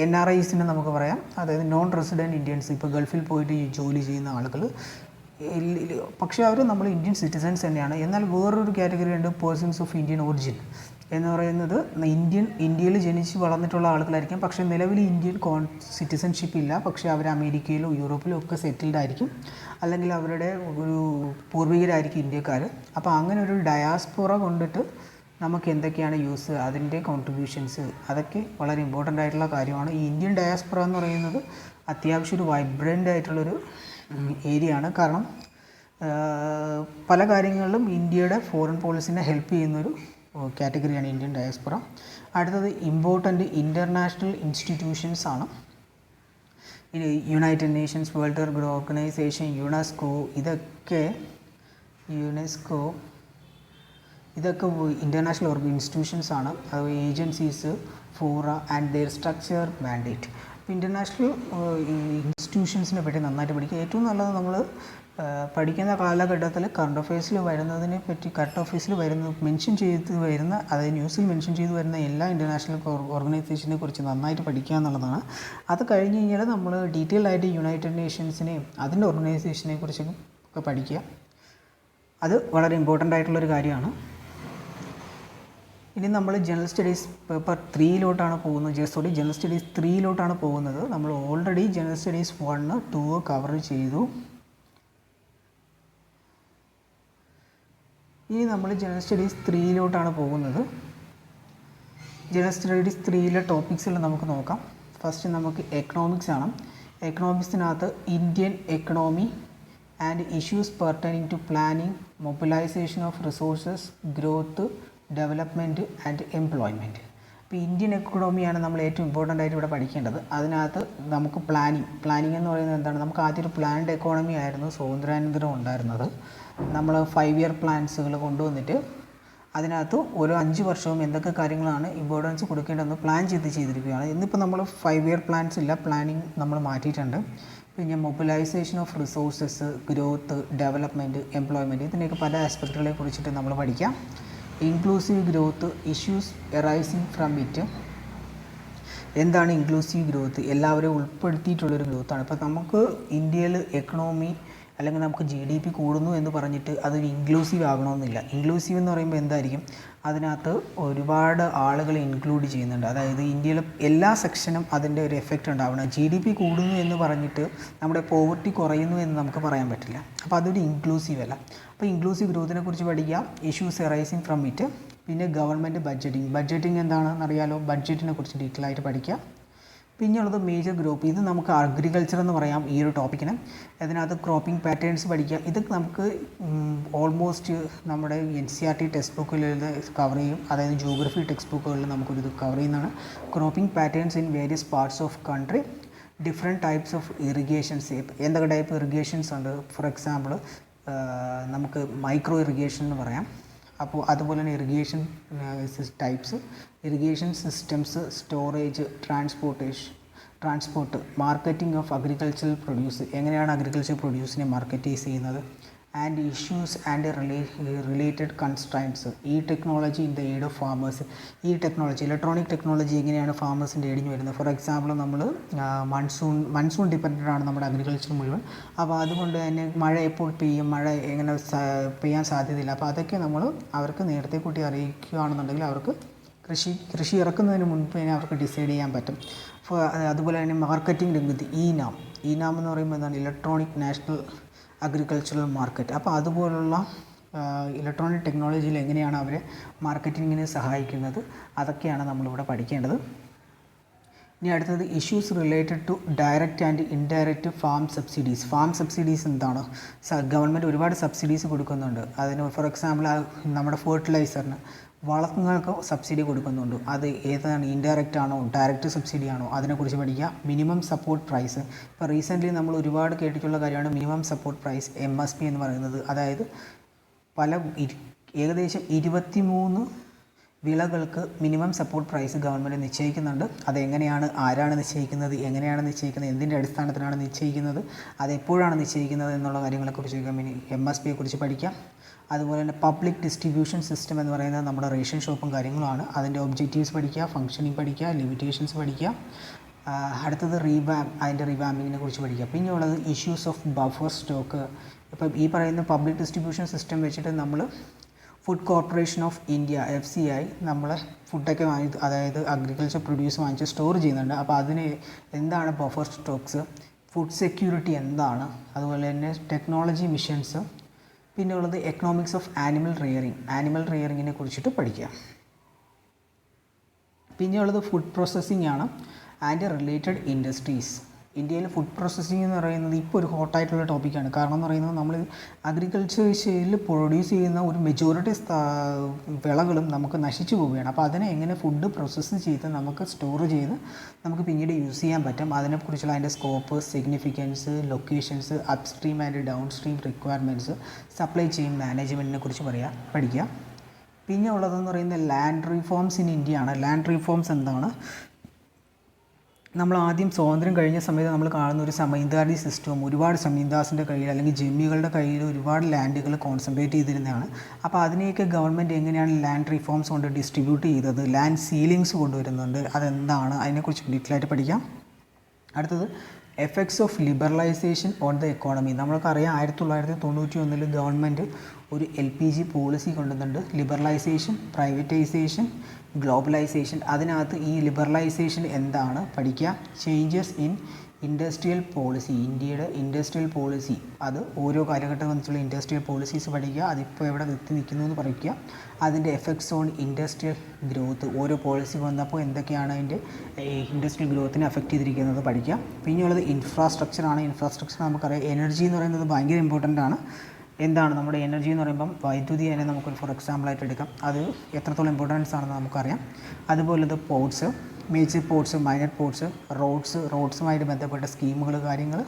NRIs നമുക്ക് പറയാം, അതായത് നോൺ റെസിഡൻറ്റ് ഇന്ത്യൻസ്, ഇപ്പോൾ ഗൾഫിൽ പോയിട്ട് ജോലി ചെയ്യുന്ന ആളുകൾ, പക്ഷേ അവർ നമ്മൾ ഇന്ത്യൻ സിറ്റിസൺസ് തന്നെയാണ്. എന്നാൽ വേറൊരു കാറ്റഗറി ഉണ്ട്, പേഴ്സൺസ് ഓഫ് ഇന്ത്യൻ ഒറിജിൻ എന്ന് പറയുന്നത് ഇന്ത്യയിൽ ജനിച്ച് വളർന്നിട്ടുള്ള ആളുകളായിരിക്കും, പക്ഷേ നിലവിൽ ഇന്ത്യൻ സിറ്റിസൺഷിപ്പ് ഇല്ല, പക്ഷേ അവർ അമേരിക്കയിലോ യൂറോപ്പിലോ ഒക്കെ സെറ്റിൽഡ് ആയിരിക്കും, അല്ലെങ്കിൽ അവരുടെ ഒരു പൂർവികരായിരിക്കും ഇന്ത്യക്കാർ. അപ്പോൾ അങ്ങനെ ഒരു ഡയാസ്പൊറ കൊണ്ടിട്ട് നമുക്ക് എന്തൊക്കെയാണ് യൂസ്, അതിൻ്റെ കോൺട്രിബ്യൂഷൻസ്, അതൊക്കെ വളരെ ഇമ്പോർട്ടൻ്റ് ആയിട്ടുള്ള കാര്യമാണ്. ഈ ഇന്ത്യൻ ഡയാസ്പൊറ എന്ന് പറയുന്നത് അത്യാവശ്യം ഒരു വൈബ്രൻ്റ് ആയിട്ടുള്ളൊരു ഏരിയ ആണ്. കാരണം പല കാര്യങ്ങളിലും ഇന്ത്യയുടെ ഫോറിൻ പോളിസിനെ ഹെൽപ്പ് ചെയ്യുന്നൊരു കാറ്റഗറിയാണ് ഇന്ത്യൻ ഡയാസ്പൊറ. അടുത്തത് ഇമ്പോർട്ടൻ്റ് ഇൻ്റർനാഷണൽ ഇൻസ്റ്റിറ്റ്യൂഷൻസ് ആണ്. United Nations, World Health Organization, UNESCO ഇതൊക്കെ ഇൻ്റർനാഷണൽ ഇൻസ്റ്റിറ്റ്യൂഷൻസ് ആണ്. Agencies, fora and their structure, mandate. അപ്പോൾ ഇൻ്റർനാഷണൽ ഇൻസ്റ്റിറ്റ്യൂഷൻസിനെ പറ്റി നന്നായിട്ട് പഠിക്കുക. ഏറ്റവും നല്ലത് നമ്മൾ പഠിക്കുന്ന കാലഘട്ടത്തിൽ കറണ്ട് അഫയേഴ്സിൽ മെൻഷൻ ചെയ്ത് വരുന്ന, അതായത് ന്യൂസിൽ മെൻഷൻ ചെയ്ത് വരുന്ന എല്ലാ ഇൻ്റർനാഷണൽ ഓർഗനൈസേഷനെ കുറിച്ച് നന്നായിട്ട് പഠിക്കുക എന്നുള്ളതാണ്. അത് കഴിഞ്ഞ് കഴിഞ്ഞാൽ നമ്മൾ ഡീറ്റെയിൽ ആയിട്ട് യുണൈറ്റഡ് നേഷൻസിനെയും അതിൻ്റെ ഓർഗനൈസേഷനെ കുറിച്ചൊക്കെ പഠിക്കുക. അത് വളരെ ഇമ്പോർട്ടൻ്റ് ആയിട്ടുള്ളൊരു കാര്യമാണ്. ഇനി നമ്മൾ general studies paper 3 general studies 3 പോകുന്നത്. നമ്മൾ ഓൾറെഡി ജനറൽ സ്റ്റഡീസ് 1, 2 കവർ ചെയ്തു. ഇനി നമ്മൾ ജനറൽ സ്റ്റഡീസ് 3 പോകുന്നത്. ജനറൽ സ്റ്റഡീസ് 3 ടോപ്പിക്സുകൾ നമുക്ക് നോക്കാം. ഫസ്റ്റ് നമുക്ക് എക്കണോമിക്സ് ആണ്. എക്കണോമിക്സിനകത്ത് Indian economy and issues pertaining to planning, mobilization of resources, growth development and employment. ഇപ്പോൾ ഇന്ത്യൻ എക്കണോമിയാണ് നമ്മൾ ഏറ്റവും ഇമ്പോർട്ടൻ്റ് ആയിട്ട് ഇവിടെ പഠിക്കേണ്ടത്. അതിനകത്ത് നമുക്ക് പ്ലാനിങ് എന്ന് പറയുന്നത് എന്താണ്? നമുക്ക് ആദ്യം ഒരു പ്ലാൻഡ് എക്കോണമി ആയിരുന്നു സ്വാതന്ത്ര്യാനന്തരം ഉണ്ടായിരുന്നത്. നമ്മൾ 5 ഇയർ പ്ലാൻസുകൾ കൊണ്ടുവന്നിട്ട് അതിനകത്ത് ഓരോ 5 വർഷവും എന്തൊക്കെ കാര്യങ്ങളാണ് ഇമ്പോർട്ടൻസ് കൊടുക്കേണ്ടതെന്ന് പ്ലാൻ ചെയ്തിരിക്കുകയാണ്. ഇന്നിപ്പോൾ നമ്മൾ 5 ഇയർ പ്ലാൻസ് ഇല്ല, പ്ലാനിങ് നമ്മൾ മാറ്റിയിട്ടുണ്ട്. പിന്നെ mobilisation of resources, growth, development, employment, ഇതിൻ്റെയൊക്കെ പല ആസ്പെക്റ്റുകളെ കുറിച്ചിട്ട് നമ്മൾ പഠിക്കാം. Inclusive growth, issues arising from it. എന്താണ് ഇൻക്ലൂസീവ് ഗ്രോത്ത്? എല്ലാവരെയും ഉൾപ്പെടുത്തിയിട്ടുള്ളൊരു ഗ്രോത്താണ്. ഇപ്പോൾ നമുക്ക് ഇന്ത്യയിൽ എക്കണോമി അല്ലെങ്കിൽ നമുക്ക് GDP കൂടുന്നു എന്ന് പറഞ്ഞിട്ട് അതൊരു ഇൻക്ലൂസീവ് ആകണമെന്നില്ല. ഇൻക്ലൂസീവ് എന്ന് പറയുമ്പോൾ എന്തായിരിക്കും? അതിനകത്ത് ഒരുപാട് ആളുകളെ ഇൻക്ലൂഡ് ചെയ്യുന്നുണ്ട്. അതായത് ഇന്ത്യയിലെ എല്ലാ സെക്ഷനും അതിൻ്റെ ഒരു എഫക്റ്റ് ഉണ്ടാവണം. GDP കൂടുന്നു എന്ന് പറഞ്ഞിട്ട് നമ്മുടെ പോവർട്ടി കുറയുന്നു എന്ന് നമുക്ക് പറയാൻ പറ്റില്ല. അപ്പോൾ അതൊരു ഇൻക്ലൂസീവ് അല്ല. അപ്പോൾ ഇൻക്ലൂസീവ് ഗ്രോത്തിനെ കുറിച്ച് പഠിക്കുക. Issues arising from it. പിന്നെ ഗവൺമെൻറ് ബഡ്ജറ്റിംഗ് എന്താണെന്ന് അറിയാലോ. ബഡ്ജറ്റിനെ കുറിച്ച് ഡീറ്റെയിൽ ആയിട്ട് പഠിക്കുക. പിന്നെയുള്ളത് മേജർ ഗ്രൂപ്പ്. ഇത് നമുക്ക് അഗ്രികൾച്ചർ എന്ന് പറയാം ഈ ഒരു ടോപ്പിക്കിന്. അതിനകത്ത് ക്രോപ്പിംഗ് പാറ്റേൺസ് പഠിക്കുക. ഇത് നമുക്ക് ഓൾമോസ്റ്റ് നമ്മുടെ NCERT ടെക്സ്റ്റ് ബുക്കിൽ കവർ ചെയ്യും. അതായത് ജോഗ്രഫി ടെക്സ്റ്റ് ബുക്കുകളിൽ നമുക്കൊരിത് കവർ ചെയ്യുന്നതാണ്. Cropping patterns in various parts of country, different types of irrigations. എന്തൊക്കെ ടൈപ്പ് ഇറിഗേഷൻസ് ഉണ്ട്? ഫോർ എക്സാമ്പിൾ നമുക്ക് മൈക്രോ ഇറിഗേഷൻ എന്ന് പറയാം. അപ്പോൾ അതുപോലെ തന്നെ irrigation types, irrigation systems, storage, transport, marketing of agricultural produce, എങ്ങനെയാണ് അഗ്രികൾച്ചർ പ്രൊഡ്യൂസിനെ മാർക്കറ്റൈസ് ചെയ്യുന്നത്, ആൻഡ് ഇഷ്യൂസ് ആൻഡ് റിലേറ്റഡ് കൺസ്ട്രൈൻറ്റ്സ്. ഈ technology in the aid of farmers. ഈ ടെക്നോളജി, ഇലക്ട്രോണിക് ടെക്നോളജി എങ്ങനെയാണ് ഫാമേഴ്സിൻ്റെ എയ്ഡിന് വരുന്നത്? ഫോർ എക്സാമ്പിൾ നമ്മൾ മൺസൂൺ ഡിപ്പെൻഡൻ്റ് ആണ് നമ്മുടെ അഗ്രികൾച്ചർ മുഴുവൻ. അപ്പോൾ അതുകൊണ്ട് തന്നെ മഴ എപ്പോൾ പെയ്യും, മഴ എങ്ങനെ പെയ്യാൻ സാധ്യതയില്ല. അപ്പോൾ അതൊക്കെ നമ്മൾ അവർക്ക് നേരത്തെ കൂട്ടി അറിയിക്കുകയാണെന്നുണ്ടെങ്കിൽ അവർക്ക് കൃഷി ഇറക്കുന്നതിന് മുൻപ് തന്നെ അവർക്ക് ഡിസൈഡ് ചെയ്യാൻ പറ്റും. അതുപോലെ തന്നെ മാർക്കറ്റിംഗ് രംഗത്ത് ഈനാം എന്ന് പറയുമ്പോൾ എന്താണ്? Electronic national agricultural market. അപ്പോൾ അതുപോലുള്ള ഇലക്ട്രോണിക് ടെക്നോളജിയിൽ എങ്ങനെയാണ് അവരെ മാർക്കറ്റിങ്ങിന് സഹായിക്കുന്നത്, അതൊക്കെയാണ് നമ്മളിവിടെ പഠിക്കേണ്ടത്. ഇനി അടുത്തത് issues related to direct and indirect farm subsidies എന്താണ്? ഗവൺമെൻറ് ഒരുപാട് സബ്സിഡീസ് കൊടുക്കുന്നുണ്ട്. അതിന് ഫോർ എക്സാമ്പിൾ നമ്മുടെ ഫെർട്ടിലൈസറിന്, വളങ്ങൾക്ക് സബ്സിഡി കൊടുക്കുന്നുണ്ട്. അത് ഏതാണ്? ഇൻഡയറക്റ്റ് ആണോ ഡയറക്റ്റ് സബ്സിഡി ആണോ? അതിനെക്കുറിച്ച് പഠിക്കുക. Minimum support price. ഇപ്പോൾ റീസെൻ്റ്ലി നമ്മൾ ഒരുപാട് കേട്ടിട്ടുള്ള കാര്യമാണ് മിനിമം സപ്പോർട്ട് പ്രൈസ്, MSP എന്ന് പറയുന്നത്. അതായത് ഏകദേശം 23 വിളകൾക്ക് മിനിമം സപ്പോർട്ട് പ്രൈസ് ഗവൺമെൻറ് നിശ്ചയിക്കുന്നുണ്ട്. അതെങ്ങനെയാണ്, ആരാണ് നിശ്ചയിക്കുന്നത്, എന്തിൻ്റെ അടിസ്ഥാനത്തിലാണ് നിശ്ചയിക്കുന്നത്, അതെപ്പോഴാണ് നിശ്ചയിക്കുന്നത് എന്നുള്ള കാര്യങ്ങളെക്കുറിച്ച് MSPയെക്കുറിച്ച് പഠിക്കാം. അതുപോലെ തന്നെ പബ്ലിക് ഡിസ്ട്രിബ്യൂഷൻ സിസ്റ്റം എന്ന് പറയുന്നത് നമ്മുടെ റേഷൻ ഷോപ്പും കാര്യങ്ങളുമാണ്. അതിൻ്റെ ഒബ്ജക്റ്റീവ്സ് പഠിക്കുക, ഫംഗ്ഷനിങ് പഠിക്കുക, ലിമിറ്റേഷൻസ് പഠിക്കുക. അടുത്തത് അതിൻ്റെ റിവാമ്പിങ്ങിനെ കുറിച്ച് പഠിക്കുക. പിന്നെയുള്ളത് ഇഷ്യൂസ് ഓഫ് ബഫർ സ്റ്റോക്ക്. ഇപ്പം ഈ പറയുന്ന പബ്ലിക് ഡിസ്ട്രിബ്യൂഷൻ സിസ്റ്റം വെച്ചിട്ട് നമ്മൾ food corporation of India FCI നമ്മൾ ഫുഡൊക്കെ അതായത് അഗ്രികൾച്ചർ പ്രൊഡ്യൂസ് വാങ്ങിച്ച് സ്റ്റോർ ചെയ്യുന്നുണ്ട്. അപ്പോൾ അതിന് എന്താണ് ബഫർ സ്റ്റോക്സ്, ഫുഡ് സെക്യൂരിറ്റി എന്താണ്, അതുപോലെ തന്നെ ടെക്നോളജി മിഷൻസ്. പിന്നെ ഉള്ളത് എക്കണോമിക്സ് ഓഫ് ആനിമൽ റിയറിങ്ങിനെ കുറിച്ചിട്ട് പഠിക്കുക. പിന്നെയുള്ളത് ഫുഡ് പ്രോസസ്സിംഗ് ആണ് ആൻഡ് റിലേറ്റഡ് ഇൻഡസ്ട്രീസ്. ഇന്ത്യയിൽ ഫുഡ് പ്രോസസ്സിംഗ് എന്ന് പറയുന്നത് ഇപ്പോൾ ഒരു ഹോട്ടായിട്ടുള്ള ടോപ്പിക്കാണ്. കാരണം എന്ന് പറയുന്നത് നമ്മൾ അഗ്രികൾച്ചറിൽ പ്രൊഡ്യൂസ് ചെയ്യുന്ന ഒരു മെജോറിറ്റി വിളകളും നമുക്ക് നശിച്ചു പോവുകയാണ്. അപ്പോൾ അതിനെ എങ്ങനെ ഫുഡ് പ്രോസസ്സ് ചെയ്ത് നമുക്ക് സ്റ്റോർ ചെയ്ത് നമുക്ക് പിന്നീട് യൂസ് ചെയ്യാൻ പറ്റും, അതിനെക്കുറിച്ചുള്ള അതിൻ്റെ scope, significance, locations, upstream and downstream requirements, supply chain മാനേജ്മെൻറ്റിനെ കുറിച്ച് പഠിക്കുക. പിന്നെ ഉള്ളതെന്ന് പറയുന്നത് ലാൻഡ് റീഫോംസ് ഇൻ ഇന്ത്യ ആണ്. ലാൻഡ് റീഫോംസ് എന്താണ്? നമ്മൾ ആദ്യം സ്വാതന്ത്ര്യം കഴിഞ്ഞ സമയത്ത് നമ്മൾ കാണുന്ന ഒരു സമീന്ദാരി സിസ്റ്റവും ഒരുപാട് സമീന്ദാസിൻ്റെ കയ്യിൽ അല്ലെങ്കിൽ ജമ്മികളുടെ കയ്യിൽ ഒരുപാട് ലാൻഡുകൾ കോൺസെൻട്രേറ്റ് ചെയ്തിരുന്നതാണ്. അപ്പോൾ അതിനെയൊക്കെ ഗവൺമെൻറ് എങ്ങനെയാണ് ലാൻഡ് റിഫോംസ് കൊണ്ട് ഡിസ്ട്രിബ്യൂട്ട് ചെയ്തത്, ലാൻഡ് സീലിങ്സ് കൊണ്ടുവരുന്നുണ്ട്, അതെന്താണ്, അതിനെക്കുറിച്ച് ഡീറ്റെയിൽ ആയിട്ട് പഠിക്കാം. അടുത്തത് effects of liberalisation on the economy. നമ്മൾക്കറിയാം 1991 ഗവൺമെൻറ് ഒരു LPG പോളിസി കൊണ്ടുവന്നിട്ടുണ്ട്. Liberalisation, privatisation, globalisation. അതിനകത്ത് ഈ ലിബറലൈസേഷൻ എന്താണ് പഠിക്കുക. ചേഞ്ചസ് ഇൻ ഇൻഡസ്ട്രിയൽ പോളിസി, ഇന്ത്യയുടെ ഇൻഡസ്ട്രിയൽ പോളിസി, അത് ഓരോ കാലഘട്ടം വന്നിട്ടുള്ള ഇൻഡസ്ട്രിയൽ പോളിസീസ് പഠിക്കുക. അതിപ്പോൾ എവിടെ നിൽക്കുന്നു എന്ന് പഠിക്കുക. അതിൻ്റെ എഫക്ട്സ് ഓൺ ഇൻഡസ്ട്രിയൽ ഗ്രോത്ത്, ഓരോ പോളിസി വന്നപ്പോൾ എന്തൊക്കെയാണ് അതിൻ്റെ ഇൻഡസ്ട്രിയൽ ഗ്രോത്തിനെ അഫക്റ്റ് ചെയ്തിരിക്കുന്നത് പഠിക്കുക. പിന്നെയുള്ളത് ഇൻഫ്രാസ്ട്രക്ചറാണ്. ഇൻഫ്രാസ്ട്രക്ചർ നമുക്കറിയാം, എനർജി എന്ന് പറയുന്നത് ഭയങ്കര ഇമ്പോർട്ടൻ്റ് ആണ്. എന്താണ് നമ്മുടെ എനർജി എന്ന് പറയുമ്പം വൈദ്യുതി തന്നെ നമുക്കൊരു ഫോർ എക്സാമ്പിളായിട്ട് എടുക്കാം. അത് എത്രത്തോളം ഇമ്പോർട്ടൻസ് ആണെന്ന് നമുക്കറിയാം. അതുപോലെ ഇത് ports, major ports, minor ports, റോഡ്സുമായിട്ട് ബന്ധപ്പെട്ട സ്കീമുകൾ, കാര്യങ്ങൾ,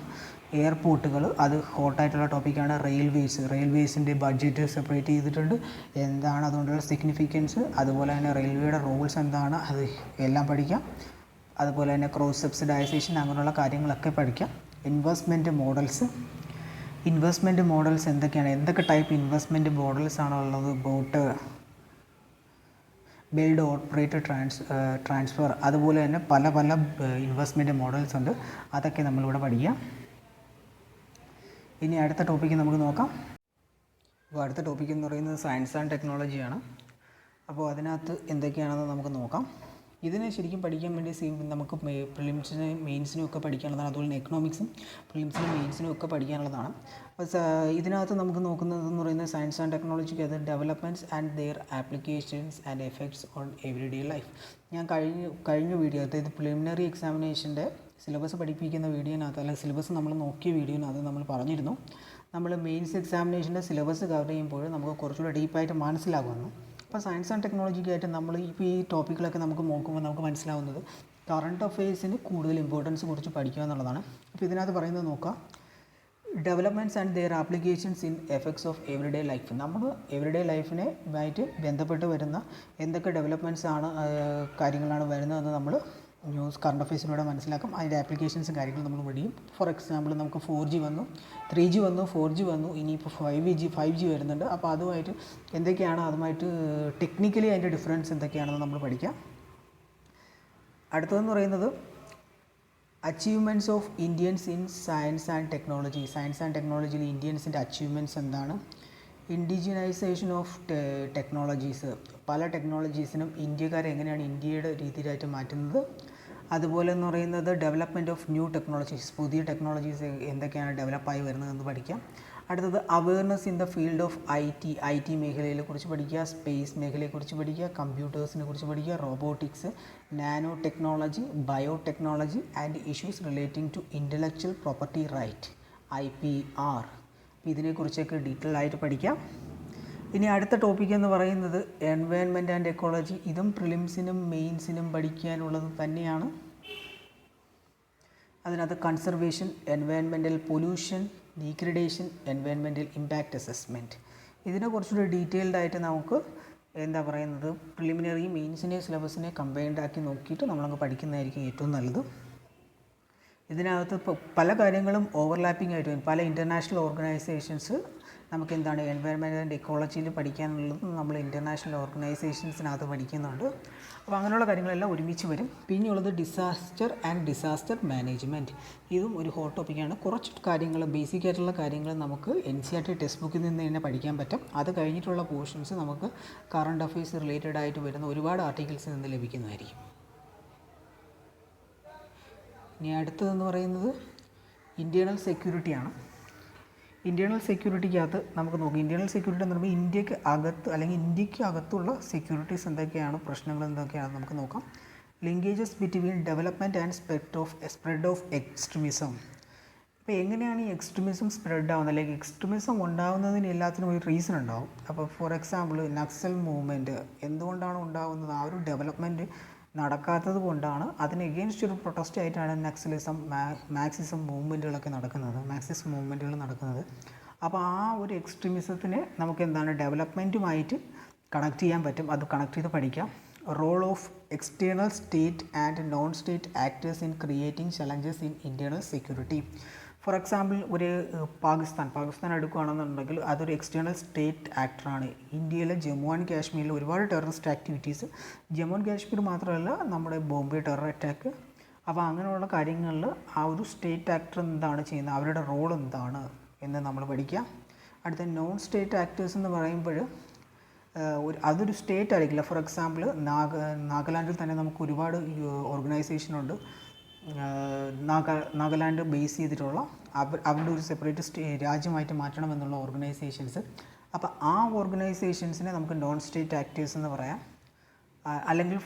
എയർപോർട്ടുകൾ, അത് ഹോട്ടായിട്ടുള്ള ടോപ്പിക്കാണ്. റെയിൽവേസിൻ്റെ ബഡ്ജറ്റ് സെപ്പറേറ്റ് ചെയ്തിട്ടുണ്ട്, എന്താണ് അതുകൊണ്ടുള്ള സിഗ്നിഫിക്കൻസ്, അതുപോലെ തന്നെ റെയിൽവേയുടെ റൂൾസ് എന്താണ്, അത് എല്ലാം പഠിക്കാം. അതുപോലെ തന്നെ ക്രോസ് സബ്സിഡൈസേഷൻ, അങ്ങനെയുള്ള കാര്യങ്ങളൊക്കെ പഠിക്കാം. ഇൻവെസ്റ്റ്മെൻറ്റ് മോഡൽസ് എന്തൊക്കെയാണ്, എന്തൊക്കെ ടൈപ്പ് ഇൻവെസ്റ്റ്മെൻറ്റ് മോഡൽസ് ആണുള്ളത്, ബോട്ട്, ബിൽഡ്, ഓപ്പറേറ്റ്, ട്രാൻസ്ഫർ, അതുപോലെ തന്നെ പല ഇൻവെസ്റ്റ്മെൻറ്റ് മോഡൽസ് ഉണ്ട്. അതൊക്കെ നമ്മളിവിടെ പഠിക്കാം. ഇനി അടുത്ത ടോപ്പിക്ക് നമുക്ക് നോക്കാം. അപ്പോൾ അടുത്ത ടോപ്പിക്ക് എന്ന് പറയുന്നത് സയൻസ് ആൻഡ് ടെക്നോളജിയാണ്. അപ്പോൾ അതിനകത്ത് എന്തൊക്കെയാണെന്ന് നമുക്ക് നോക്കാം. ഇതിനെ ശരിക്കും പഠിക്കാൻ വേണ്ടി നമുക്ക് പ്രിലിംസിനും മെയിൻസിനും ഒക്കെ പഠിക്കാനുള്ളതാണ്. അതുപോലെ തന്നെ എക്കണോമിക്സും പ്രിലിംസിനും മെയിൻസിനും ഒക്കെ പഠിക്കാനുള്ളതാണ്. അപ്പോൾ ഇതിനകത്ത് നമുക്ക് നോക്കുന്നതെന്ന് പറയുന്നത് സയൻസ് ആൻഡ് ടെക്നോളജിക്ക് അത് developments and their applications and effects on everyday life. ഞാൻ കഴിഞ്ഞ വീഡിയോ, അതായത് പ്രിലിമിനറി എക്സാമിനേഷൻ്റെ സിലബസ് പഠിപ്പിക്കുന്ന വീഡിയോനകത്ത്, അല്ലെങ്കിൽ സിലബസ് നമ്മൾ നോക്കിയ വീഡിയോനകത്ത് നമ്മൾ പറഞ്ഞിരുന്നു, നമ്മൾ മെയിൻസ് എക്സാമിനേഷൻ്റെ സിലബസ് കവർ ചെയ്യുമ്പോൾ നമുക്ക് കുറച്ചുകൂടെ ഡീപ്പായിട്ട് മനസ്സിലാകുമെന്ന്. അപ്പോൾ സയൻസ് ആൻഡ് ടെക്നോളജിക്കായിട്ട് നമ്മൾ ഇപ്പോൾ ഈ ടോപ്പിക്കിലൊക്കെ നമുക്ക് നോക്കുമ്പോൾ നമുക്ക് മനസ്സിലാവുന്നത് കറണ്ട് അഫെയർസിന് കൂടുതൽ ഇമ്പോർട്ടൻസ് കൊടുത്ത് പഠിക്കുക എന്നുള്ളതാണ്. അപ്പോൾ ഇതിനകത്ത് പറയുന്നത് നോക്കാം, developments and their applications in effects of everyday life. നമ്മൾ എവറിഡേ ലൈഫിനുമായിട്ട് ബന്ധപ്പെട്ട് വരുന്ന എന്തൊക്കെ ഡെവലപ്മെൻറ്റ്സ് ആണ്, കാര്യങ്ങളാണ് വരുന്നതെന്ന് നമ്മൾ കറണ്ട് അഫെയർസിലൂടെ മനസ്സിലാക്കും. അതിൻ്റെ ആപ്ലിക്കേഷൻസും കാര്യങ്ങളും നമ്മൾ പഠിക്കും. ഫോർ എക്സാമ്പിൾ നമുക്ക് 4G വന്നു, 3G വന്നു, 4G വന്നു, ഇനിയിപ്പോൾ 5G വരുന്നുണ്ട്. അപ്പോൾ അതുമായിട്ട് എന്തൊക്കെയാണ്, അതുമായിട്ട് ടെക്നിക്കലി അതിൻ്റെ ഡിഫറൻസ് എന്തൊക്കെയാണെന്ന് നമ്മൾ പഠിക്കാം. അടുത്തതെന്ന് പറയുന്നത് achievements of Indians in science and technology. Science and ടെക്നോളജിയിൽ ഇന്ത്യൻസിൻ്റെ അച്ചീവ്മെൻറ്റ്സ് എന്താണ്, ഇൻഡിജിനൈസേഷൻ ഓഫ് ടെക്നോളജീസ്, പല ടെക്നോളജീസിനും ഇന്ത്യക്കാരെ എങ്ങനെയാണ് ഇന്ത്യയുടെ രീതിയിലായിട്ട് മാറ്റുന്നത്. അതുപോലെ എന്ന് പറയുന്നത് ഡെവലപ്മെൻറ്റ് ഓഫ് ന്യൂ ടെക്നോളജീസ്, പുതിയ ടെക്നോളജീസ് എന്തൊക്കെയാണ് ഡെവലപ്പായി വരുന്നതെന്ന് പഠിക്കാം. അടുത്തത് awareness in the field of IT മേഖലയെ കുറിച്ച് പഠിക്കുക, സ്പേസ് മേഖലയെക്കുറിച്ച് പഠിക്കുക, കമ്പ്യൂട്ടേഴ്സിനെ കുറിച്ച് പഠിക്കുക, robotics, nanotechnology, biotechnology and issues relating to intellectual property right, IPR. ഇതിനെക്കുറിച്ചൊക്കെ ഡീറ്റെയിൽ ആയിട്ട് പഠിക്കാം. ഇനി അടുത്ത ടോപ്പിക് എന്ന് പറയുന്നത് എൻവയൺമെൻറ്റ് ആൻഡ് എക്കോളജി. ഇതും പ്രിലിംസിനും മെയിൻസിനും പഠിക്കാനുള്ളത് തന്നെയാണ്. അതിനകത്ത് conservation, environmental pollution, degradation, environmental impact assessment, ഇതിനെ കുറച്ചുകൂടി ഡീറ്റെയിൽഡ് ആയിട്ട് നമുക്ക് എന്താ പറയുന്നത് പ്രിലിമിനറി മെയിൻസിൻ്റെ സിലബസിനെ കമ്പൈൻഡ് ആക്കി നോക്കിയിട്ട് നമ്മളങ്ങ് പഠിക്കുന്നതായിരിക്കും ഏറ്റവും നല്ലത്. ഇതിനകത്ത് ഇപ്പോൾ പല കാര്യങ്ങളും ഓവർലാപ്പിംഗ് ആയിട്ട് വരും. പല ഇൻ്റർനാഷണൽ ഓർഗനൈസേഷൻസ് നമുക്ക് എന്താണ് എൻവയൺമെൻറ്റ് ആൻഡ് എക്കോളജിയിൽ പഠിക്കാനുള്ളത് നമ്മൾ ഇൻ്റർനാഷണൽ ഓർഗനൈസേഷൻസിനകത്ത് പഠിക്കുന്നുണ്ട്. അപ്പോൾ അങ്ങനെയുള്ള കാര്യങ്ങളെല്ലാം ഒരുമിച്ച് വരും. പിന്നെയുള്ളത് ഡിസാസ്റ്റർ മാനേജ്മെൻറ്റ്. ഇതും ഒരു ഹോട്ട് ടോപ്പിക്കാണ്. കുറച്ച് കാര്യങ്ങൾ, ബേസിക് ആയിട്ടുള്ള കാര്യങ്ങൾ നമുക്ക് NCERT ടെക്സ്റ്റ് ബുക്കിൽ നിന്ന് തന്നെ പഠിക്കാൻ പറ്റും. അത് കഴിഞ്ഞിട്ടുള്ള പോർഷൻസ് നമുക്ക് കറണ്ട് അഫെയർസ് റിലേറ്റഡ് ആയിട്ട് വരുന്ന ഒരുപാട് ആർട്ടിക്കിൾസിൽ നിന്ന് ലഭിക്കുന്നതായിരിക്കും. ഇനി അടുത്തതെന്ന് പറയുന്നത് ഇൻറ്റേർണൽ സെക്യൂരിറ്റിയാണ്. ഇൻറ്റേർണൽ സെക്യൂരിറ്റിക്കകത്ത് നമുക്ക് നോക്കാം. ഇൻറ്റേർണൽ സെക്യൂരിറ്റി എന്ന് പറയുമ്പോൾ ഇന്ത്യക്ക് അകത്ത് അല്ലെങ്കിൽ ഇന്ത്യക്ക് അകത്തുള്ള സെക്യൂരിറ്റീസ് എന്തൊക്കെയാണ്, പ്രശ്നങ്ങൾ എന്തൊക്കെയാണ് നമുക്ക് നോക്കാം. Linkages between development and spread of extremism. ഇപ്പോൾ എങ്ങനെയാണ് ഈ എക്സ്ട്രീമിസം സ്പ്രെഡ് ആവുന്നത്, അല്ലെങ്കിൽ എക്സ്ട്രീമിസം ഉണ്ടാകുന്നതിന് എല്ലാത്തിനും ഒരു റീസൺ ഉണ്ടാവും. അപ്പോൾ ഫോർ എക്സാമ്പിൾ നക്സൽ മൂവ്മെൻറ്റ് എന്തുകൊണ്ടാണ് ഉണ്ടാകുന്നത്, ആ ഒരു ഡെവലപ്മെൻറ്റ് നടക്കാത്തത് കൊണ്ടാണ്. അതിന് എഗെയിൻസ്റ്റ് ഒരു പ്രൊട്ടസ്റ്റ് ആയിട്ടാണ് നക്സലിസം, മാർക്സിസം മൂവ്മെൻറ്റുകളൊക്കെ നടക്കുന്നത്. അപ്പോൾ ആ ഒരു എക്സ്ട്രീമിസത്തിനെ നമുക്ക് എന്താണ് ഡെവലപ്മെൻറ്റുമായിട്ട് കണക്ട് ചെയ്യാൻ പറ്റും. അത് കണക്ട് ചെയ്ത് പഠിക്കാം. Role of external state and non state actors in creating challenges in internal security. For example ഒരു പാകിസ്ഥാൻ എടുക്കുകയാണെന്നുണ്ടെങ്കിൽ അതൊരു എക്സ്റ്റേണൽ സ്റ്റേറ്റ് ആക്ടറാണ്. ഇന്ത്യയിലെ ജമ്മു ആൻഡ് കാശ്മീരിൽ ഒരുപാട് terrorist activities, Jammu and Kashmir മാത്രമല്ല നമ്മുടെ ബോംബെ ടെറർ അറ്റാക്ക്. അപ്പോൾ അങ്ങനെയുള്ള കാര്യങ്ങളിൽ ആ ഒരു സ്റ്റേറ്റ് ആക്ടർ എന്താണ് ചെയ്യുന്നത്, അവരുടെ റോൾ എന്താണ് എന്ന് നമ്മൾ പഠിക്കുക. അടുത്ത നോൺ സ്റ്റേറ്റ് ആക്ടേഴ്സ് എന്ന് പറയുമ്പോൾ അതൊരു സ്റ്റേറ്റ് ആയിരിക്കില്ല. ഫോർ എക്സാമ്പിൾ നാഗാലാൻഡിൽ തന്നെ നമുക്ക് ഒരുപാട് ഓർഗനൈസേഷനുണ്ട്. നാഗാലാൻഡ് ബേസ് ചെയ്തിട്ടുള്ള അവരുടെ ഒരു സെപ്പറേറ്റ് രാജ്യമായിട്ട് മാറ്റണമെന്നുള്ള ഓർഗനൈസേഷൻസ്. അപ്പോൾ ആ ഓർഗനൈസേഷൻസിനെ നമുക്ക് നോൺ സ്റ്റേറ്റ് ആക്ടേഴ്സ് എന്ന് പറയാം. അല്ലെങ്കിൽ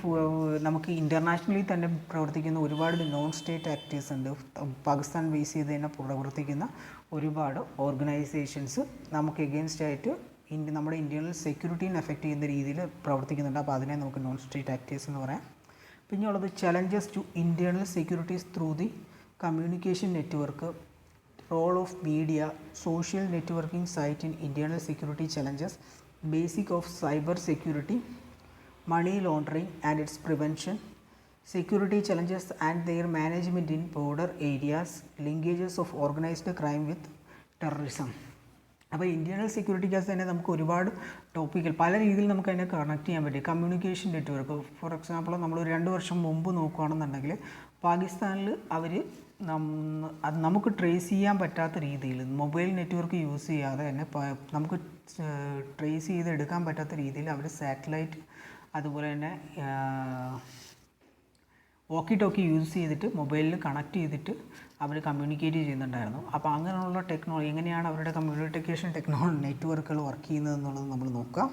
നമുക്ക് ഇൻ്റർനാഷണലി തന്നെ പ്രവർത്തിക്കുന്ന ഒരുപാട് നോൺ സ്റ്റേറ്റ് ആക്ടേഴ്സ് ഉണ്ട്. പാകിസ്ഥാൻ ബേസ് ചെയ്ത് തന്നെ പ്രവർത്തിക്കുന്ന ഒരുപാട് ഓർഗനൈസേഷൻസ് നമുക്ക് എഗെയിൻസ്റ്റ് ആയിട്ട് നമ്മുടെ ഇന്ത്യയിൽ സെക്യൂരിറ്റീനെ എഫക്റ്റ് ചെയ്യുന്ന രീതിയിൽ പ്രവർത്തിക്കുന്നുണ്ട്. അപ്പോൾ അതിനെ നമുക്ക് നോൺ സ്റ്റേറ്റ് ആക്ടേഴ്സ് എന്ന് പറയാം. പിന്നെയുള്ളത് challenges to internal securities through the communication network, role of media, social networking site in internal security challenges, basic of cyber security, money laundering and its prevention, security challenges and their management in border areas, linkages of organized crime with terrorism. അപ്പോൾ ഇൻറ്റേർണൽ സെക്യൂരിറ്റിക്കകത്ത് തന്നെ നമുക്ക് ഒരുപാട് ടോപ്പിക്കൽ പല രീതിയിൽ നമുക്ക് അതിനെ കണക്ട് ചെയ്യാൻ പറ്റും. കമ്മ്യൂണിക്കേഷൻ നെറ്റ്വർക്ക് ഫോർ എക്സാമ്പിൾ നമ്മൾ 2 വർഷം മുമ്പ് നോക്കുകയാണെന്നുണ്ടെങ്കിൽ പാകിസ്ഥാനിൽ അവർ അത് നമുക്ക് ട്രേസ് ചെയ്യാൻ പറ്റാത്ത രീതിയിൽ മൊബൈൽ നെറ്റ്വർക്ക് യൂസ് ചെയ്യാതെ തന്നെ നമുക്ക് ട്രേസ് ചെയ്തെടുക്കാൻ പറ്റാത്ത രീതിയിൽ അവർ സാറ്റലൈറ്റ് അതുപോലെ തന്നെ വോക്കി ടോക്കി യൂസ് ചെയ്തിട്ട് മൊബൈലിൽ കണക്ട് ചെയ്തിട്ട് അവർ കമ്മ്യൂണിക്കേറ്റ് ചെയ്യുന്നുണ്ടായിരുന്നു. അപ്പോൾ അങ്ങനെയുള്ള ടെക്നോളജി എങ്ങനെയാണ് അവരുടെ കമ്മ്യൂണിക്കേഷൻ നെറ്റ്വർക്കുകൾ വർക്ക് ചെയ്യുന്നത് എന്നുള്ളത് നമ്മൾ നോക്കാം.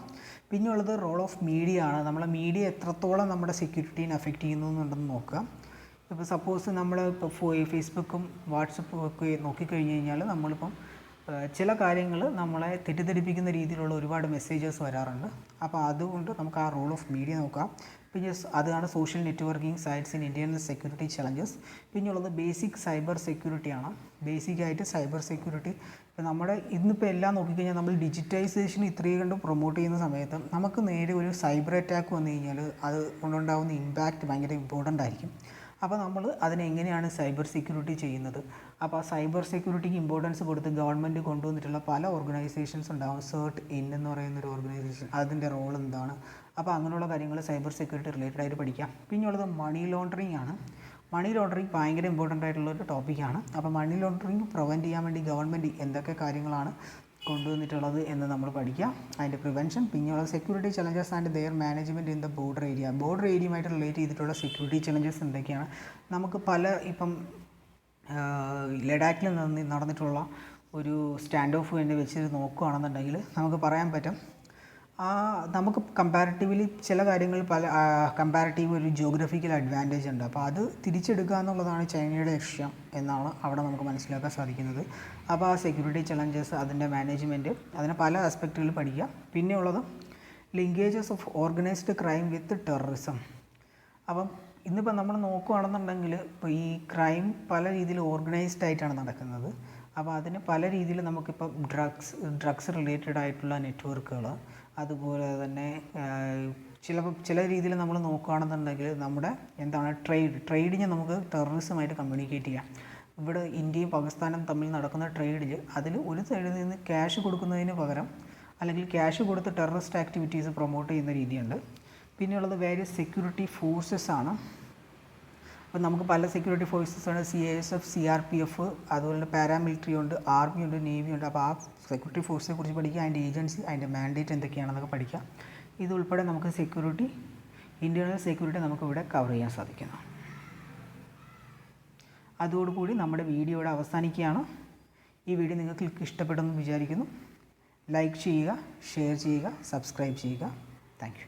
പിന്നെ ഉള്ളത് റോൾ ഓഫ് മീഡിയ ആണ്. നമ്മളെ മീഡിയ എത്രത്തോളം നമ്മുടെ സെക്യൂരിറ്റീനെ അഫക്റ്റ് ചെയ്യുന്നുണ്ടെന്ന് നോക്കാം. ഇപ്പോൾ സപ്പോസ് നമ്മൾ ഇപ്പോൾ ഫേസ്ബുക്കും വാട്സപ്പും ഒക്കെ നോക്കിക്കഴിഞ്ഞ് കഴിഞ്ഞാൽ നമ്മളിപ്പം ചില കാര്യങ്ങൾ നമ്മളെ തെറ്റിദ്ധരിപ്പിക്കുന്ന രീതിയിലുള്ള ഒരുപാട് മെസ്സേജസ് വരാറുണ്ട്. അപ്പോൾ അതുകൊണ്ട് നമുക്ക് ആ റോൾ ഓഫ് മീഡിയ നോക്കാം. പിന്നെ അതാണ് social networking sites in internal security challenges. പിന്നെയുള്ളത് ബേസിക് സൈബർ സെക്യൂരിറ്റിയാണ്. ബേസിക്കായിട്ട് സൈബർ സെക്യൂരിറ്റി ഇപ്പോൾ നമ്മുടെ ഇന്നിപ്പോൾ എല്ലാം നോക്കിക്കഴിഞ്ഞാൽ നമ്മൾ ഡിജിറ്റൈസേഷൻ ഇത്രയും കണ്ട് പ്രൊമോട്ട് ചെയ്യുന്ന സമയത്ത് നമുക്ക് നേരെ ഒരു സൈബർ അറ്റാക്ക് വന്നു കഴിഞ്ഞാൽ അത് കൊണ്ടുണ്ടാകുന്ന ഇമ്പാക്റ്റ് ഭയങ്കര ഇമ്പോർട്ടൻ്റ് ആയിരിക്കും. അപ്പോൾ നമ്മൾ അതിനെങ്ങനെയാണ് സൈബർ സെക്യൂരിറ്റി ചെയ്യുന്നത്? അപ്പോൾ ആ സൈബർ സെക്യൂരിറ്റിക്ക് ഇമ്പോർട്ടൻസ് കൊടുത്ത് ഗവൺമെൻറ് കൊണ്ടുവന്നിട്ടുള്ള പല ഓർഗനൈസേഷൻസ് ഉണ്ടാകും. CERT in എന്ന് പറയുന്നൊരു ഓർഗനൈസേഷൻ, അതിൻ്റെ റോൾ എന്താണ്? അപ്പോൾ അങ്ങനെയുള്ള കാര്യങ്ങൾ സൈബർ സെക്യൂരിറ്റി റിലേറ്റഡ് ആയിട്ട് പഠിക്കാം. പിന്നെയുള്ളത് മണി ലോണ്ടറിങ് ആണ്. മണി ലോണ്ടറിങ് ഭയങ്കര ഇമ്പോർട്ടൻ്റ് ആയിട്ടുള്ളൊരു ടോപ്പിക്കാണ്. അപ്പോൾ മണി ലോണ്ടറിങ് പ്രിവെൻറ്റ് ചെയ്യാൻ വേണ്ടി ഗവൺമെൻറ് എന്തൊക്കെ കാര്യങ്ങളാണ് കൊണ്ടുവന്നിട്ടുള്ളത് എന്ന് നമ്മൾ പഠിക്കാം, അതിൻ്റെ പ്രിവെൻഷൻ. പിന്നെയുള്ള security challenges and their management in the border area. Border ഏരിയയുമായിട്ട് റിലേറ്റ് ചെയ്തിട്ടുള്ള സെക്യൂരിറ്റി ചലഞ്ചസ് എന്തൊക്കെയാണ്? നമുക്ക് ഇപ്പം ലഡാക്കിൽ നടന്നിട്ടുള്ള ഒരു സ്റ്റാൻഡ് ഓഫ് തന്നെ വെച്ച് നോക്കുകയാണെന്നുണ്ടെങ്കിൽ നമുക്ക് പറയാൻ പറ്റും നമുക്ക് കമ്പാരിറ്റീവ്ലി ചില കാര്യങ്ങൾ കമ്പാരിറ്റീവ് ഒരു ജിയോഗ്രഫിക്കൽ അഡ്വാൻറ്റേജ് ഉണ്ട്. അപ്പോൾ അത് തിരിച്ചെടുക്കുക എന്നുള്ളതാണ് ചൈനയുടെ ലക്ഷ്യം എന്നാണ് അവിടെ നമുക്ക് മനസ്സിലാക്കാൻ സാധിക്കുന്നത്. അപ്പോൾ ആ സെക്യൂരിറ്റി ചലഞ്ചസ്, അതിൻ്റെ മാനേജ്മെൻറ്റ്, അതിനെ പല ആസ്പെക്റ്റുകളിൽ പഠിക്കുക. പിന്നെയുള്ളത് linkages of organised crime with terrorism. അപ്പം ഇന്നിപ്പോൾ നമ്മൾ നോക്കുകയാണെന്നുണ്ടെങ്കിൽ ഇപ്പോൾ ഈ ക്രൈം പല രീതിയിൽ ഓർഗനൈസ്ഡ് ആയിട്ടാണ് നടക്കുന്നത്. അപ്പോൾ അതിന് പല രീതിയിൽ നമുക്കിപ്പോൾ ഡ്രഗ്സ് റിലേറ്റഡ് ആയിട്ടുള്ള നെറ്റ്വർക്കുകൾ, അതുപോലെ തന്നെ ചില രീതിയിൽ നമ്മൾ നോക്കുകയാണെന്നുണ്ടെങ്കിൽ നമ്മുടെ ട്രേഡിനെ നമുക്ക് ടെററിസമായിട്ട് കമ്മ്യൂണിക്കേറ്റ് ചെയ്യാം. ഇവിടെ ഇന്ത്യയും പാകിസ്ഥാനും തമ്മിൽ നടക്കുന്ന ട്രേഡിൽ അതിൽ ഒരു സൈഡിൽ നിന്ന് ക്യാഷ് കൊടുക്കുന്നതിന് പകരം അല്ലെങ്കിൽ ക്യാഷ് കൊടുത്ത് ടെററിസ്റ്റ് ആക്ടിവിറ്റീസ് പ്രൊമോട്ട് ചെയ്യുന്ന രീതിയുണ്ട്. പിന്നെയുള്ളത് വേരിയസ് സെക്യൂരിറ്റി ഫോഴ്സസ് ആണ്. അപ്പോൾ നമുക്ക് പല സെക്യൂരിറ്റി ഫോഴ്സസാണ്, CISF, CRPF, അതുപോലെ പാരാമിലിറ്ററി ഉണ്ട്, ആർമി ഉണ്ട്, നേവി ഉണ്ട്. അപ്പോൾ ആ സെക്യൂരിറ്റി ഫോഴ്സിനെ കുറിച്ച് പഠിക്കുക, അതിൻ്റെ ഏജൻസി, അതിൻ്റെ മാൻഡേറ്റ് എന്തൊക്കെയാണെന്നൊക്കെ പഠിക്കുക. ഇതുൾപ്പെടെ നമുക്ക് ഇൻറ്റേർണൽ സെക്യൂരിറ്റി നമുക്കിവിടെ കവർ ചെയ്യാൻ സാധിക്കുന്നു. അതോടുകൂടി നമ്മുടെ വീഡിയോ ഇവിടെ അവസാനിക്കുകയാണ്. ഈ വീഡിയോ നിങ്ങൾക്ക് ഇഷ്ടപ്പെടുമെന്ന് വിചാരിക്കുന്നു. ലൈക്ക് ചെയ്യുക, ഷെയർ ചെയ്യുക, സബ്സ്ക്രൈബ് ചെയ്യുക. Thank you.